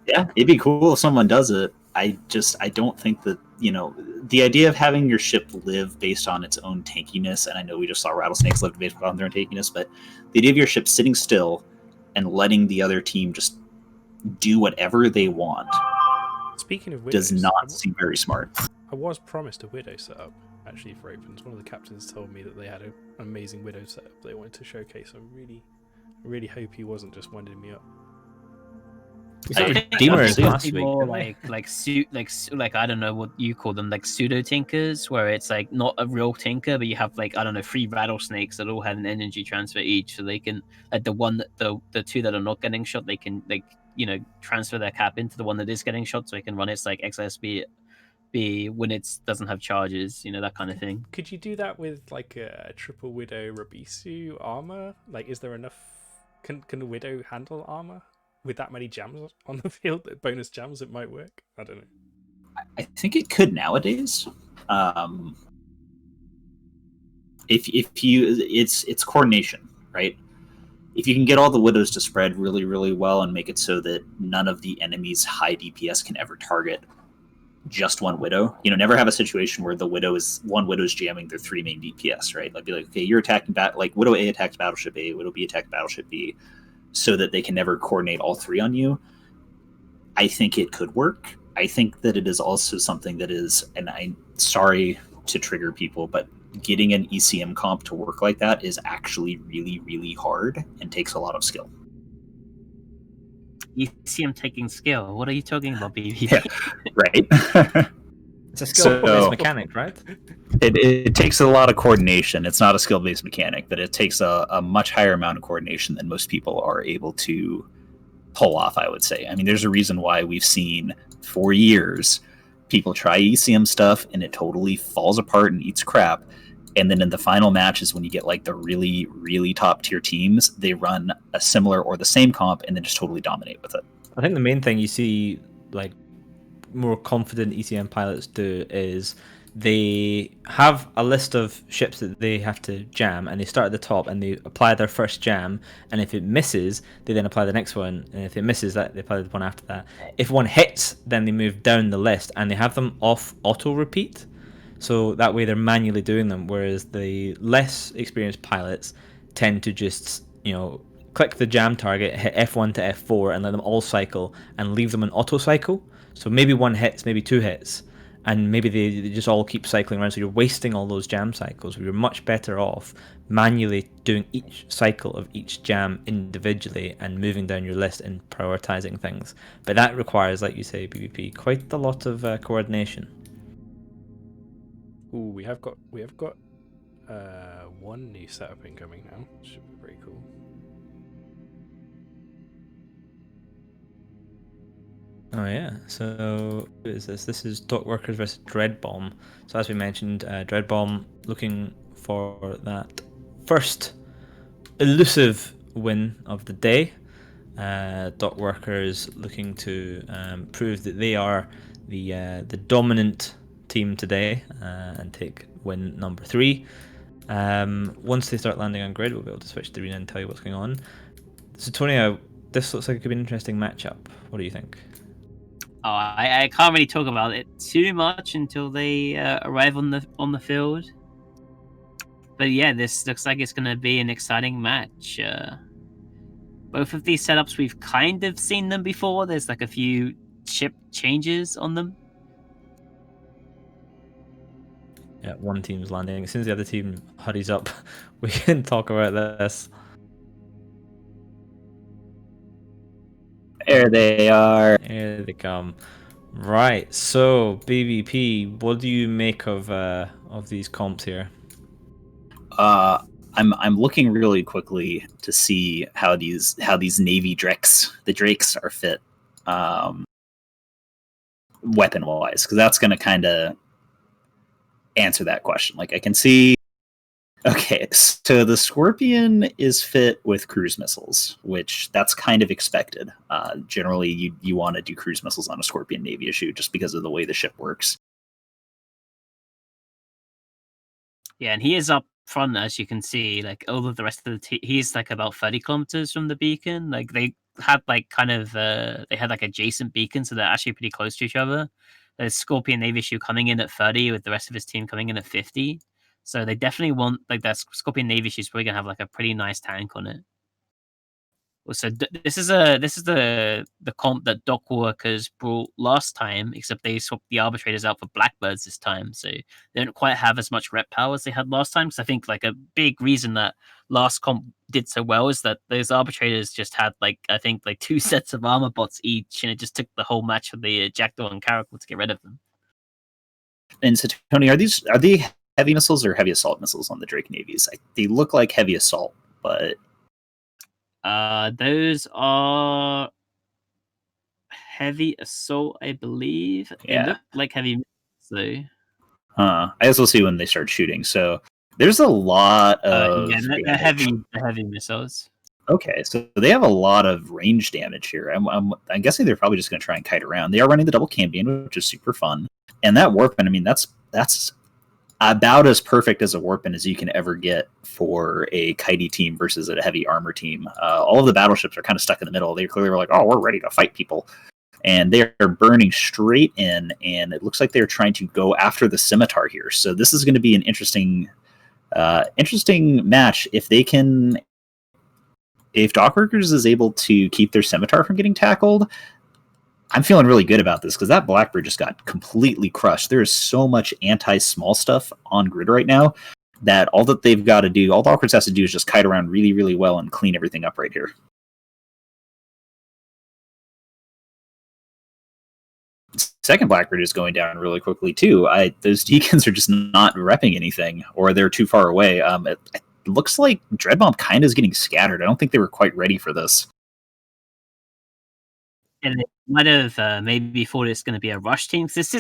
Yeah, it'd be cool if someone does it. I don't think that, the idea of having your ship live based on its own tankiness, and I know we just saw rattlesnakes live based on their own tankiness, but the idea of your ship sitting still and letting the other team just do whatever they want Speaking of widows, does not seem very smart. I was promised a widow setup actually for Opens. One of the captains told me that they had an amazing widow setup they wanted to showcase. I really hope he wasn't just winding me up. I think Redeemers it's last week, more didn't like I don't know what you call them, like pseudo tinkers, where it's like not a real tinker, but you have like, I don't know, 3 rattlesnakes that all have an energy transfer each, so they can, like, the 2 that are not getting shot, they can transfer their cap into the one that is getting shot, so it can run its like XSB when it doesn't have charges, that kind of thing. Could you do that with like a triple widow Rabisu armor? Like, is there enough? Can a widow handle armor with that many jams on the field? Bonus jams, it might work. I don't know. I think it could nowadays. If you, it's coordination, right? If you can get all the widows to spread really, really well and make it so that none of the enemy's high DPS can ever target just one widow, never have a situation where one widow's jamming their 3 main DPS, right? Like, be like, okay, you're attacking like Widow A attacks Battleship A, Widow B attacks Battleship B, so that they can never coordinate all 3 on you. I think it could work. I think that it is also something that is, and I'm sorry to trigger people, but getting an ECM comp to work like that is actually really, really hard and takes a lot of skill. ECM taking skill. What are you talking about, BB? Yeah, right? It's a skill-based So- mechanic, right? It takes a lot of coordination. It's not a skill-based mechanic, but it takes a much higher amount of coordination than most people are able to pull off, I would say. There's a reason why we've seen for years people try ECM stuff and it totally falls apart and eats crap. And then in the final matches, when you get like the really, really top tier teams, they run a similar or the same comp and then just totally dominate with it. I think the main thing you see, like, more confident ECM pilots do is they have a list of ships that they have to jam, and they start at the top and they apply their first jam, and if it misses, they then apply the next one, and if it misses that, they apply the one after that. If one hits, then they move down the list, and they have them off auto repeat, so that way they're manually doing them, whereas the less experienced pilots tend to just, click the jam target, hit F1 to F4, and let them all cycle, and leave them on auto cycle. So maybe 1 hits, maybe 2 hits, and maybe they just all keep cycling around, so you're wasting all those jam cycles. You're much better off manually doing each cycle of each jam individually and moving down your list and prioritizing things. But that requires, like you say, PvP, quite a lot of coordination. Ooh, we have got one new setup incoming now. Should be pretty cool. Oh yeah, so who is this? This is Dock Workers versus Dreadbomb. So as we mentioned, Dreadbomb looking for that first elusive win of the day. Dock Workers looking to prove that they are the dominant team today and take win number 3. Once they start landing on grid, we'll be able to switch to the arena and tell you what's going on. So Tony, this looks like it could be an interesting matchup. What do you think? Oh, I can't really talk about it too much until they arrive on the field. But yeah, this looks like it's going to be an exciting match. Both of these setups, we've kind of seen them before. There's like a few chip changes on them. Yeah, one team's landing. As soon as the other team hurries up, we can talk about this. There they are. Here they come. Right. So, BBP, what do you make of these comps here? I'm looking really quickly to see how these Navy the Drakes are fit, weapon wise, because that's going to kind of answer that question. Like I can see. Okay, so the Scorpion is fit with cruise missiles, which that's kind of expected. Generally, you want to do cruise missiles on a Scorpion Navy issue just because of the way the ship works. Yeah, and he is up front, as you can see. Like all of the rest of the team, he's like about 30 kilometers from the beacon. Like they had like kind of they had like adjacent beacons, so they're actually pretty close to each other. There's Scorpion Navy issue coming in at 30, with the rest of his team coming in at 50. So they definitely want like that Scorpion Navy issue is probably gonna have like a pretty nice tank on it. So this is the comp that Dock Workers brought last time, except they swapped the arbitrators out for Blackbirds this time, so they don't quite have as much rep power as they had last time. Because I think like a big reason that last comp did so well is that those arbitrators just had like I think like 2 sets of armor bots each, and it just took the whole match for the Jackdaw and Caracal to get rid of them. And so, Tony, are they heavy missiles or heavy assault missiles on the Drake Navies? They look like heavy assault, but those are heavy assault, I believe. Yeah. They look like heavy missiles, though. I guess we'll see when they start shooting. So there's a lot of yeah, they're heavy missiles. Okay, so they have a lot of range damage here. I'm guessing they're probably just going to try and kite around. They are running the double Cambion, which is super fun, and that Warpin, I mean, that's about as perfect as a Warpin as you can ever get for a kitey team versus a heavy armor team. All of the battleships are kind of stuck in the middle. They clearly were like, "Oh, we're ready to fight people," and they are burning straight in. And it looks like they're trying to go after the Scimitar here. So this is going to be an interesting match if they can. If Dockworkers is able to keep their Scimitar from getting tackled, I'm feeling really good about this because that Blackbird just got completely crushed. There is so much anti-small stuff on grid right now that all that they've got to do, all Dockworkers has to do is just kite around really, really well and clean everything up right here. Second Blackbird is going down really quickly too. Those Deacons are just not repping anything, or they're too far away. It looks like Dreadbomb kind of is getting scattered. I don't think they were quite ready for this. And it might have maybe thought it's going to be a rush team. This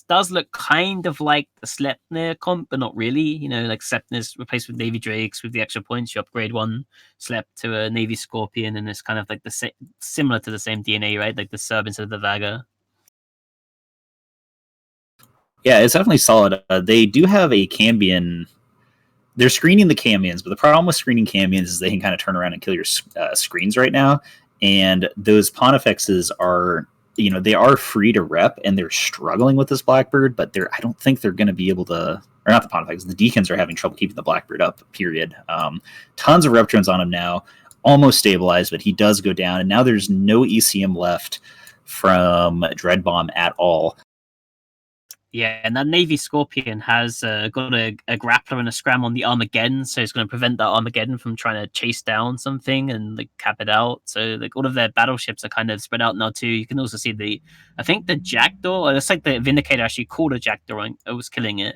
does look kind of like the Sleipnir comp, but not really. You know, like Sleipnir's replaced with Navy Drakes with the extra points. You upgrade one Slep to a Navy Scorpion, and it's kind of like similar to the same DNA, right? Like the Serb instead of the Vaga. Yeah, it's definitely solid. They do have a Cambion. They're screening the Cambions, but the problem with screening Cambions is they can kind of turn around and kill your screens right now. And those Pontifexes are, they are free to rep, and they're struggling with this Blackbird, but I don't think they're going to be able to, or not the Pontifexes, the Deacons are having trouble keeping the Blackbird up, period. Tons of rep drones on him now, almost stabilized, but he does go down, and now there's no ECM left from Dreadbomb at all. Yeah, and that Navy Scorpion has got a grappler and a scram on the Armageddon, so it's going to prevent that Armageddon from trying to chase down something and like cap it out. So like all of their battleships are kind of spread out now too. You can also see I think the Jackdaw, it's like the Vindicator actually caught a Jackdaw and was killing it,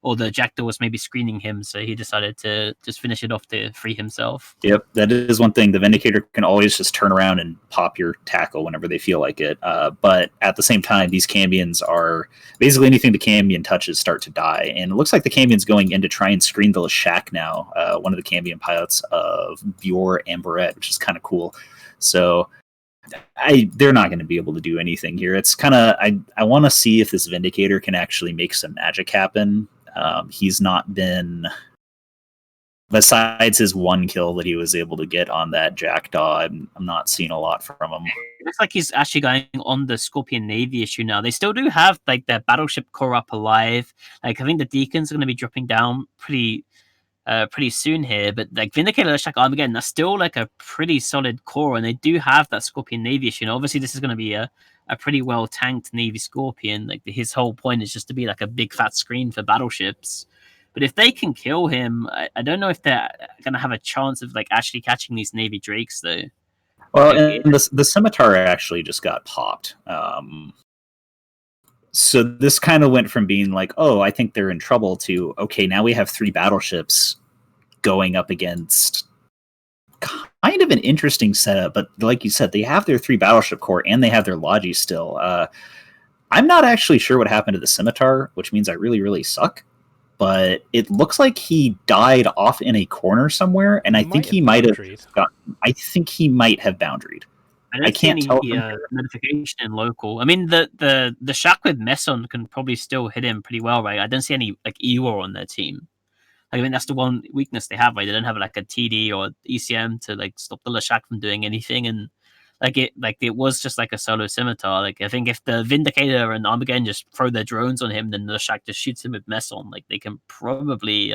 or the Jackdaw was maybe screening him, so he decided to just finish it off to free himself. Yep, that is one thing. The Vindicator can always just turn around and pop your tackle whenever they feel like it. But at the same time, these Cambions are basically anything the Cambion touches start to die. And it looks like the Cambion's going in to try and screen the Leshak now, one of the Cambion pilots of Bjor and Barrett, which is kind of cool. So they're not going to be able to do anything here. It's kind of, I want to see if this Vindicator can actually make some magic happen. He's not been, besides his one kill that he was able to get on that Jackdaw, I'm not seeing a lot from him. It looks like he's actually going on the Scorpion Navy issue now. They still do have like their battleship core up alive. Like I think the Deacons are going to be dropping down pretty soon here, but like Vindicator, Leshak, Armageddon, that's still like a pretty solid core, and they do have that Scorpion Navy issue. And obviously, this is going to be a pretty well tanked Navy Scorpion. Like his whole point is just to be like a big fat screen for battleships. But if they can kill him, I don't know if they're going to have a chance of like actually catching these Navy Drakes though. Well, Like, and the scimitar actually just got popped. So this kind of went from being like, oh, I think they're in trouble, to, okay, now we have 3 battleships going up against kind of an interesting setup. But like you said, they have their 3 battleship core and they have their Logi still. I'm not actually sure what happened to the scimitar, which means I really, really suck. But it looks like he died off in a corner somewhere, and I think he might have gotten. I think he might have boundaried. I can't see tell any from notification in local. I mean, the Shack with Messon can probably still hit him pretty well, right? I don't see any like Eeyore on their team. I mean, that's the one weakness they have, right? They don't have like a TD or ECM to like stop the Leshak from doing anything, and it was just like a solo scimitar. Like, I think if the Vindicator and Armageddon just throw their drones on him, then the Leshak just shoots him with Messon. Like, they can probably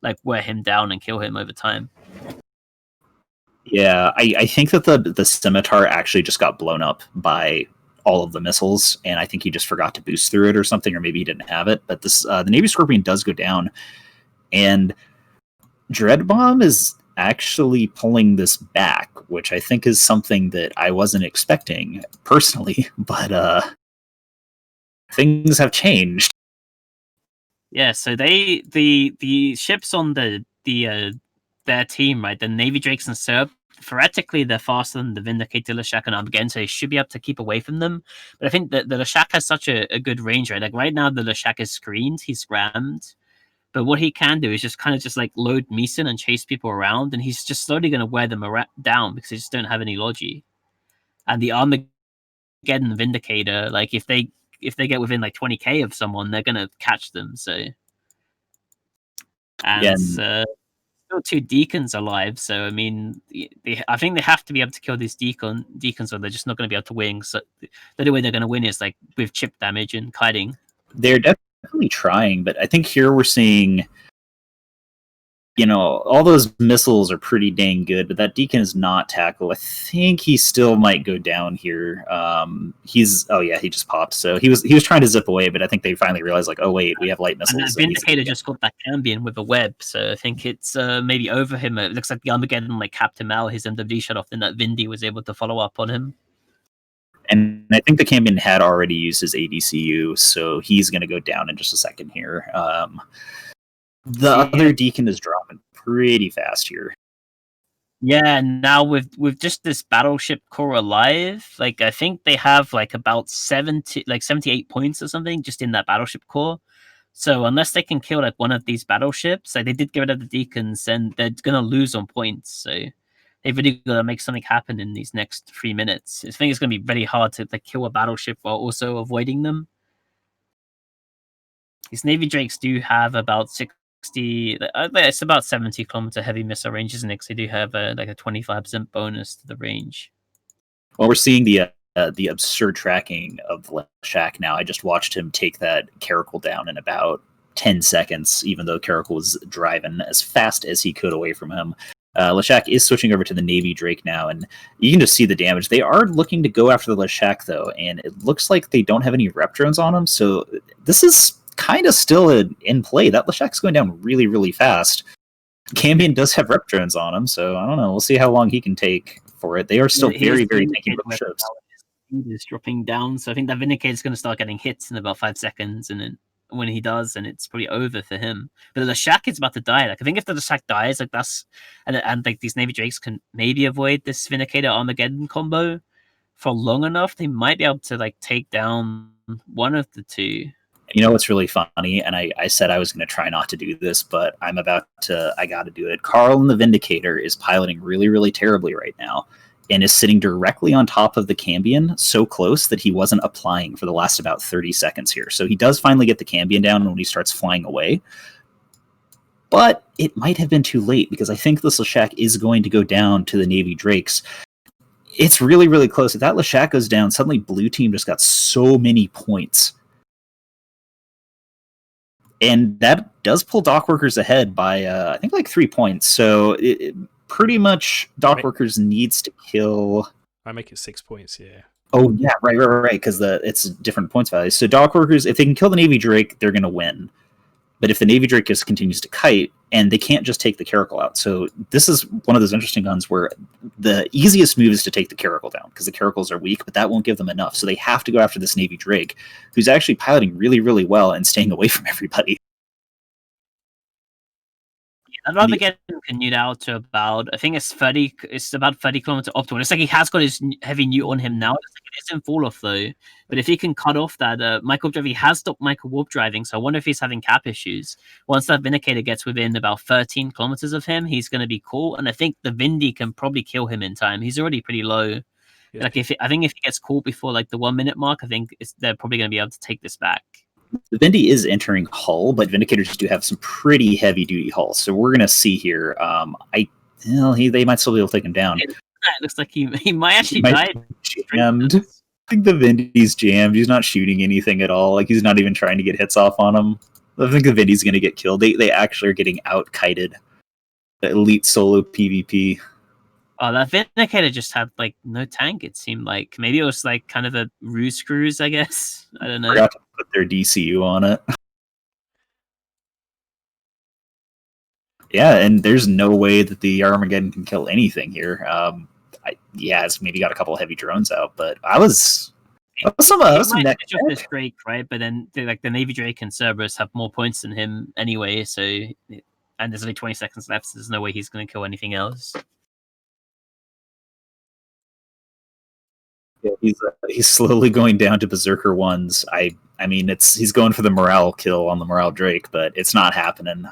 like wear him down and kill him over time. Yeah, I think that the scimitar actually just got blown up by all of the missiles, and I think he just forgot to boost through it or something, or maybe he didn't have it. But this the Navy Scorpion does go down, and Dread Bomb is actually pulling this back, which I think is something that I wasn't expecting personally, but things have changed. Yeah, so the ships on their team, right? The Navy Drakes and Serb, theoretically they're faster than the Vindicator, Leshak, and Armageddon, so they should be able to keep away from them. But I think that the Leshak has such a good range, right? Like right now the Leshak is screened, he's scrammed. But what he can do is just kind of just like load Meeson and chase people around, and he's just slowly going to wear them down because they just don't have any Logi. And the Armageddon Vindicator, like if they get within like 20k of someone, they're going to catch them. So, and still 2 Deacons alive. So I mean, I think they have to be able to kill these Deacons, or they're just not going to be able to win. So the only way they're going to win is like with chip damage and kiting. They're definitely trying, but I think here we're seeing, all those missiles are pretty dang good, but that Deacon is not tackle. I think he still might go down here. He just popped. So he was trying to zip away, but I think they finally realized, like, oh wait, we have light missiles. And the Vindicator just got that Cambion with a web, so I think it's maybe over him. It looks like the Armageddon like capped him out. His MWD shut off, then that Vindy was able to follow up on him. And I think the Cambion had already used his ADCU, so he's going to go down in just a second here. The other Deacon is dropping pretty fast here. Yeah, and now with just this battleship core alive, like I think they have like about 78 points or something just in that battleship core. So unless they can kill like one of these battleships, like they did get rid of the Deacons, and they're gonna lose on points. So they've really got to make something happen in these next 3 minutes. I think it's gonna be very hard to like kill a battleship while also avoiding them. These Navy Drakes do have about 60. It's about 70 kilometer heavy missile range, isn't it? Because they do have a 25% bonus to the range. Well, we're seeing the absurd tracking of Leshak now. I just watched him take that Caracal down in about 10 seconds, even though Caracal was driving as fast as he could away from him. Leshak is switching over to the Navy Drake now, and you can just see the damage. They are looking to go after the Leshak, though, and it looks like they don't have any rep drones on them, so this is kind of still in play. That Leshak's going down really, really fast. Cambion does have rep drones on him, so I don't know. We'll see how long he can take for it. They are still very, very tanky ships. Speed is dropping down, so I think that Vindicator is going to start getting hits in about 5 seconds, and then when he does, and it's probably over for him. But the Leshak is about to die. Like I think if the Leshak dies, like that's and like these Navy Drakes can maybe avoid this Vindicator Armageddon combo for long enough, they might be able to like take down one of the two. You know what's really funny? And I said I was going to try not to do this, but I got to do it. Carl and the Vindicator is piloting really, really terribly right now, and is sitting directly on top of the Cambion, so close that he wasn't applying for the last about 30 seconds here. So he does finally get the Cambion down when he starts flying away. But it might have been too late, because I think this Leshak is going to go down to the Navy Drakes. It's really, really close. If that Leshak goes down, suddenly Blue Team just got so many points. And that does pull Dockworkers ahead by, I think, like 3 points. So pretty much Dockworkers needs to kill... I make it 6 points, yeah. Oh, yeah, right, because it's different points values. So Dockworkers, if they can kill the Navy Drake, they're going to win. But if the Navy Drake just continues to kite, and they can't just take the Caracal out. So this is one of those interesting guns where the easiest move is to take the Caracal down because the Caracals are weak, but that won't give them enough. So they have to go after this Navy Drake, who's actually piloting really, really well and staying away from everybody. I'd rather get him canoed out to about, I think it's 30, it's about 30 kilometers optimal. It's like he has got his heavy newt on him now. It's like it is in fall off though. But if he can cut off that, Michael Warp Drive, he has stopped Michael Warp driving. So I wonder if he's having cap issues. Once that Vindicator gets within about 13 kilometers of him, he's going to be caught. And I think the Vindy can probably kill him in time. He's already pretty low. Yeah. Like I think if he gets caught before like the 1 minute mark, I think they're probably going to be able to take this back. The Vindy is entering hull, but Vindicators do have some pretty heavy duty hulls. So we're gonna see here. They might still be able to take him down. It looks like he might actually die. Jammed. I think the Vindy's jammed. He's not shooting anything at all. Like he's not even trying to get hits off on him. I think the Vindy's gonna get killed. They actually are getting out kited. The elite solo PvP. Oh, that Vindicator just had like no tank. It seemed like maybe it was like kind of a ruse cruise. I guess I don't know. Forgot to put their DCU on it. Yeah, and there's no way that the Armageddon can kill anything here. It's maybe got a couple of heavy drones out, but I was some neck just this Drake, right? But then the Navy Drake and Cerberus have more points than him anyway. So, and there's only 20 seconds left. So there's no way he's going to kill anything else. Yeah, he's slowly going down to Berserker ones. I mean, he's going for the morale kill on the Morale Drake, but it's not happening.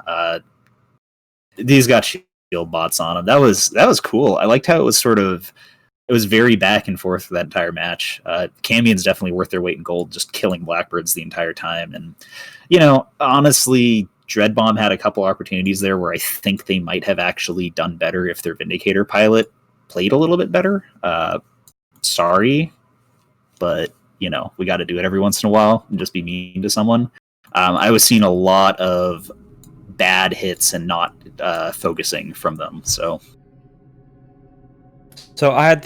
These got shield bots on him. That was cool. I liked how it was very back and forth for that entire match. Cambion's definitely worth their weight in gold, just killing Blackbirds the entire time. And honestly, Dreadbomb had a couple opportunities there where I think they might have actually done better if their Vindicator pilot played a little bit better. Sorry, but we got to do it every once in a while and just be mean to someone. I was seeing a lot of bad hits and not focusing from them. So I had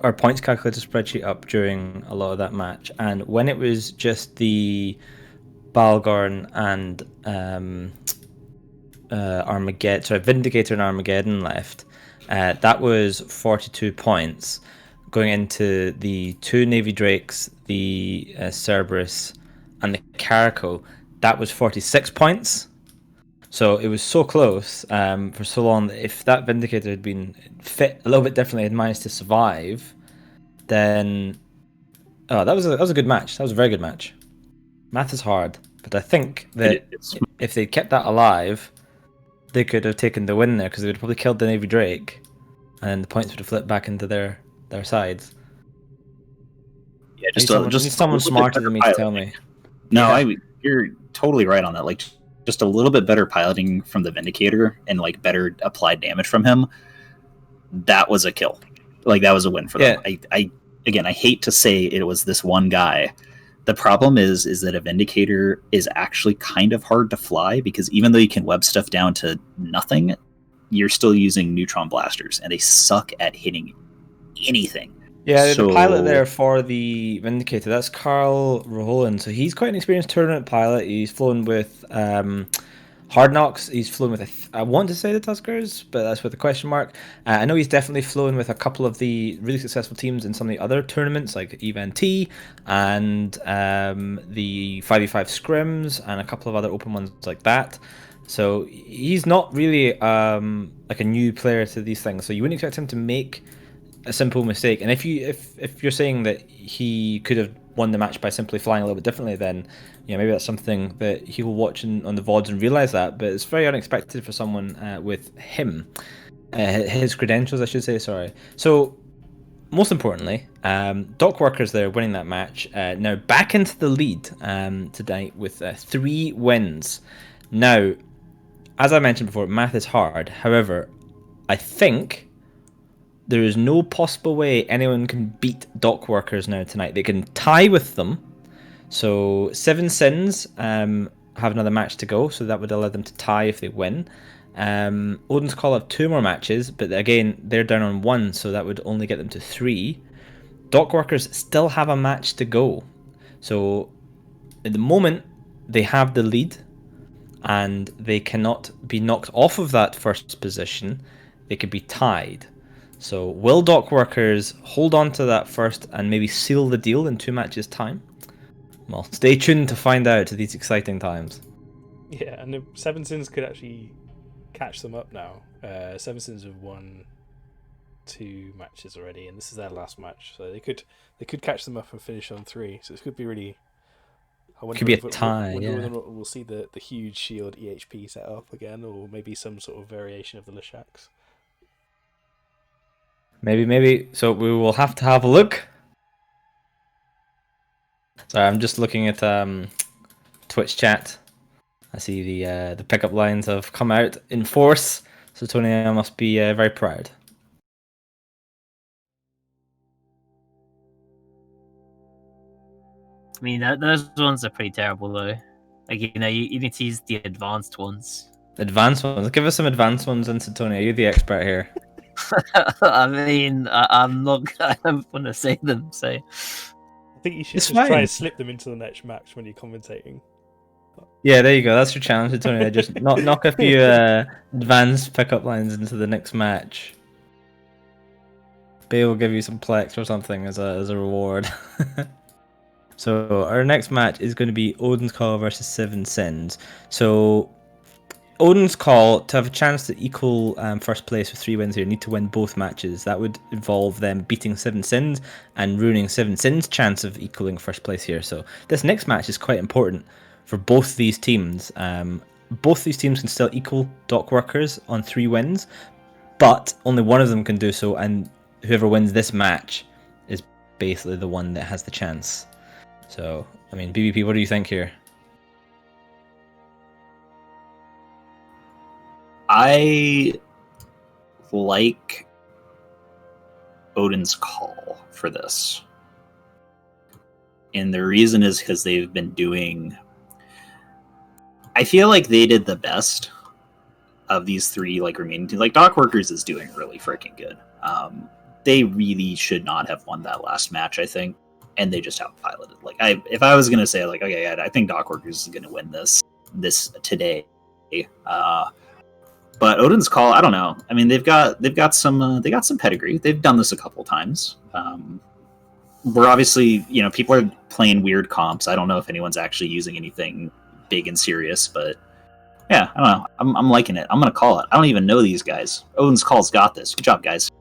our points calculator spreadsheet up during a lot of that match, and when it was just the Balgorn and Vindicator and Armageddon left, that was 42 points. Going into the 2 Navy Drakes, the Cerberus, and the Caracal, that was 46 points. So it was so close for so long that if that Vindicator had been fit a little bit differently, had managed to survive, then that was a good match. That was a very good match. Math is hard, but I think that if they kept that alive, they could have taken the win there because they would have probably killed the Navy Drake, and then the points would have flipped back into their sides. Yeah, just someone smarter than me to tell me. No, yeah. You're totally right on that. Like, just a little bit better piloting from the Vindicator and like better applied damage from him. That was a kill. Like that was a win for them. I hate to say it was this one guy. The problem is that a Vindicator is actually kind of hard to fly because even though you can web stuff down to nothing, you're still using neutron blasters and they suck at hitting anything. Yeah, the pilot there for the Vindicator, that's Carl Roholen. So he's quite an experienced tournament pilot. He's flown with Hard Knocks. He's flown with, I want to say the Tuskers, but that's with a question mark. I know he's definitely flown with a couple of the really successful teams in some of the other tournaments, like EVNT and the 5v5 scrims and a couple of other open ones like that. So he's not really like a new player to these things. So you wouldn't expect him to make a simple mistake. And if you're saying that he could have won the match by simply flying a little bit differently, then maybe that's something that he will watch on the VODs and realize that. But it's very unexpected for someone with him, his credentials, I should say. Sorry. So most importantly, Dock Workers there winning that match. Now back into the lead tonight with 3 wins. Now, as I mentioned before, math is hard. However, I think there is no possible way anyone can beat Dock Workers now tonight. They can tie with them. So 7 Sins have another match to go, so that would allow them to tie if they win. Odin's Call have 2 more matches, but again, they're down on 1, so that would only get them to 3. Dock Workers still have a match to go. So at the moment, they have the lead. and they cannot be knocked off of that first position. They could be tied. So will Dock Workers hold on to that first and maybe seal the deal in 2 matches' time? Well, stay tuned to find out at these exciting times. Yeah, and the Seven Sins could actually catch them up now. Seven Sins have won 2 matches already, and this is their last match, so they could catch them up and finish on 3. So this could be really. Could be a tie. Yeah. Whether we'll see the huge shield EHP set up again, or maybe some sort of variation of the Leshaks. Maybe. So we will have to have a look. Sorry, I'm just looking at Twitch chat. I see the pickup lines have come out in force, so Tony must be very proud. I mean, those ones are pretty terrible, though. Like, you need to use the advanced ones. Advanced ones. Give us some advanced ones, Antonio. You're the expert here. I mean, I'm not. I don't want to say them. So I think you should It's just try fine. and slip them into the next match when you're commentating. Yeah, there you go. That's your challenge, Antonio. Just knock a few advanced pickup lines into the next match. Bale will give you some plex or something as a reward. So our next match is going to be Odin's Call versus Seven Sins. So Odin's Call, to have a chance to equal first place with 3 wins here, need to win both matches. That would involve them beating Seven Sins and ruining Seven Sins' chance of equaling first place here. So this next match is quite important for both these teams. Both these teams can still equal Dock Workers on 3 wins, but only one of them can do so, and whoever wins this match is basically the one that has the chance. So, I mean, BBP, what do you think here? I like Odin's Call for this. And the reason is because they've been doing... I feel like they did the best of these 3 remaining teams. Like, Dock Workers is doing really freaking good. They really should not have won that last match, I think. And they just outpiloted. If I was gonna say, okay, I think Dock Workers is gonna win this today. But Odin's Call, I don't know. I mean, they've got some pedigree. They've done this a couple times. We're obviously, people are playing weird comps. I don't know if anyone's actually using anything big and serious, but yeah, I don't know. I'm liking it. I'm gonna call it. I don't even know these guys. Odin's Call's got this. Good job, guys.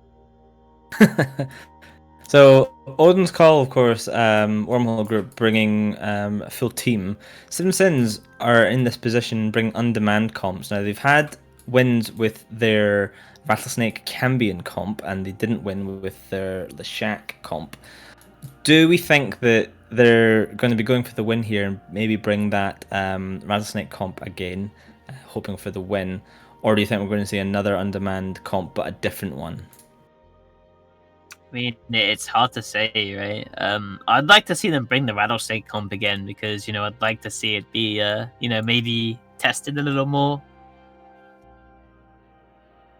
So Odin's Call, of course, Wormhole Group bringing a full team. Seven Sins are in this position, bringing on-demand comps. Now they've had wins with their Rattlesnake Cambion comp, and they didn't win with their Leshak comp. Do we think that they're going to be going for the win here and maybe bring that Rattlesnake comp again, hoping for the win? Or do you think we're going to see another on-demand comp, but a different one? I mean, it's hard to say, right? I'd like to see them bring the Rattlesnake comp again because, I'd like to see it be, maybe tested a little more.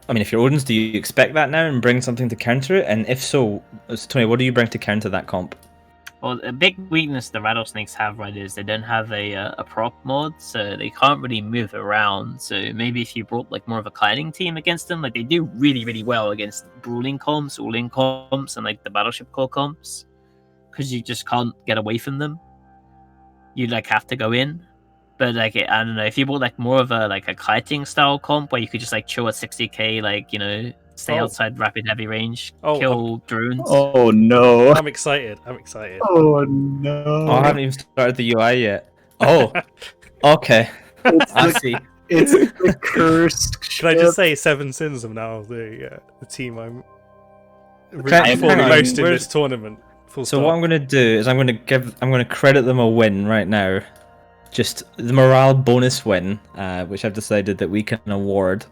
I mean, if you're Odin's, do you expect that now and bring something to counter it? And if so, Tony, what do you bring to counter that comp? Well, a big weakness the Rattlesnakes have, right, is they don't have a prop mod, so they can't really move around. So maybe if you brought more of a kiting team against them, they do really, really well against brawling comps, all-in comps, and the battleship core comps, because you just can't get away from them. You have to go in. But I don't know, if you brought more of a kiting style comp where you could just chill at 60k, stay outside rapid heavy range, kill drones. Oh no! I'm excited. Oh no! Oh, I haven't even started the UI yet. Oh, okay. I see. It's the cursed. Can I just say, Seven Sins are now the team I'm Okay, rooting for the hang on, most in where's- this tournament. Full So stop. what I'm going to do is I'm going to credit them a win right now. Just the morale bonus win, which I've decided that we can award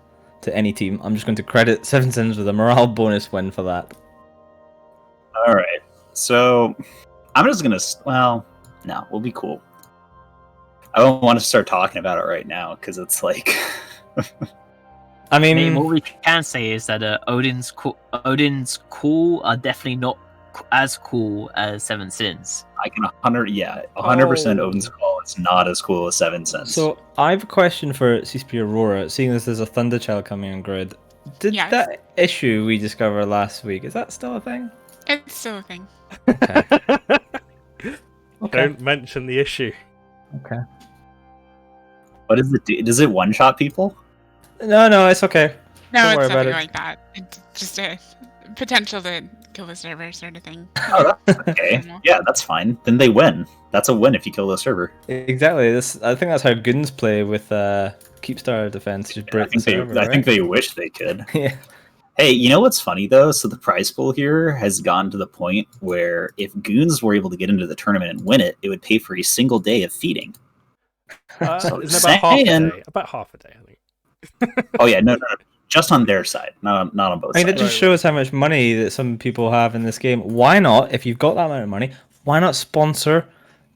to any team. I'm just going to credit Seven Sins with a morale bonus win for that. All right. So I'm just gonna. Well, no, we'll be cool. I don't want to start talking about it right now because it's I mean, what we can say is that Odin's cool are definitely not as cool as Seven Sins. I can 100%. Oh. Odin's Call it's not as cool as 7 cents. So I have a question for CSP Aurora, seeing as there's a Thunderchild coming on grid. Did Yes. that issue we discovered last week, is that still a thing? It's still a thing. Okay. Don't mention the issue. Okay. What does it do? Does it one-shot people? No, it's okay. No, Don't worry it's about nothing it. like that. It's just a potential to kill the server sort of thing. Oh, that's okay. Normal. Yeah, that's fine. Then they win. That's a win if you kill the server. Exactly. I think that's how Goons play with Keepstar defense. Just break the server, I think right? they wish they could. Yeah. Hey, you know what's funny though? So the prize pool here has gone to the point where if Goons were able to get into the tournament and win it, it would pay for a single day of feeding. So Isn't it about half a saying- day? About half a day, I think. Oh yeah, no, just on their side, not on both I mean, it sides. just shows how much money that some people have in this game. Why not, if you've got that amount of money, why not sponsor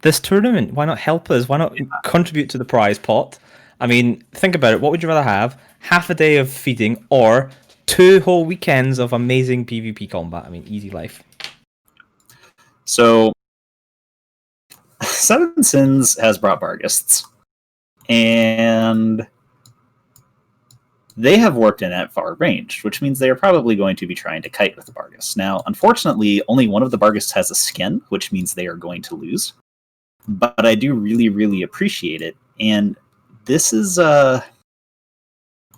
this tournament? Why not help us? Why not contribute to the prize pot? I mean, think about it. What would you rather have? Half a day of feeding or 2 whole weekends of amazing PvP combat? I mean, easy life. So, Seven Sins has brought Bargists, and they have warped in at far range, which means they are probably going to be trying to kite with the Bargists. Now, unfortunately, only one of the Bargists has a skin, which means they are going to lose. But I do really, really appreciate it, and this is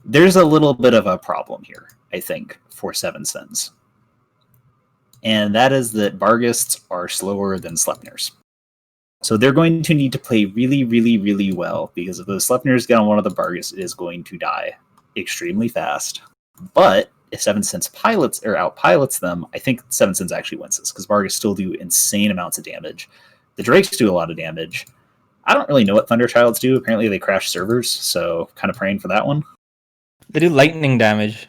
there's a little bit of a problem here, I think, for Seven Sins. And that is that Bargists are slower than Sleipnirs. So they're going to need to play really, really, really well, because if the Sleipnirs get on one of the Bargists, it is going to die extremely fast. But if Seven Sins pilots or outpilots them, I think Seven Sins actually wins this, because Bargists still do insane amounts of damage. The Drakes do a lot of damage. I don't really know what Thunderchilds do. Apparently they crash servers, so kind of praying for that one. They do lightning damage,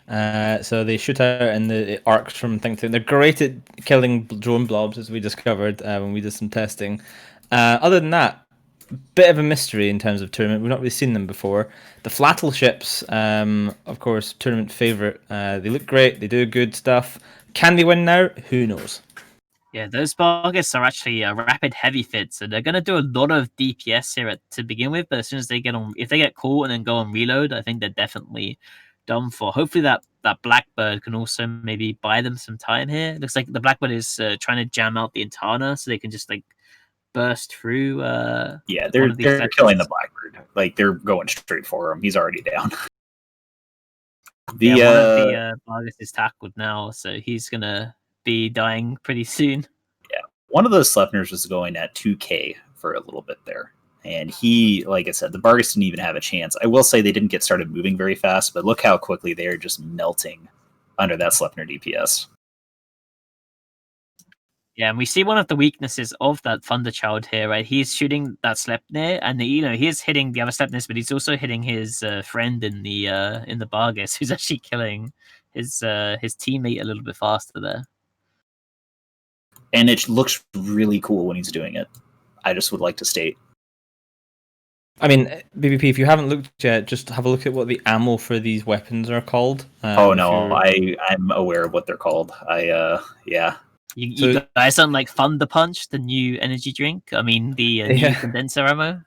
so they shoot out and it arcs from thing to thing. They're great at killing drone blobs, as we discovered when we did some testing. Other than that, bit of a mystery in terms of tournament. We've not really seen them before. The Flattle ships, of course, tournament favourite. They look great. They do good stuff. Can they win now? Who knows? Yeah, those Bargists are actually rapid heavy fits, so they're going to do a lot of DPS here to begin with. But as soon as they get on, if they get caught and then go on reload, I think they're definitely done for. Hopefully that Blackbird can also maybe buy them some time here. It looks like the Blackbird is trying to jam out the Intana, so they can just like burst through. Yeah, they're one of these killing the sections. Blackbird. Like they're going straight for him. He's already down. One of the Bargists is tackled now, so he's gonna be dying pretty soon. One of those Sleipnirs was going at 2k for a little bit there. And he, like I said, the Bargists didn't even have a chance. I will say they didn't get started moving very fast, but look how quickly they are just melting under that Sleipnir DPS. Yeah, and we see one of the weaknesses of that Thunderchild here, right? He's shooting that Sleipnir, and he's hitting the other Sleipnirs, but he's also hitting his friend in the Bargis, who's actually killing his teammate a little bit faster there. And it looks really cool when he's doing it. I just would like to state. I mean, BBP, if you haven't looked yet, just have a look at what the ammo for these weapons are called. Oh no, I'm aware of what they're called. Yeah. You guys don't like Thunder Punch, the new energy drink? I mean, the new condenser ammo?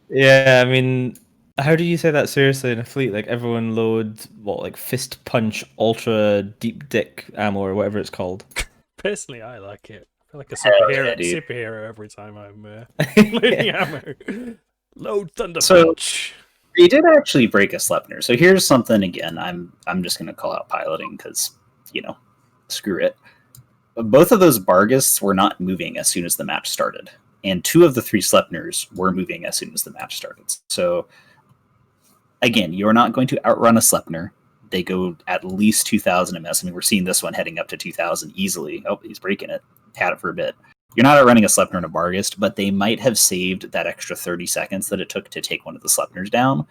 Yeah, I mean, how do you say that seriously in a fleet? Like, everyone load, like Fist Punch Ultra Deep Dick ammo or whatever it's called. Personally, I like it. I feel like a yeah, dude. superhero every time I'm loading ammo. Load Thunder So- Punch. They did actually break a Sleipnir. So here's something again. I'm just gonna call out piloting because, screw it. Both of those Bargists were not moving as soon as the match started. And 2 of the 3 Sleipnirs were moving as soon as the match started. So again, you're not going to outrun a Sleipnir. They go at least 2,000 MS. I mean, we're seeing this one heading up to 2,000 easily. Oh, he's breaking it. Had it for a bit. You're not outrunning a Sleipnir and a Bargist, but they might have saved that extra 30 seconds that it took to take one of the Sleipnirs down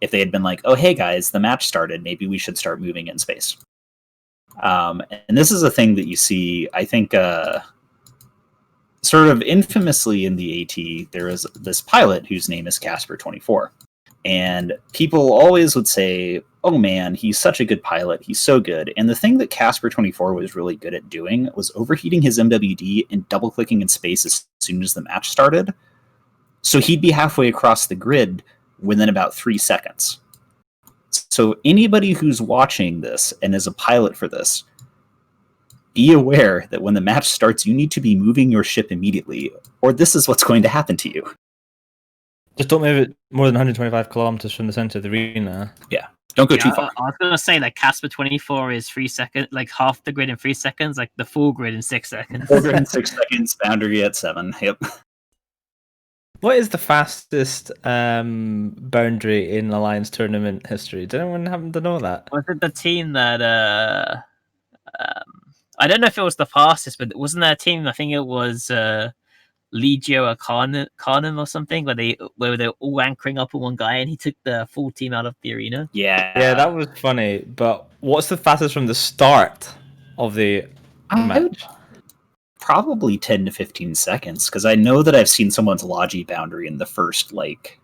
if they had been like, oh, hey, guys, the match started. Maybe we should start moving in space. And this is a thing that you see, I think, sort of infamously in the AT, there is this pilot whose name is Casper24. And people always would say, oh man, he's such a good pilot. He's so good. And the thing that Casper24 was really good at doing was overheating his MWD and double clicking in space as soon as the match started. So he'd be halfway across the grid within about 3 seconds. So anybody who's watching this and is a pilot for this, be aware that when the match starts, you need to be moving your ship immediately, or this is what's going to happen to you. Just don't move it more than 125 kilometers from the center of the arena. Don't go Yeah, too far. I was gonna say like Casper 24 is 3 seconds, like half the grid in 3 seconds, like the full grid in 6 seconds. Full grid in 6 seconds, boundary at 7. Yep. What is the fastest boundary in Alliance tournament history? Did anyone happen to know that? Was it the team that I don't know if it was the fastest, but wasn't there a team? I think it was Legio Arcanum or something, where they're all anchoring up on one guy, and he took the full team out of the arena. Yeah. Yeah, that was funny. But what's the fastest from the start of the I would- match? Probably 10 to 15 seconds, because I know that I've seen someone's Logi boundary in the first, first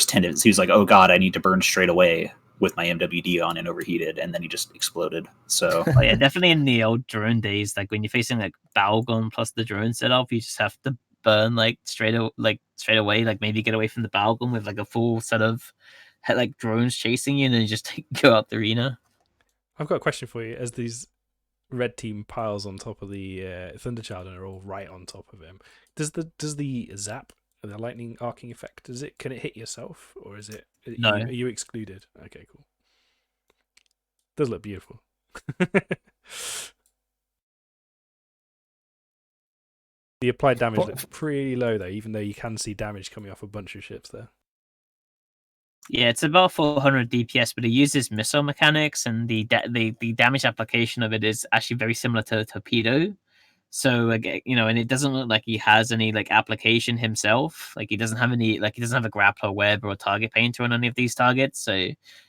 10 minutes. He was like, oh god, I need to burn straight away with my MWD on and overheated, and then he just exploded. So Oh, yeah, definitely in the old drone days, like when you're facing like Balgon plus the drone setup, you just have to burn straight away, like maybe get away from the Balgon with like a full set of like drones chasing you, and then just go up the arena. I've got a question for you. As these red team piles on top of the Thunderchild and are all right on top of him, does the zap, the lightning arcing effect, can it hit yourself, or is it No. are you excluded? Okay, cool. Does look beautiful. The applied damage looks pretty low though, even though you can see damage coming off a bunch of ships there. Yeah, it's about 400 DPS, but it uses missile mechanics, and the damage application of it is actually very similar to Torpedo. So and it doesn't look like he has any like application himself. Like he doesn't have any, like he doesn't have a grappler web or a target painter on any of these targets. So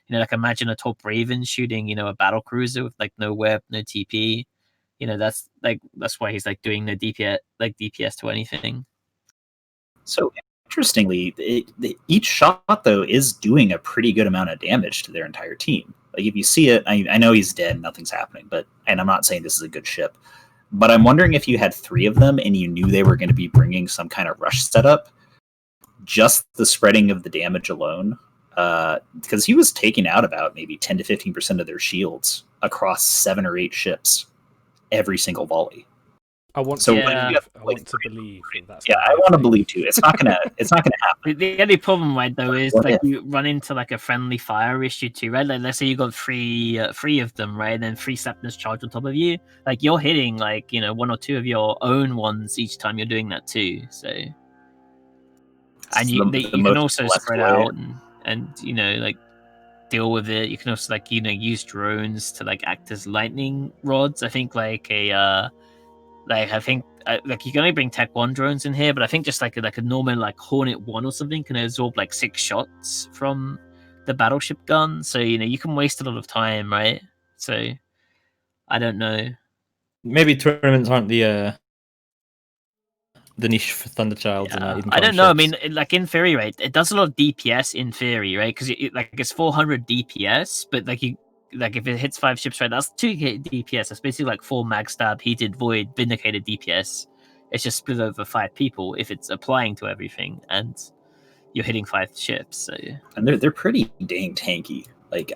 like imagine a top Raven shooting a battle cruiser with like no web, no TP. That's why he's like doing the DPS to anything. So interestingly, each shot though is doing a pretty good amount of damage to their entire team. Like if you see it, I know he's dead, nothing's happening, and I'm not saying this is a good ship, but I'm wondering if you had 3 of them and you knew they were going to be bringing some kind of rush setup, just the spreading of the damage alone, because he was taking out about maybe 10 to 15% of their shields across 7 or 8 ships every single volley. I want So to when believe, you have, I want to believe that that's Yeah, what I they're want to doing. believe too. It's not gonna happen. The only problem, right, though, is What like if? you run into like a friendly fire issue too, right? Like let's say you got three of them, right, and then 3 Sapnus charge on top of you. Like you're hitting like 1 or 2 of your own ones each time you're doing that too. So, and you can also spread out and like deal with it. You can also like use drones to like act as lightning rods. I think like you can only bring Tech 1 drones in here, but I think just like a normal like Hornet 1 or something can absorb like 6 shots from the battleship gun. So you can waste a lot of time, right? So I don't know. Maybe tournaments aren't the niche for Thunderchilds and even I don't know. I ships. mean, like in theory, right? It does a lot of DPS in theory, right? Because it's 400 DPS, but like if it hits 5 ships, right, that's 2 DPS. That's basically like 4 mag stab, heated void, vindicated DPS. It's just split over 5 people if it's applying to everything, and you're hitting 5 ships. So and they're pretty dang tanky. Like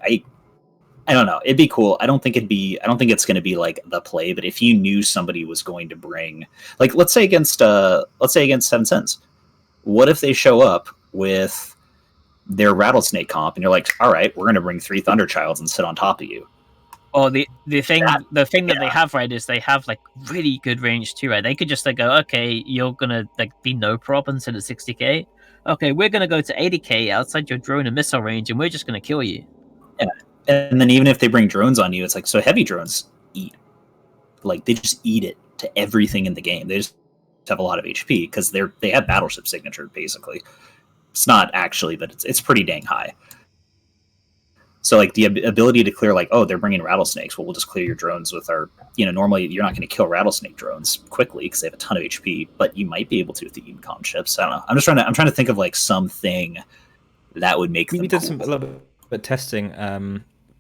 I don't know. It'd be cool. I don't think it's going to be like the play, but if you knew somebody was going to bring, like, let's say against 7 Cents, what if they show up with their rattlesnake comp and you're like, all right, we're going to bring 3 Thunderchilds and sit on top of you. Oh, the thing that they have, right, is they have like really good range too, right? They could just like go, okay, you're gonna like be no prop until at 60k. Okay, we're gonna go to 80k outside your drone and missile range, and we're just gonna kill you. Yeah, and then even if they bring drones on you, it's like, so heavy drones eat, like they just eat it to everything in the game. They just have a lot of HP because they have battleship signature basically. It's not actually, but it's pretty dang high. So like the ability to clear, like, oh, they're bringing rattlesnakes. Well, we'll just clear your drones with our, normally you're not going to kill rattlesnake drones quickly because they have a ton of HP, but you might be able to with the Unicom chips. I don't know. I'm trying to think of like something that would make. We did a little bit of testing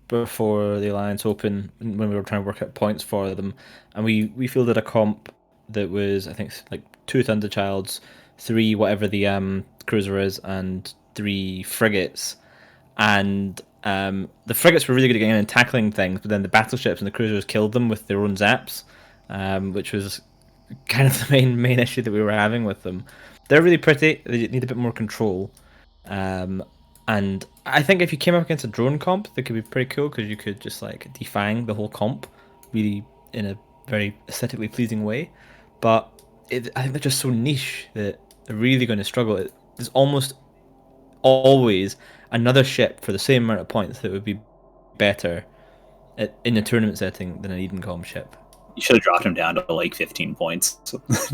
before the Alliance Open when we were trying to work out points for them, and we fielded a comp that was, I think, like 2 Thunderchilds, 3 whatever the cruiser is, and 3 frigates. And the frigates were really good at getting in and tackling things, but then the battleships and the cruisers killed them with their own zaps, which was kind of the main issue that we were having with them. They're really pretty. They need a bit more control. And I think if you came up against a drone comp, they could be pretty cool because you could just like defang the whole comp really in a very aesthetically pleasing way. But I think they're just so niche that they're really going to struggle. There's almost always another ship for the same amount of points that would be better in a tournament setting than an Edencom ship. You should have dropped him down to like 15 points.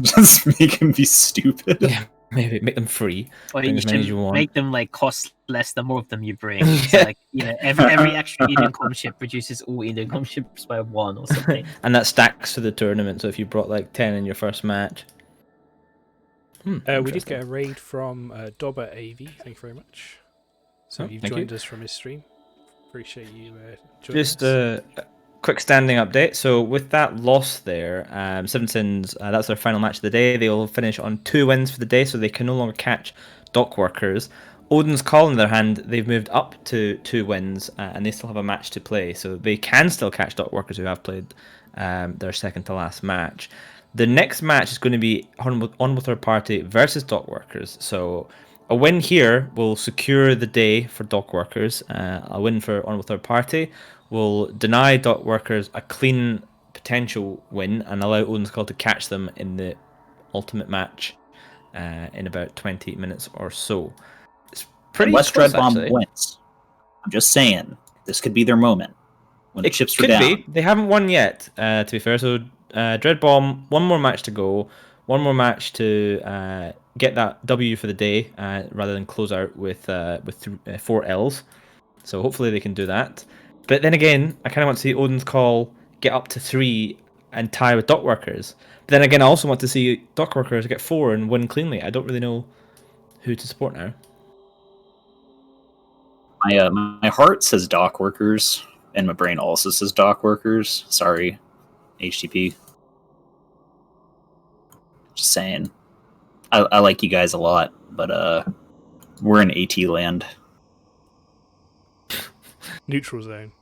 Just make him be stupid. Yeah, maybe make them free. Or Bring you as many as should you want. make them like cost less the more of them you bring. So, like, you know, every extra Edencom ship reduces all Edencom ships by 1 or something. And that stacks for the tournament. So if you brought like 10 in your first match. We did Interesting. get a raid from Dobber AV. Thank you very much. So Oh, you've thank joined you. us from his stream. Appreciate you joining Just us. a quick standing update. So with that loss there, Seven Sins, that's their final match of the day. They'll finish on 2 wins for the day, so they can no longer catch Dockworkers. Odin's Call, on the other hand, they've moved up to 2 wins, and they still have a match to play, so they can still catch Dockworkers who have played their second to last match. The next match is going to be On With Our Party versus Dockworkers. So a win here will secure the day for Dockworkers. A win for On With Our Party will deny Dockworkers a clean potential win and allow Odin's Call to catch them in the ultimate match in about 20 minutes or so. It's pretty Unless close, Dreadbomb actually. wins. I'm just saying, this could be their moment. When the chips are could down. be. They haven't won yet, to be fair. So Dreadbomb, 1 more match to go. 1 more match to get that W for the day, rather than close out with 4 Ls. So hopefully they can do that. But then again, I kind of want to see Odin's Call get up to 3 and tie with Dockworkers. But then again, I also want to see Dockworkers get 4 and win cleanly. I don't really know who to support now. My heart says Dockworkers, and my brain also says Dockworkers. Sorry, HTP. Just saying. I like you guys a lot, but we're in AT land. Neutral zone.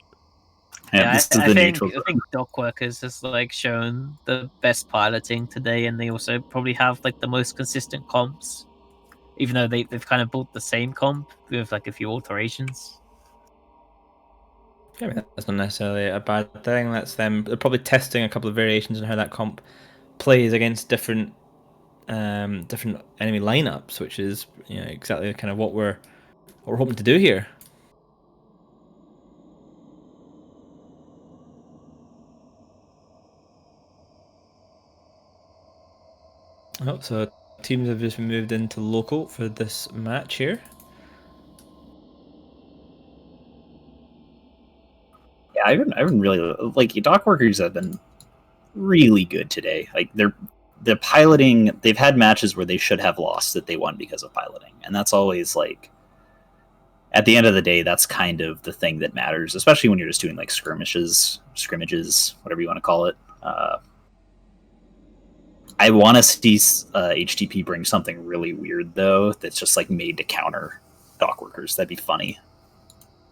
Yeah, this is the neutral. I think Dockworkers has like shown the best piloting today, and they also probably have like the most consistent comps, even though they've kind of built the same comp with like a few alterations. I mean, that's not necessarily a bad thing. That's them. They're probably testing a couple of variations on how that comp plays against different enemy lineups, which is exactly kind of what we're hoping to do here. Oh, so teams have just moved into local for this match here. Yeah, I haven't really like Dockworkers have been really good today. Like the piloting, they've had matches where they should have lost that they won because of piloting, and that's always like at the end of the day, that's kind of the thing that matters, especially when you're just doing like scrimmages, whatever you want to call it. I want to see HTP bring something really weird though that's just like made to counter Dockworkers. That'd be funny.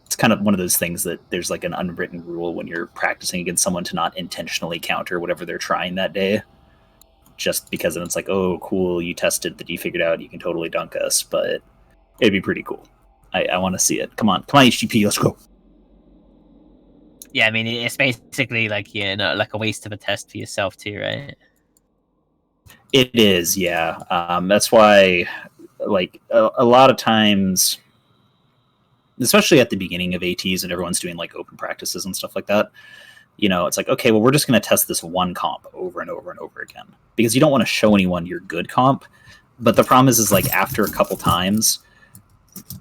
It's kind of one of those things that there's like an unwritten rule when you're practicing against someone to not intentionally counter whatever they're trying that day. Just because it's like, oh, cool, you tested that you figured out you can totally dunk us, but it'd be pretty cool. I want to see it. Come on, HTP, let's go. Yeah, I mean, it's basically like like a waste of a test for yourself too, right? It is, yeah. That's why, like, a lot of times, especially at the beginning of ATs and everyone's doing like open practices and stuff like that, it's like, okay, well, we're just going to test this one comp over and over and over again because you don't want to show anyone your good comp. But the problem is like after a couple times,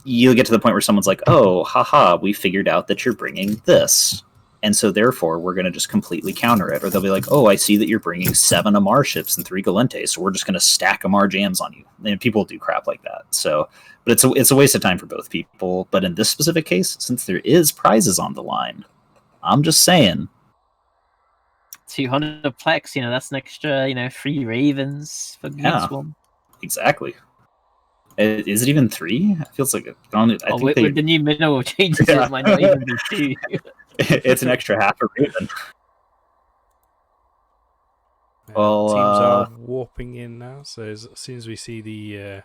you'll get to the point where someone's like, oh, haha, we figured out that you're bringing this. And so therefore, we're going to just completely counter it. Or they'll be like, oh, I see that you're bringing 7 Amar ships and 3 Galentes, so we're just going to stack Amar jams on you. And people do crap like that. So, but it's a waste of time for both people. But in this specific case, since there is prizes on the line, I'm just saying. 200 plex, that's an extra, 3 ravens for Yeah. Greenswarm. Exactly. Is it even 3? It feels like I think with the new mineral changes, Yeah. it might not even be 2. it's an extra half a raven. Well, teams are warping in now, so as soon as we see the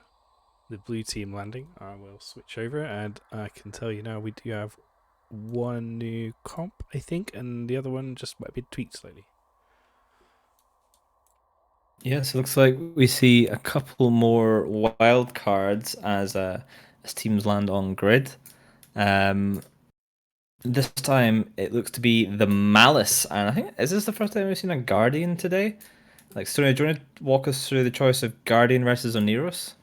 blue team landing, I will switch over, and I can tell you now we do have one new comp, I think, and the other one just might be tweaked slightly. Yes, it looks like we see a couple more wild cards as teams land on grid. This time it looks to be the Malice, and I think, is this the first time we've seen a Guardian today? Like, Stoney, do you want to walk us through the choice of Guardian versus Oneros?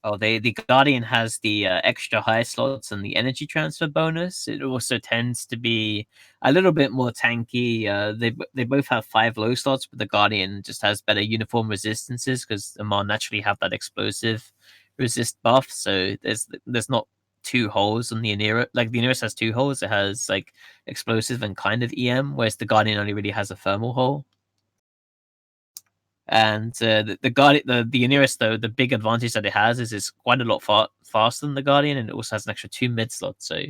Oh, the Guardian has the extra high slots and the energy transfer bonus. It also tends to be a little bit more tanky. They both have 5 low slots, but the Guardian just has better uniform resistances because Amar naturally have that explosive resist buff. So there's not 2 holes on the Oneros. Like the Oneros has 2 holes. It has like explosive and kind of EM, whereas the Guardian only really has a thermal hole. And the Guardian, the Oneros, though, the big advantage that it has is it's quite a lot faster than the Guardian, and it also has an extra 2 mid slots. So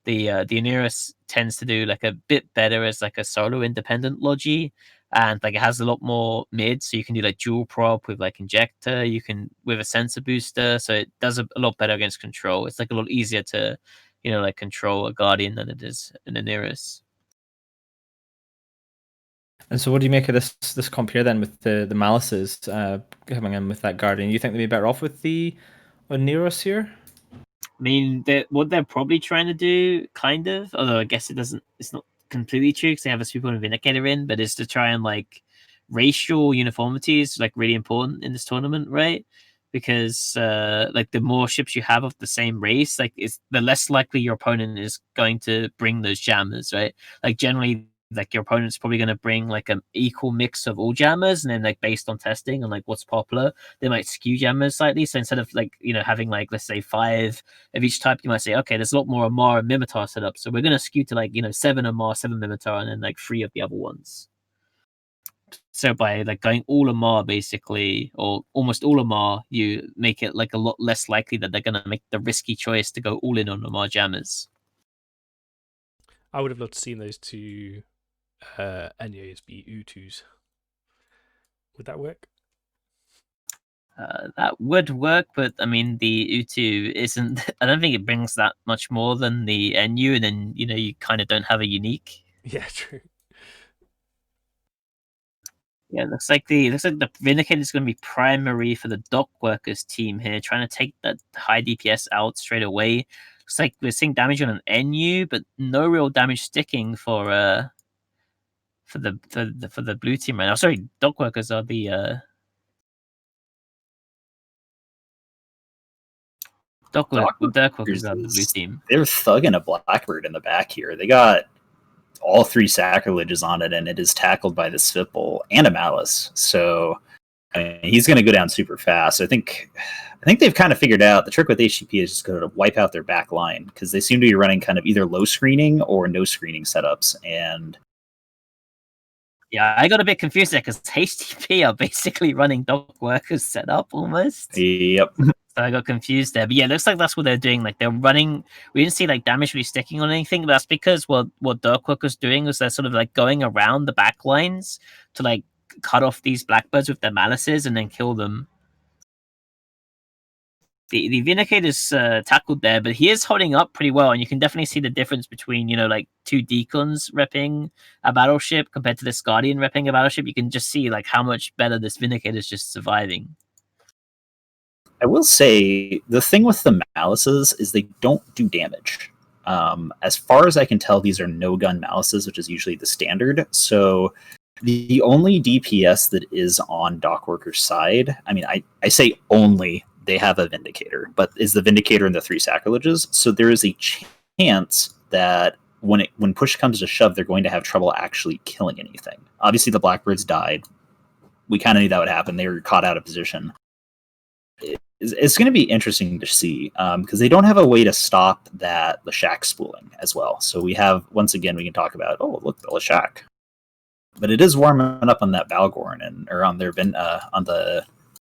the Oneros tends to do like a bit better as like a solo independent logi, and like it has a lot more mid, so you can do like dual prop with like injector, you can with a sensor booster, so it does a lot better against control. It's like a lot easier to like control a Guardian than it is an Oneros. And so, what do you make of this comp here then with the Malices coming in with that Guardian? You think they'd be better off with the Oneros here? I mean, what they're probably trying to do, kind of, although I guess it's not completely true because they have a Super and Vindicator in, but is to try and like racial uniformity is like really important in this tournament, right? Because like the more ships you have of the same race, like the less likely your opponent is going to bring those jammers, right? Like generally, like your opponent's probably going to bring like an equal mix of all jammers, and then like based on testing and like what's popular, they might skew jammers slightly. So instead of like having like, let's say 5 of each type, you might say, okay, there's a lot more Amar and Mimitar set up, so we're going to skew to like 7 Amar, 7 Mimitar, and then like 3 of the other ones. So by like going all Amar basically, or almost all Amar, you make it like a lot less likely that they're going to make the risky choice to go all in on Amar jammers. I would have loved to see those 2 Enyos be Utus. Would that work? That would work, but I mean the Utu isn't. I don't think it brings that much more than the NU, and then you kind of don't have a unique. Yeah, true. Yeah, it looks like the Vindicator is going to be primary for the Dock Workers team here, trying to take that high DPS out straight away. Looks like we're seeing damage on an NU, but no real damage sticking for the blue team right now. Sorry, Dock Workers are the Dock Workers are the blue team. They're thugging a Blackbird in the back here. They got all 3 sacrileges on it, and it is tackled by the Svipple and a Malice. So I mean, he's going to go down super fast. I think they've kind of figured out the trick with HTP is just going to wipe out their back line, because they seem to be running kind of either low screening or no screening setups. And yeah, I got a bit confused there because HTP are basically running Dock Workers setup almost. Yep. So I got confused there. But yeah, it looks like that's what they're doing. Like they're running. We didn't see like damage really sticking on anything. But that's because what Dock Workers doing was they're sort of like going around the back lines to like cut off these Blackbirds with their Malices and then kill them. The Vindicator's tackled there, but he is holding up pretty well, and you can definitely see the difference between like 2 Deacons repping a battleship compared to this Guardian repping a battleship. You can just see like how much better this Vindicator is just surviving. I will say the thing with the Malices is they don't do damage. As far as I can tell, these are no-gun Malices, which is usually the standard. So the only DPS that is on Dockworker's side, I mean, I say only, they have a Vindicator, but is the Vindicator in the 3 sacrileges. So there is a chance that when push comes to shove, they're going to have trouble actually killing anything. Obviously, the Blackbirds died. We kind of knew that would happen. They were caught out of position. it's going to be interesting to see because they don't have a way to stop that Leshak spooling as well. So we have, once again, we can talk about, oh, look, the Leshak. But it is warming up on that Balgorn or on the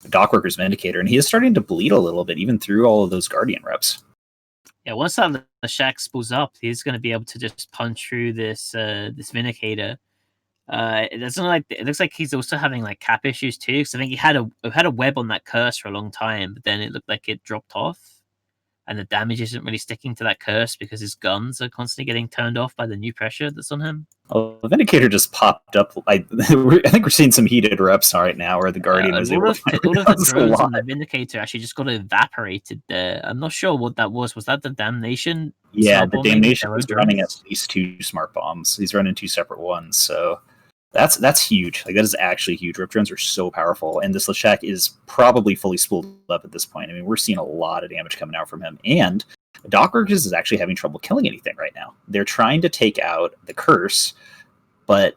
Dockworkers Vindicator, and he is starting to bleed a little bit, even through all of those Guardian reps. Yeah, once that Leshak spools up, he's going to be able to just punch through this Vindicator. It looks like he's also having like cap issues too, because I think he had a web on that curse for a long time, but then it looked like it dropped off, and the damage isn't really sticking to that curse because his guns are constantly getting turned off by the new pressure that's on him. Well, the Vindicator just popped up. I think we're seeing some heated reps right now, where the Guardian was able to all of the drones on the Vindicator actually just got evaporated there. I'm not sure what that was. Was that the Damnation? Yeah, the Damnation was running at least 2 smart bombs. He's running 2 separate ones, so that's huge. Like, that is actually huge. Rip drones are so powerful, and this Leshak is probably fully spooled up at this point. I mean, we're seeing a lot of damage coming out from him, and Dockworkers is actually having trouble killing anything right now. They're trying to take out the curse, but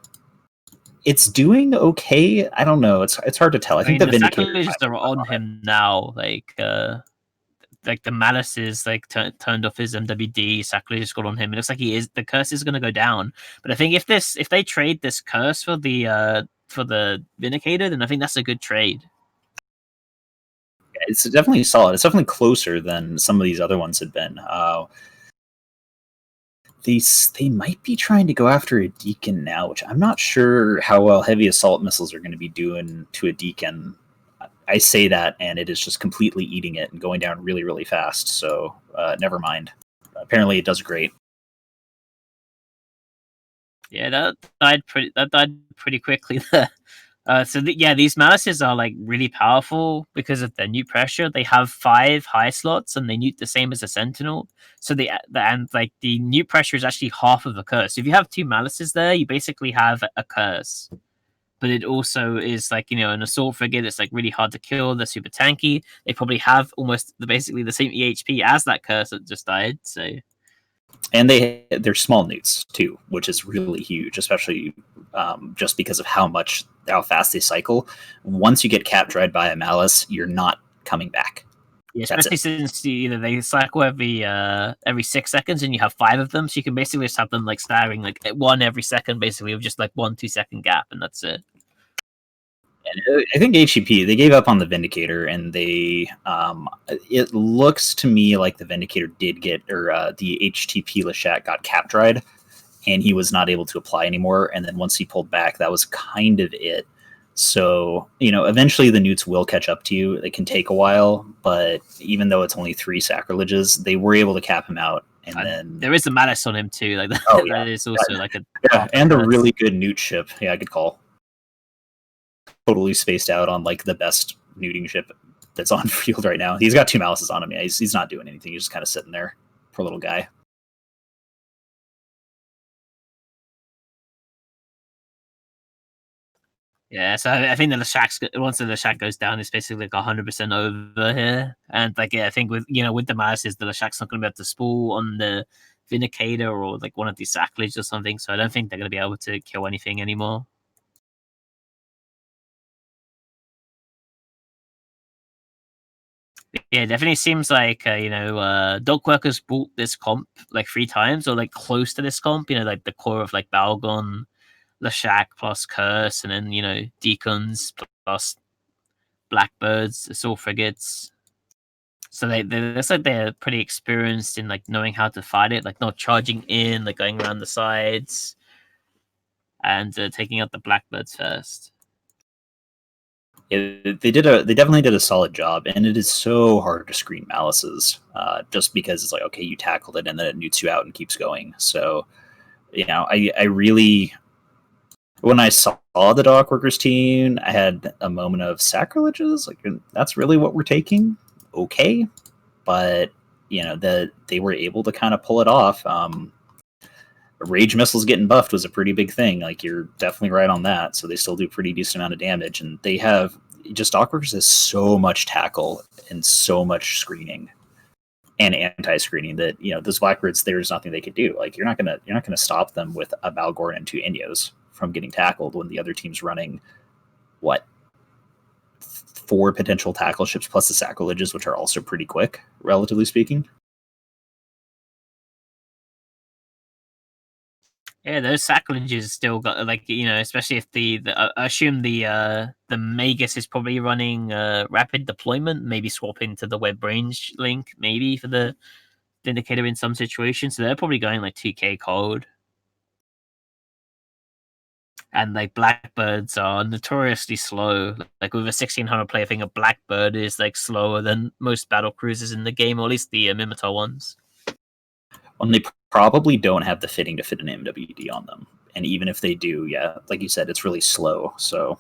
it's doing okay. I don't know. It's hard to tell. I think the Vindicator are on him now. Like the Malice is like turned off his MWD. Sacrilege just got on him. It looks like the curse is going to go down. But I think if they trade this curse for the Vindicator, then I think that's a good trade. Yeah, it's definitely solid. It's definitely closer than some of these other ones had been. They might be trying to go after a Deacon now, which I'm not sure how well heavy assault missiles are going to be doing to a Deacon. I say that, and it is just completely eating it and going down really, really fast. So never mind. Apparently, it does great. Yeah, that died pretty quickly there. These Malices are like really powerful because of their new pressure. They have 5 high slots and they newt the same as a Sentinel. So the new pressure is actually half of a curse. If you have 2 Malices there, you basically have a curse. But it also is like, an assault frigate that's like really hard to kill. They're super tanky. They probably have almost basically the same EHP as that curse that just died. So, and they're small newts too, which is really huge, especially just because of how fast they cycle. Once you get cap dried by a Malice, you're not coming back. Yeah, especially since they cycle every 6 seconds, and you have 5 of them, so you can basically just have them like staggering like 1 every second, basically, with just like 1-2 second gap, and that's it. And I think HEP, they gave up on the Vindicator, and they it looks to me like the Vindicator did get, or the HTP Leshak got cap dried, and he was not able to apply anymore. And then once he pulled back, that was kind of it. So, eventually the newts will catch up to you. It can take a while, but even though it's only 3 sacrileges, they were able to cap him out. And then there is a Malice on him too. Like that, that is also like a and a really good newt ship. Yeah, good call. Totally spaced out on like the best newting ship that's on field right now. He's got 2 Malices on him. Yeah, he's not doing anything. He's just kind of sitting there. Poor little guy. Yeah, so I think that once the Leshak goes down, it's basically like 100% over here. And like, I think with the Malices, the Leshak's not going to be able to spool on the Vindicator or like one of these Sacrilege or something. So I don't think they're going to be able to kill anything anymore. Yeah, it definitely seems like Dockworkers bought this comp like 3 times or like close to this comp. Like the core of like Balgon, Leshak plus Curse, and then Deacons plus Blackbirds, assault frigates. So it's like they're pretty experienced in like knowing how to fight it, like not charging in, like going around the sides, and taking out the Blackbirds first. They definitely did a solid job, and it is so hard to screen Malices, just because it's like, okay, you tackled it and then it newts you out and keeps going. So, I really, when I saw the Dockworkers team, I had a moment of sacrileges. Like, that's really what we're taking, okay? But they were able to kind of pull it off. Rage missiles getting buffed was a pretty big thing. Like, you're definitely right on that. So they still do pretty decent amount of damage, and they have Dockworkers has so much tackle and so much screening and anti-screening that those Blackbirds, there's nothing they could do. Like, you're not gonna stop them with a Balgorn and 2 Indios from getting tackled when the other team's running 3 4 potential tackle ships plus the sacrileges, which are also pretty quick, relatively speaking. Yeah, those sacrileges still got like, you know, especially if I assume the Magus is probably running rapid deployment, maybe swapping to the web range link, maybe for the Vindicator in some situations. So they're probably going like 2k cold. And like Blackbirds are notoriously slow. Like with a 1600 player, I think a Blackbird is like slower than most battle cruisers in the game, or at least the Mimitar ones. And they probably don't have the fitting to fit an MWD on them. And even if they do, yeah, like you said, it's really slow. So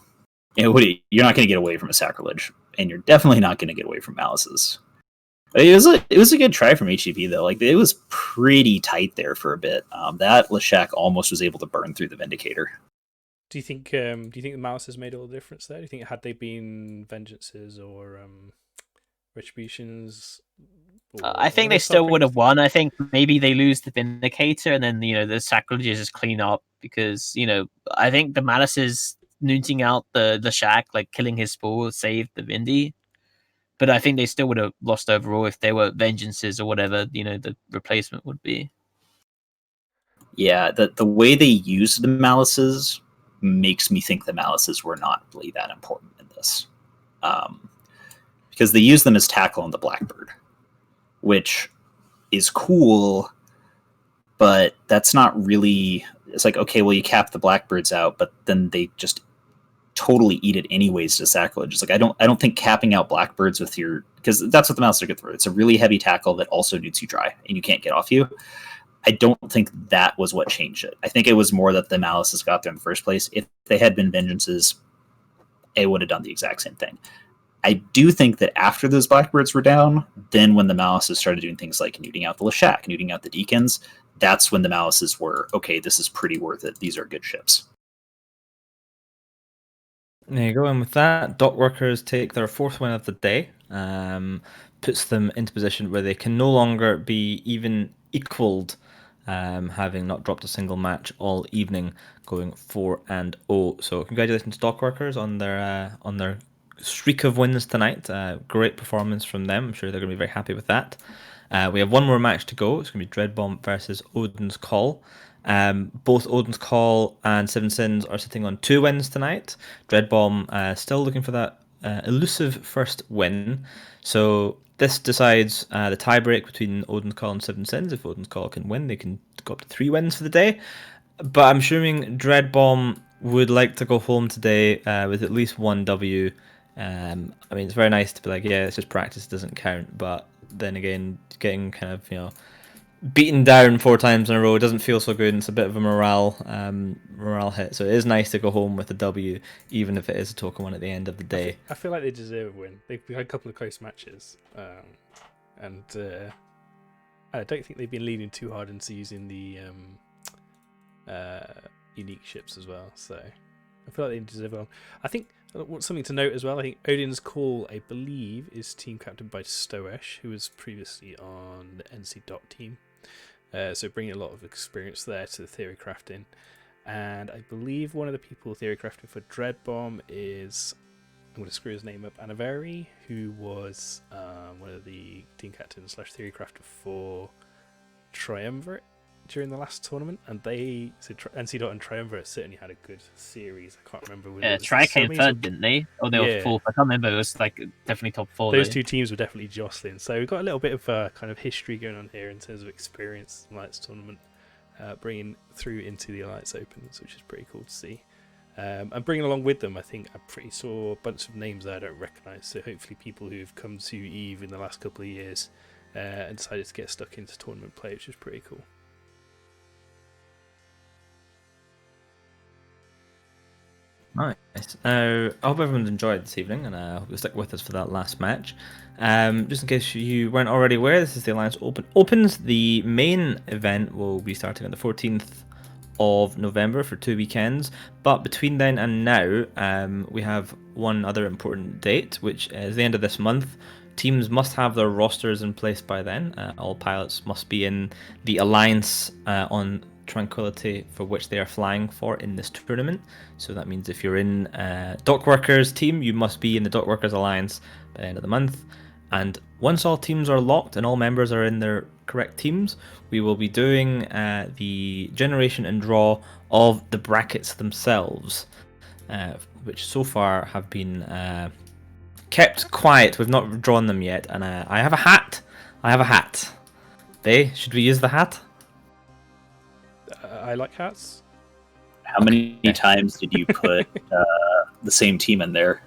you're not going to get away from a sacrilege, and you're definitely not going to get away from malices. It was a good try from HEP though. Like it was pretty tight there for a bit. That Leshak almost was able to burn through the Vindicator. Do you think the malices made all the difference there? Do you think had they been vengeances or retributions? I think they still would have won. I think maybe they lose the Vindicator and then, you know, the sacrileges just clean up because, you know, I think the malices nooting out the Shack, like killing his spool, saved the Vindy. But I think they still would have lost overall if they were vengeances or whatever, you know, the replacement would be. Yeah, the way they used the malices makes me think the malices were not really that important in this. Because they use them as tackle on the Blackbird, which is cool, but that's not really... It's like, okay, well, you cap the Blackbirds out, but then they just totally eat it anyways to sacrilege. It's like, I don't think capping out Blackbirds with your... Because that's what the malices are good for. It's a really heavy tackle that also nukes you dry, and you can't get off you. I don't think that was what changed it. I think it was more that the malices got there in the first place. If they had been vengeances, it would have done the exact same thing. I do think that after those Blackbirds were down, then when the malices started doing things like nuding out the Leshak, nuding out the Deacons, that's when the malices were, okay, this is pretty worth it. These are good ships. There you go. And with that, Dock Workers take their 4th win of the day. Puts them into position where they can no longer be even equaled, having not dropped a single match all evening, going 4-0. So congratulations to Dock Workers on their streak of wins tonight. Great performance from them. I'm sure they're going to be very happy with that. We have one more match to go. It's going to be Dreadbomb versus Odin's Call. Both Odin's Call and Seven Sins are sitting on 2 wins tonight. Dreadbomb still looking for that elusive first win. So this decides the tiebreak between Odin's Call and Seven Sins. If Odin's Call can win, they can go up to 3 wins for the day. But I'm assuming Dreadbomb would like to go home today with at least 1 W. I mean, it's very nice to be like, yeah, it's just practice, it doesn't count. But then again, getting kind of, you know, beaten down 4 times in a row doesn't feel so good, and it's a bit of a morale hit. So it is nice to go home with a W, even if it is a token one at the end of the day. I feel like they deserve a win. They've had a couple of close matches, and I don't think they've been leaning too hard into using the unique ships as well. So I feel like they deserve one. I think something to note as well, I think Odin's Call, I believe, is team captained by Stoesh, who was previously on the NC Dot team. So bringing a lot of experience there to the theory crafting. And I believe one of the people theory crafting for Dreadbomb is, I'm going to screw his name up, Anavari, who was one of the team captains / theory crafter for Triumvirate during the last tournament, and NC Dot and Triumvirate certainly had a good series. I can't remember. Yeah, Tri came third, didn't they? Or they were 4th. I can't remember. It was like definitely top 4. Those 2 teams were definitely jostling. So we've got a little bit of kind of history going on here in terms of experience in Alliance tournament, bringing through into the Alliance Opens, which is pretty cool to see. And bringing along with them, I think I saw a bunch of names that I don't recognise. So hopefully people who've come to EVE in the last couple of years and decided to get stuck into tournament play, which is pretty cool. Nice. I hope everyone's enjoyed this evening, and I hope you'll stick with us for that last match. Just in case you weren't already aware, this is the Alliance Opens. The main event will be starting on the 14th of November for 2 weekends, but between then and now, we have one other important date, which is the end of this month. Teams must have their rosters in place by then. All pilots must be in the Alliance on Tranquility for which they are flying for in this tournament. So that means if you're in Dockworkers team, you must be in the Dockworkers Alliance by the end of the month. And once all teams are locked and all members are in their correct teams, we will be doing the generation and draw of the brackets themselves, which so far have been kept quiet. We've not drawn them yet, and I have a hat. Should we use the hat? I like hats. How many times did you put the same team in there?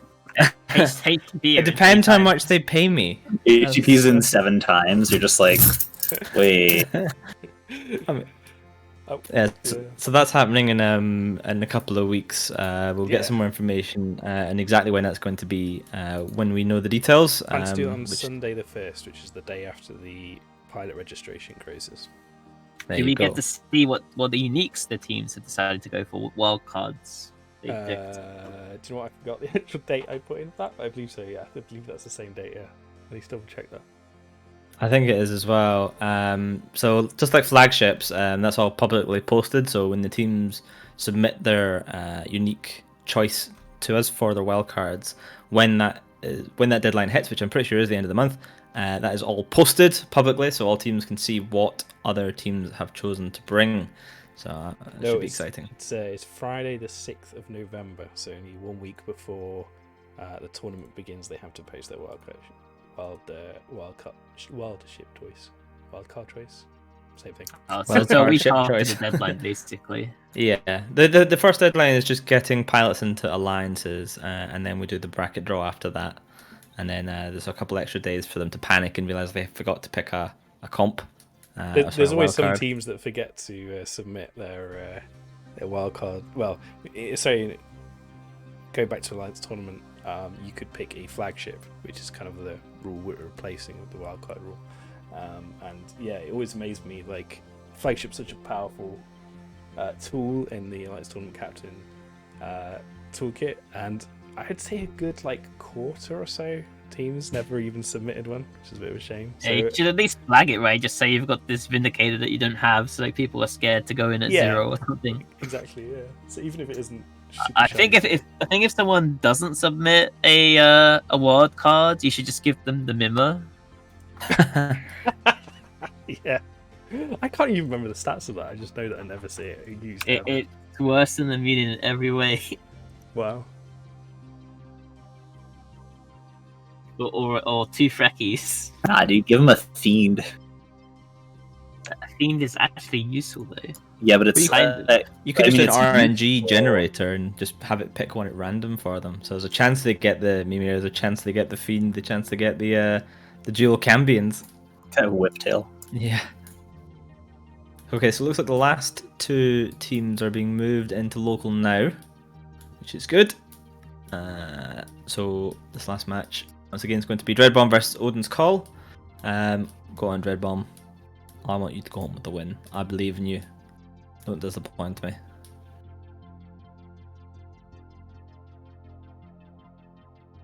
It depends how much they pay me. HGP's in 7 times. You're just like, wait. Yeah, so that's happening in a couple of weeks. We'll get some more information and exactly when that's going to be when we know the details. Plan to do it on Sunday the 1st, which is the day after the pilot registration closes. Do we get to see what the uniques the teams have decided to go for? Wild cards. Do you know what? I forgot the actual date I put in that, but I believe so. Yeah, I believe that's the same date. Yeah, at least double check that. I think it is as well. So just like flagships, that's all publicly posted. So when the teams submit their unique choice to us for their wildcards, when that deadline hits, which I'm pretty sure is the end of the month, that is all posted publicly, so all teams can see what other teams have chosen to bring. So it should be exciting. It's Friday the 6th of November, so only 1 week before the tournament begins. They have to post their wildcard choice. Same thing. Oh, so it's a week after the deadline, basically. Yeah, the first deadline is just getting pilots into alliances, and then we do the bracket draw after that. And then there's a couple extra days for them to panic and realize they forgot to pick a comp. There's always some teams that forget to submit their wildcard. Well, sorry, going back to Alliance tournament, you could pick a flagship, which is kind of the rule we're replacing with the wildcard rule. And yeah, it always amazed me, like, flagship's such a powerful tool in the Alliance tournament captain toolkit, and I'd say a good quarter or so teams never even submitted one, which is a bit of a shame. So, you should at least flag it, right? Just say you've got this Vindicator that you don't have, so people are scared to go in at 0 or something. Exactly, yeah. So even if it isn't, I think if someone doesn't submit a wild card, you should just give them the memo. Yeah, I can't even remember the stats of that. I just know that I never see it used. It's worse than the meaning in every way. Wow. Or 2 Freckies. Nah, dude, give him a Fiend. A Fiend is actually useful, though. Yeah, but it's... you could just do an RNG generator and just have it pick one at random for them. So there's a chance they get the Mimir, there's a chance they get the Fiend, the chance they get the dual Cambions. Kind of Whiptail. Yeah. Okay, so it looks like the last 2 teams are being moved into local now, which is good. So this last match, once again, is going to be Dreadbomb versus Odin's Call. Go on, Dreadbomb. I want you to go home with the win. I believe in you. Don't disappoint me.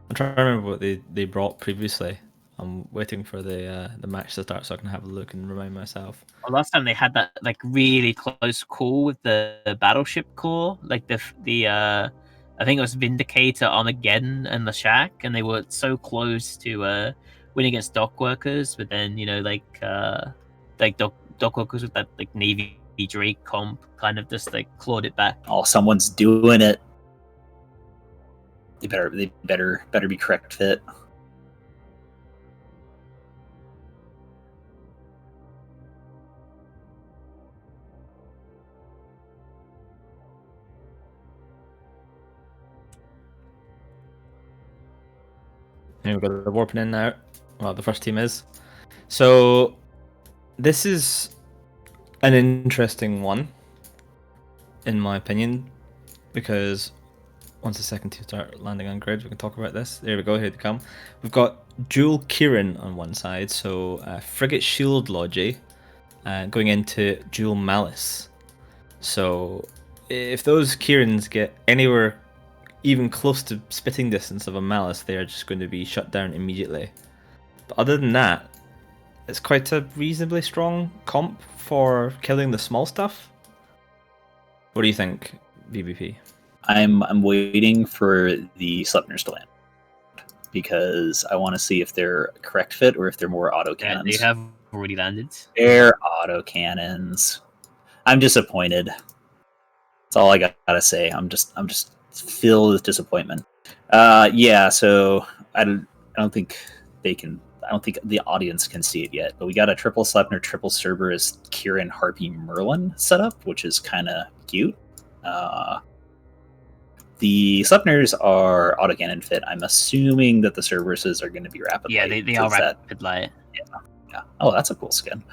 I'm trying to remember what they brought previously. I'm waiting for the match to start so I can have a look and remind myself. Well, last time they had that really close call with the battleship core, I think it was Vindicator, Armageddon, and the Shack, and they were so close to win against Dockworkers, but then Dockworkers with that Navy Drake comp kind of just clawed it back. Oh, someone's doing it. They better be correct fit. Here we've got the warping in now. Well, the first team is. So, this is an interesting one, in my opinion, because once the second team start landing on grid, we can talk about this. There we go, here they come. We've got Dual Kieran on one side, so Frigate Shield Logi going into Dual Malice. So, if those Kierans get anywhere even close to spitting distance of a Malice, they are just going to be shut down immediately. But other than that, it's quite a reasonably strong comp for killing the small stuff. What do you think, BBP? I'm waiting for the Slepners to land because I want to see if they're correct fit or if they're more auto Yeah, cannons. they have already landed. They're auto cannons. I'm disappointed. That's all I gotta say. I'm just filled with disappointment. Yeah. So I don't think they can. I don't think the audience can see it yet. But we got a triple Slepner, triple Cerberus, Kieran, Harpy, Merlin setup, which is kind of cute. The Slepners are autocannon fit. I'm assuming that the Cerberuses are going to be rapid Yeah, light. they are rapid light. Yeah. Oh, that's a cool skin.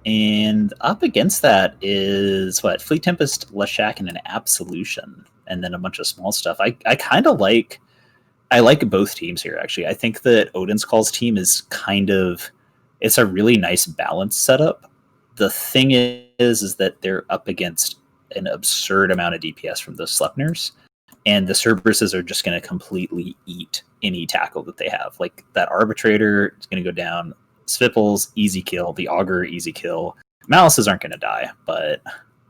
And up against that is what? Fleet Tempest, Leshak, and an Absolution, and then a bunch of small stuff. I kind of like. I like both teams here. Actually, I think that Odin's Call's team is it's a really nice balanced setup. The thing is that they're up against an absurd amount of DPS from the Slepners, and the Cerberuses are just going to completely eat any tackle that they have. Like that Arbitrator is going to go down. Svipples, easy kill. The Augur, easy kill. Malices aren't going to die, but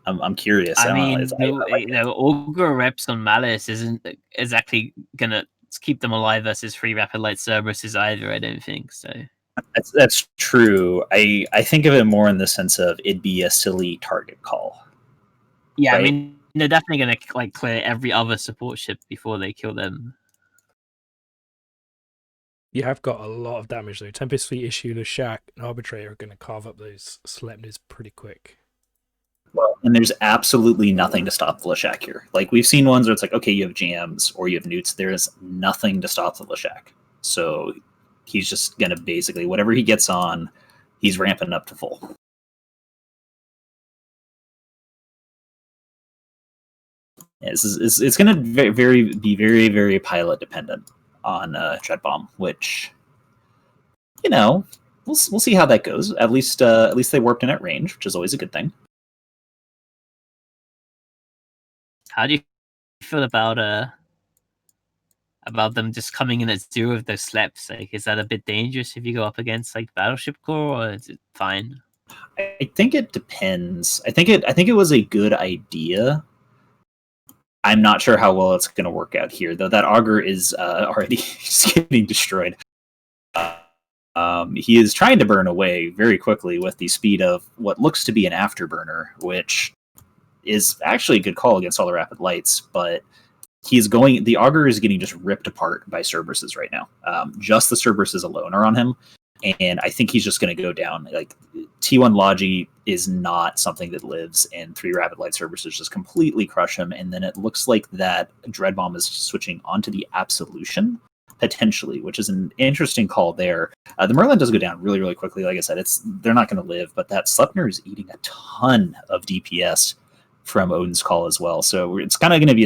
I'm curious. I mean, like Augur reps on Malice isn't exactly gonna keep them alive versus 3 rapid light Cerberuses either. I don't think so. That's true. I think of it more in the sense of it'd be a silly target call. Yeah, right? I mean, they're definitely gonna like clear every other support ship before they kill them. You have got a lot of damage though. Tempest Fleet, Issue, Leshak, and Arbitrator are going to carve up those Slepners pretty quick. Well, and there's absolutely nothing to stop the Leshak here. Like we've seen ones where it's like, okay, you have jams or you have newts. There is nothing to stop the Leshak. So he's just gonna basically whatever he gets on, he's ramping up to full. Yeah, it's gonna be very pilot dependent on Dread Bomb, which we'll see how that goes. At least they warped in at range, which is always a good thing. How do you feel about them just coming in at 0 with those sleps? Like, is that a bit dangerous if you go up against like Battleship Core, or is it fine? I think it depends. I think it was a good idea. I'm not sure how well it's going to work out here, though. That Augur is already getting destroyed. He is trying to burn away very quickly with the speed of what looks to be an afterburner, which is actually a good call against all the rapid lights, but the Augur is getting just ripped apart by Cerberuses right now. Just the Cerberuses alone are on him, and I think he's just going to go down. Like T1 Logi is not something that lives, and 3 rapid light Cerberuses just completely crush him, and then it looks like that Dread Bomb is switching onto the Absolution, potentially, which is an interesting call there. The Merlin does go down really, really quickly. Like I said, they're not going to live, but that Slepner is eating a ton of DPS from Odin's Call as well. So it's kind of going to be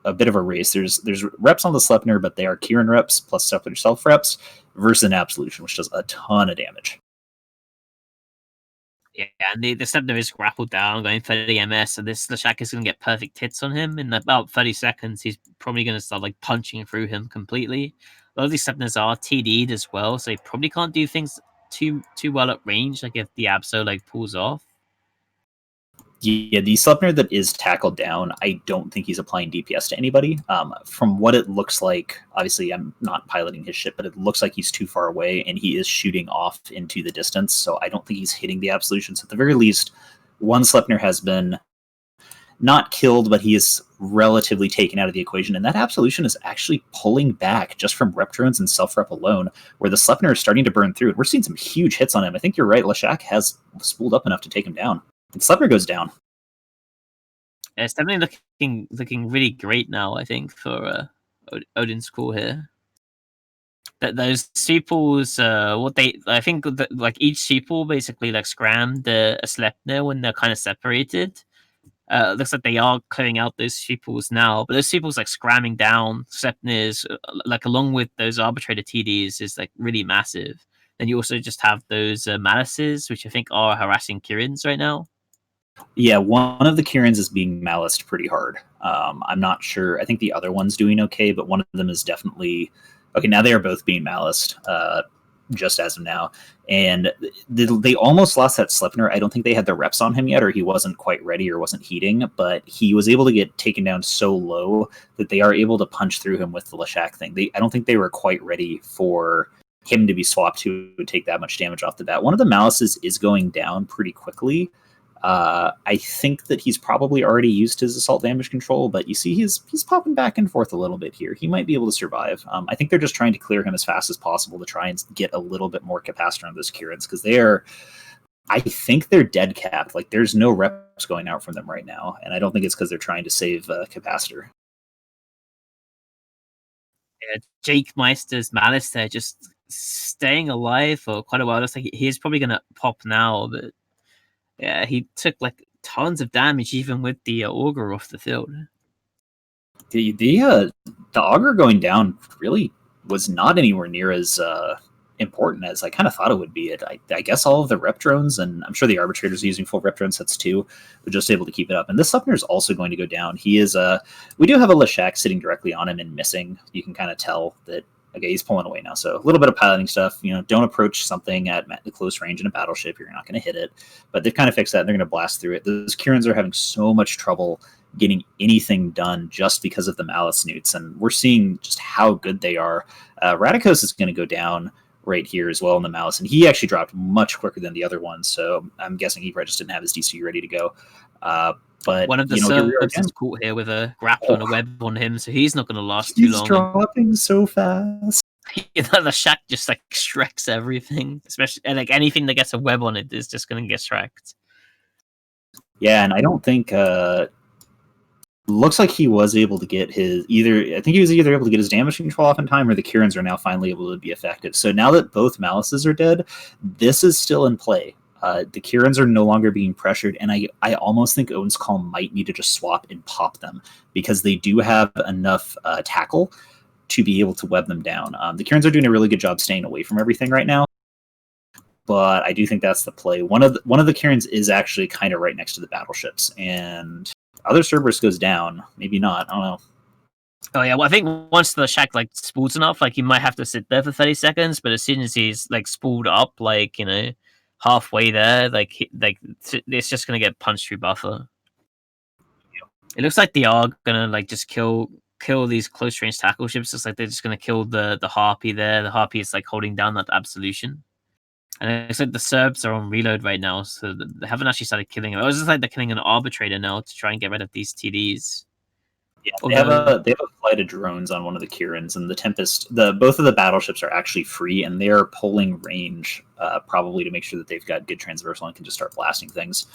a bit of a race. There's reps on the Slepner, but they are Kieran reps plus Slepner self reps versus an Absolution, which does a ton of damage. Yeah, and the Slepner is grappled down, going for the MS, so this Leshak is going to get perfect hits on him. In about 30 seconds, he's probably going to start like punching through him completely. A lot of these Slepners are TD'd as well, so he probably can't do things too well at range, like if the Abso like pulls off. Yeah, the Slepner that is tackled down, I don't think he's applying DPS to anybody. From what it looks like, obviously I'm not piloting his ship, but it looks like he's too far away and he is shooting off into the distance, so I don't think he's hitting the Absolutions. At the very least, one Slepner has been not killed, but he is relatively taken out of the equation, and that Absolution is actually pulling back just from rep drones and self-rep alone, where the Slepner is starting to burn through, and we're seeing some huge hits on him. I think you're right, Leshak has spooled up enough to take him down. And Slepner goes down. It's definitely looking really great now, I think, for Odin's Call here. That those sepals, I think like each sepal basically like scrammed a Slepner when they're kind of separated. Looks like they are clearing out those sepals now, but those sepals like scramming down Slepners, like along with those Arbitrator TDs, is like really massive. Then you also just have those Malices, which I think are harassing Kiryans right now. Yeah, one of the Kiryans is being maliced pretty hard. I'm not sure. I think the other one's doing okay, but one of them is definitely... Okay, now they are both being maliced. just as of now. And they almost lost that Sleipnir. I don't think they had the reps on him yet, or he wasn't quite ready or wasn't heating, but he was able to get taken down so low that they are able to punch through him with the Leshak thing. I don't think they were quite ready for him to be swapped to take that much damage off the bat. One of the Malices is going down pretty quickly. I think that he's probably already used his assault damage control, but you see he's popping back and forth a little bit here. He might be able to survive. I think they're just trying to clear him as fast as possible to try and get a little bit more capacitor on those Kirans, because I think they're dead capped. Like, there's no reps going out from them right now, and I don't think it's because they're trying to save capacitor. Yeah, Jake Meister's Malice there just staying alive for quite a while. Looks like he's probably going to pop now, but yeah, he took like tons of damage even with the Augur off the field. The Augur going down really was not anywhere near as important as I kind of thought it would be. I guess all of the rep drones, and I'm sure the arbitrators are using full rep drone sets too, were just able to keep it up. And this Sleipnir is also going to go down. He is we do have a Leshak sitting directly on him and missing. You can kind of tell that. Okay, he's pulling away now. So a little bit of piloting stuff. Don't approach something at the close range in a battleship. You're not going to hit it. But they've kind of fixed that, and they're going to blast through it. Those Kirans are having so much trouble getting anything done just because of the Malice Newts, and we're seeing just how good they are. Radikos is going to go down right here as well in the Malice, and he actually dropped much quicker than the other ones, so I'm guessing he probably just didn't have his DC ready to go. But one of the Serbs is caught here with a grapple and a web on him, so he's not going to last too long. He's dropping so fast. The Shack just like shreks everything, especially and like anything that gets a web on it is just going to get shreked. Yeah, and I don't think looks like he was able to get his I think he was either able to get his damage control off in time, or the Kirans are now finally able to be effective. So now that both Malices are dead, this is still in play. The Kirans are no longer being pressured, and I almost think Odin's Call might need to just swap and pop them, because they do have enough tackle to be able to web them down. The Kirans are doing a really good job staying away from everything right now, but I do think that's the play. One of the Kirans is actually kind of right next to the battleships, and other Cerberus goes down. Maybe not. I don't know. Oh yeah, well I think once the Shack like spools enough, like he might have to sit there for 30 seconds, but as soon as he's like spooled up, like halfway there, like it's just gonna get punched through buffer. It looks like they are gonna like just kill these close range tackle ships. It's like they're just gonna kill the Harpy there. The Harpy is like holding down that Absolution, and it looks like the Serbs are on reload right now, so they haven't actually started killing them. It was just like they're killing an arbitrator now to try and get rid of these TDs. Yeah, they have a flight of drones on one of the Kirans, and the Tempest. Both of the battleships are actually free, and they are pulling range, probably to make sure that they've got good transversal and can just start blasting things.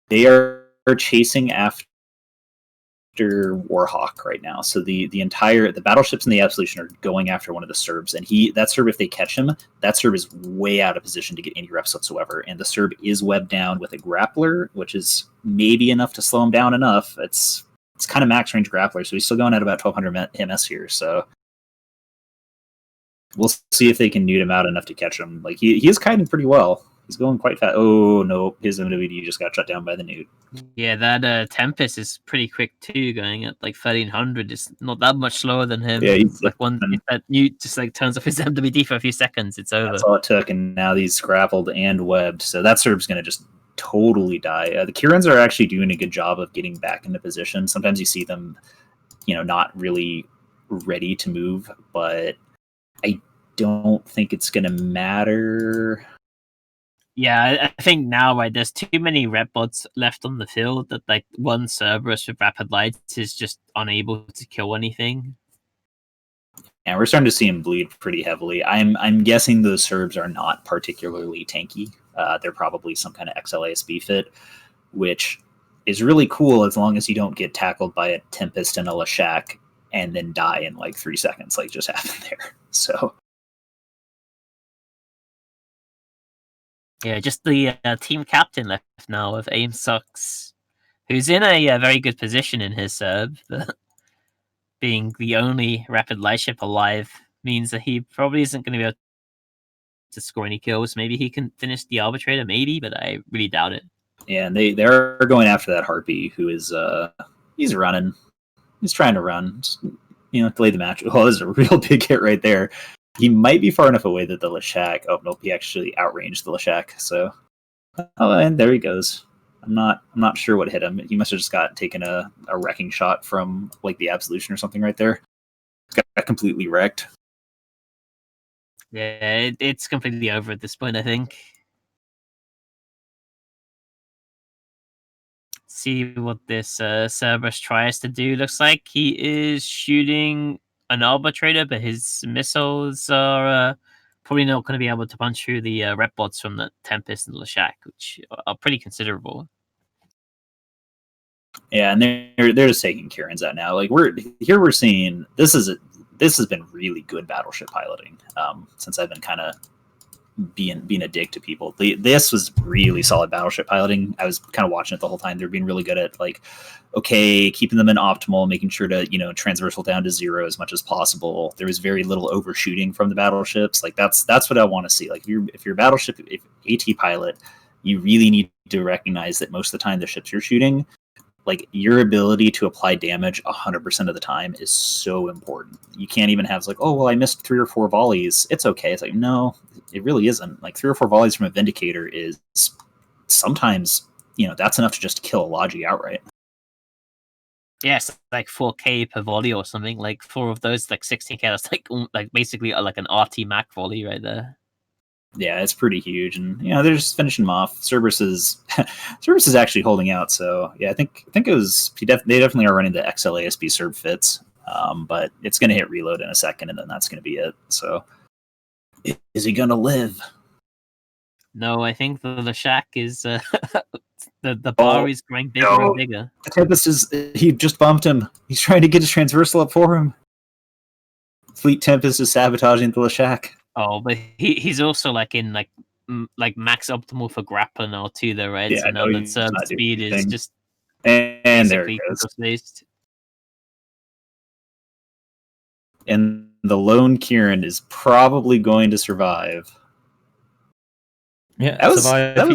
They are chasing after Warhawk right now. So the battleships and the Absolution are going after one of the Serbs, and that Serb, if they catch him, that Serb is way out of position to get any reps whatsoever. And the Serb is webbed down with a grappler, which is maybe enough to slow him down enough. It's kind of max range grappler, so he's still going at about 1200 MS here. So we'll see if they can newt him out enough to catch him. Like he is kiting pretty well. He's going quite fast. Oh no, his MWD just got shut down by the newt. Yeah, that Tempest is pretty quick too, going at like 1300. It's not that much slower than him. Yeah, it's like if that newt just like turns off his MWD for a few seconds, it's over. That's all it took, and now he's grappled and webbed. So that Serb's going to just totally die. The Kirans are actually doing a good job of getting back into position. Sometimes you see them, not really ready to move, but I don't think it's going to matter. Yeah, I think now, right, there's too many rep bots left on the field that like one Cerberus with rapid lights is just unable to kill anything. And we're starting to see him bleed pretty heavily. I'm guessing those Serbs are not particularly tanky. They're probably some kind of XLASB fit, which is really cool as long as you don't get tackled by a Tempest and a Leshak and then die in like 3 seconds, like just happened there. So. Yeah, just the team captain left now of Aim Sucks, who's in a very good position in his Serb. Being the only rapid light ship alive means that he probably isn't going to be able to score any kills. Maybe he can finish the arbitrator, maybe, but I really doubt it. Yeah, and they're going after that Harpy, who is he's running. He's trying to run. Just, delay the match. Oh, this is a real big hit right there. He might be far enough away that the Leshak. Oh nope, he actually outranged the Leshak. So, oh, and there he goes. I'm not sure what hit him. He must have just taken a wrecking shot from like the Absolution or something right there. Got completely wrecked. Yeah, it's completely over at this point, I think. See what this Cerberus tries to do. Looks like he is shooting an Arbitrator, but his missiles are probably not going to be able to punch through the rep bots from the Tempest and the Leshak, which are pretty considerable. Yeah, and they're just taking Kieran's out now. Like we're seeing this has been really good battleship piloting since I've been kind of being a dick to people. This was really solid battleship piloting. I was kind of watching it the whole time. They're being really good at like, okay, keeping them in optimal, making sure to transversal down to 0 as much as possible. There was very little overshooting from the battleships. Like that's what I want to see. Like if you're a battleship, if AT pilot, you really need to recognize that most of the time the ships you're shooting, like your ability to apply damage 100% of the time is so important. You can't even have like, oh, well, I missed 3 or 4 volleys. It's okay. It's like, no, it really isn't. Like 3 or 4 volleys from a Vindicator is sometimes, that's enough to just kill a Logi outright. Yes, like 4K per volley or something. Like 4 of those, like 16K. That's like basically like an RT Mac volley right there. Yeah, it's pretty huge, and they're just finishing them off. Cerberus is actually holding out. So yeah, I think it was they definitely are running the XLASB Cerb fits, but it's going to hit reload in a second, and then that's going to be it. So is he going to live? No, I think the Leshak is the bar is growing bigger and bigger. The Tempest he just bumped him. He's trying to get his transversal up for him. Fleet Tempest is sabotaging the Leshak. Oh, but he's also like in like max optimal for grappling now too, though, right? Yeah, so now that Cerb speed is just and there it goes. Based. And the lone Kieran is probably going to survive. Yeah, that was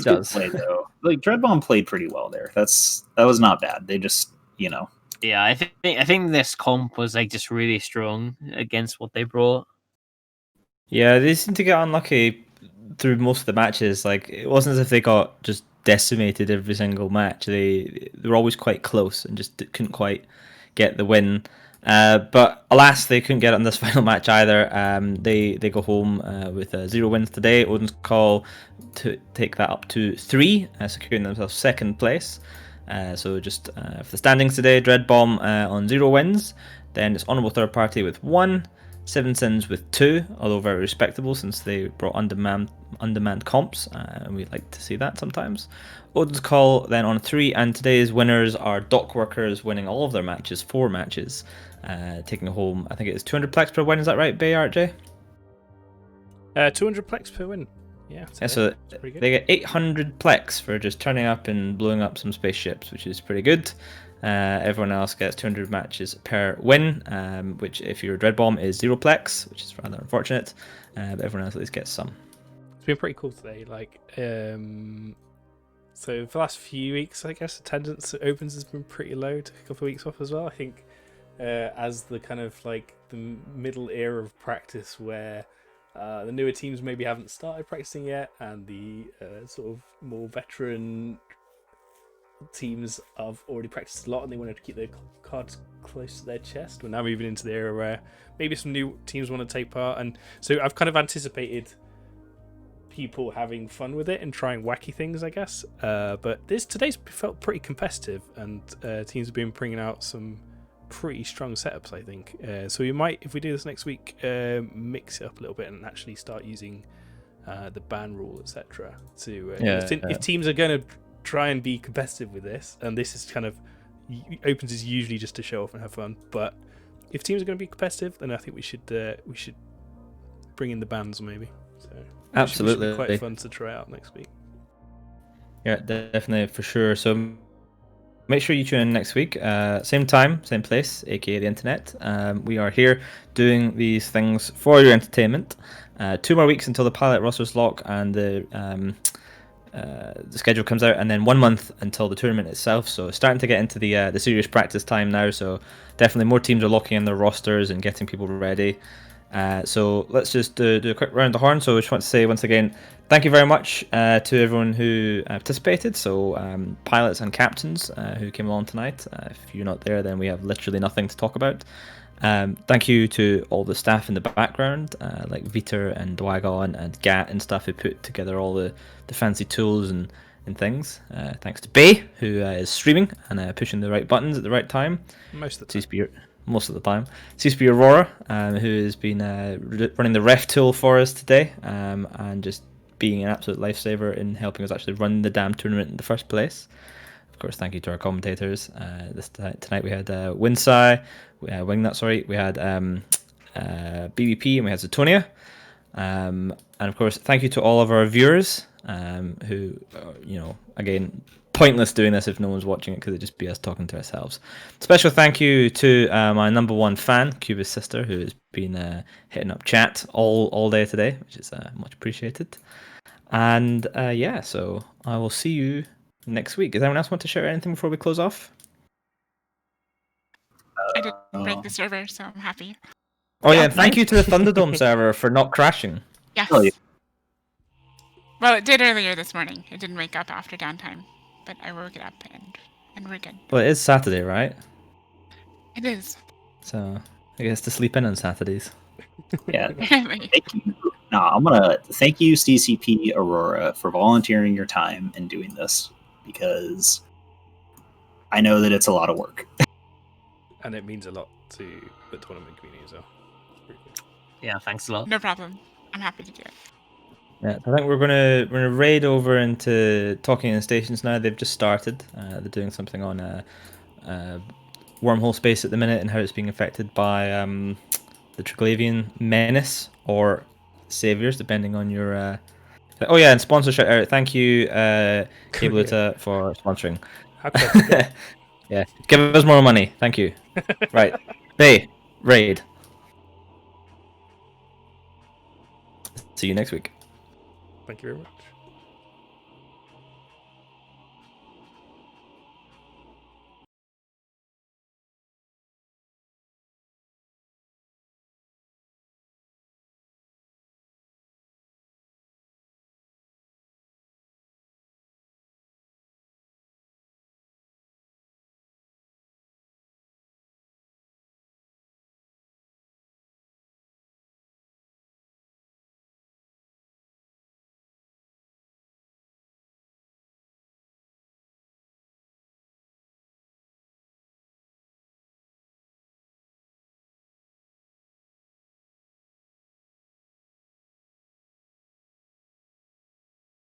good does. Play though. Like Dreadbomb played pretty well there. That was not bad. They just Yeah, I think this comp was like just really strong against what they brought. Yeah, they seem to get unlucky through most of the matches. Like it wasn't as if they got just decimated every single match. They were always quite close and just couldn't quite get the win. But alas, they couldn't get it in this final match either. They go home with 0 wins today. Odin's Call to take that up to 3, securing themselves second place. So just for the standings today, Dreadbomb on 0 wins. Then it's Honourable Third Party with 1. Seven Sins with 2, although very respectable since they brought undemand comps, and we like to see that sometimes. Odin's Call then on 3, and today's winners are Dock Workers winning all of their matches, 4 matches, taking home, I think it is 200 plex per win, is that right, Bay RJ? 200 plex per win. Yeah, so they get 800 plex for just turning up and blowing up some spaceships, which is pretty good. Everyone else gets 200 matches per win, which if you're a Dreadbomb is 0 plex, which is rather unfortunate, but everyone else at least gets some. It's been pretty cool today. Like, so for the last few weeks, I guess attendance at Opens has been pretty low. Took a couple of weeks off as well. I think as the kind of like the middle era of practice where the newer teams maybe haven't started practicing yet, and the sort of more veteran teams have already practiced a lot and they wanted to keep their cards close to their chest. We're now moving into the era where maybe some new teams want to take part, and so I've kind of anticipated people having fun with it and trying wacky things, I guess. But today's felt pretty competitive, and teams have been bringing out some pretty strong setups, I think. So we might, if we do this next week, mix it up a little bit and actually start using the ban rule, etc. To if teams are going to try and be competitive with this, and this is kind of Opens is usually just to show off and have fun, but if teams are going to be competitive, then I think we should bring in the bans maybe. So absolutely, it should be quite fun to try out next week. Yeah, definitely, for sure. So make sure you tune in next week, same time, same place, aka the internet. We are here doing these things for your entertainment. 2 more weeks until the pilot rosters lock and the schedule comes out, and then 1 month until the tournament itself. So starting to get into the serious practice time now. So definitely more teams are locking in their rosters and getting people ready. So let's just do a quick round the horn. So I just want to say once again, thank you very much to everyone who participated. So pilots and captains who came along tonight. If you're not there, then we have literally nothing to talk about. Thank you to all the staff in the background, like Viter and Dwagon and Gat and stuff who put together all the fancy tools and things. Thanks to Bay, who is streaming and pushing the right buttons at the right time. Most of the time. Most of the time. CSP Aurora, who has been running the ref tool for us today, and just being an absolute lifesaver in helping us actually run the damn tournament in the first place. Of course, thank you to our commentators. Tonight we had Winsai, Wingnut, sorry. We had BBP and we had Zetonia. And of course, thank you to all of our viewers who, again, pointless doing this if no one's watching it because it'd just be us talking to ourselves. Special thank you to my number one fan, Cuba's sister, who has been hitting up chat all day today, which is much appreciated. And so I will see you next week. Does anyone else want to share anything before we close off? I didn't break the server, so I'm happy. Oh yeah, thank you to the Thunderdome server for not crashing. Yes. Oh, yeah. Well, it did earlier this morning. It didn't wake up after downtime, but I woke it up and we're good. Well, it is Saturday, right? It is. So I guess to sleep in on Saturdays. Yeah. Apparently. Thank you. No, I'm gonna thank you, CCP Aurora, for volunteering your time and doing this because I know that it's a lot of work. And it means a lot to the tournament community as well. Yeah, thanks a lot. No problem. I'm happy to do it. Yeah, I think we're gonna raid over into talking in stations now. They've just started. They're doing something on wormhole space at the minute and how it's being affected by the Triglavian menace or saviors, depending on your. Oh yeah, and sponsor shout out. Thank you, Cableita, for sponsoring. How could Yeah, give us more money. Thank you. Right, Bay raid. See you next week. Thank you very much.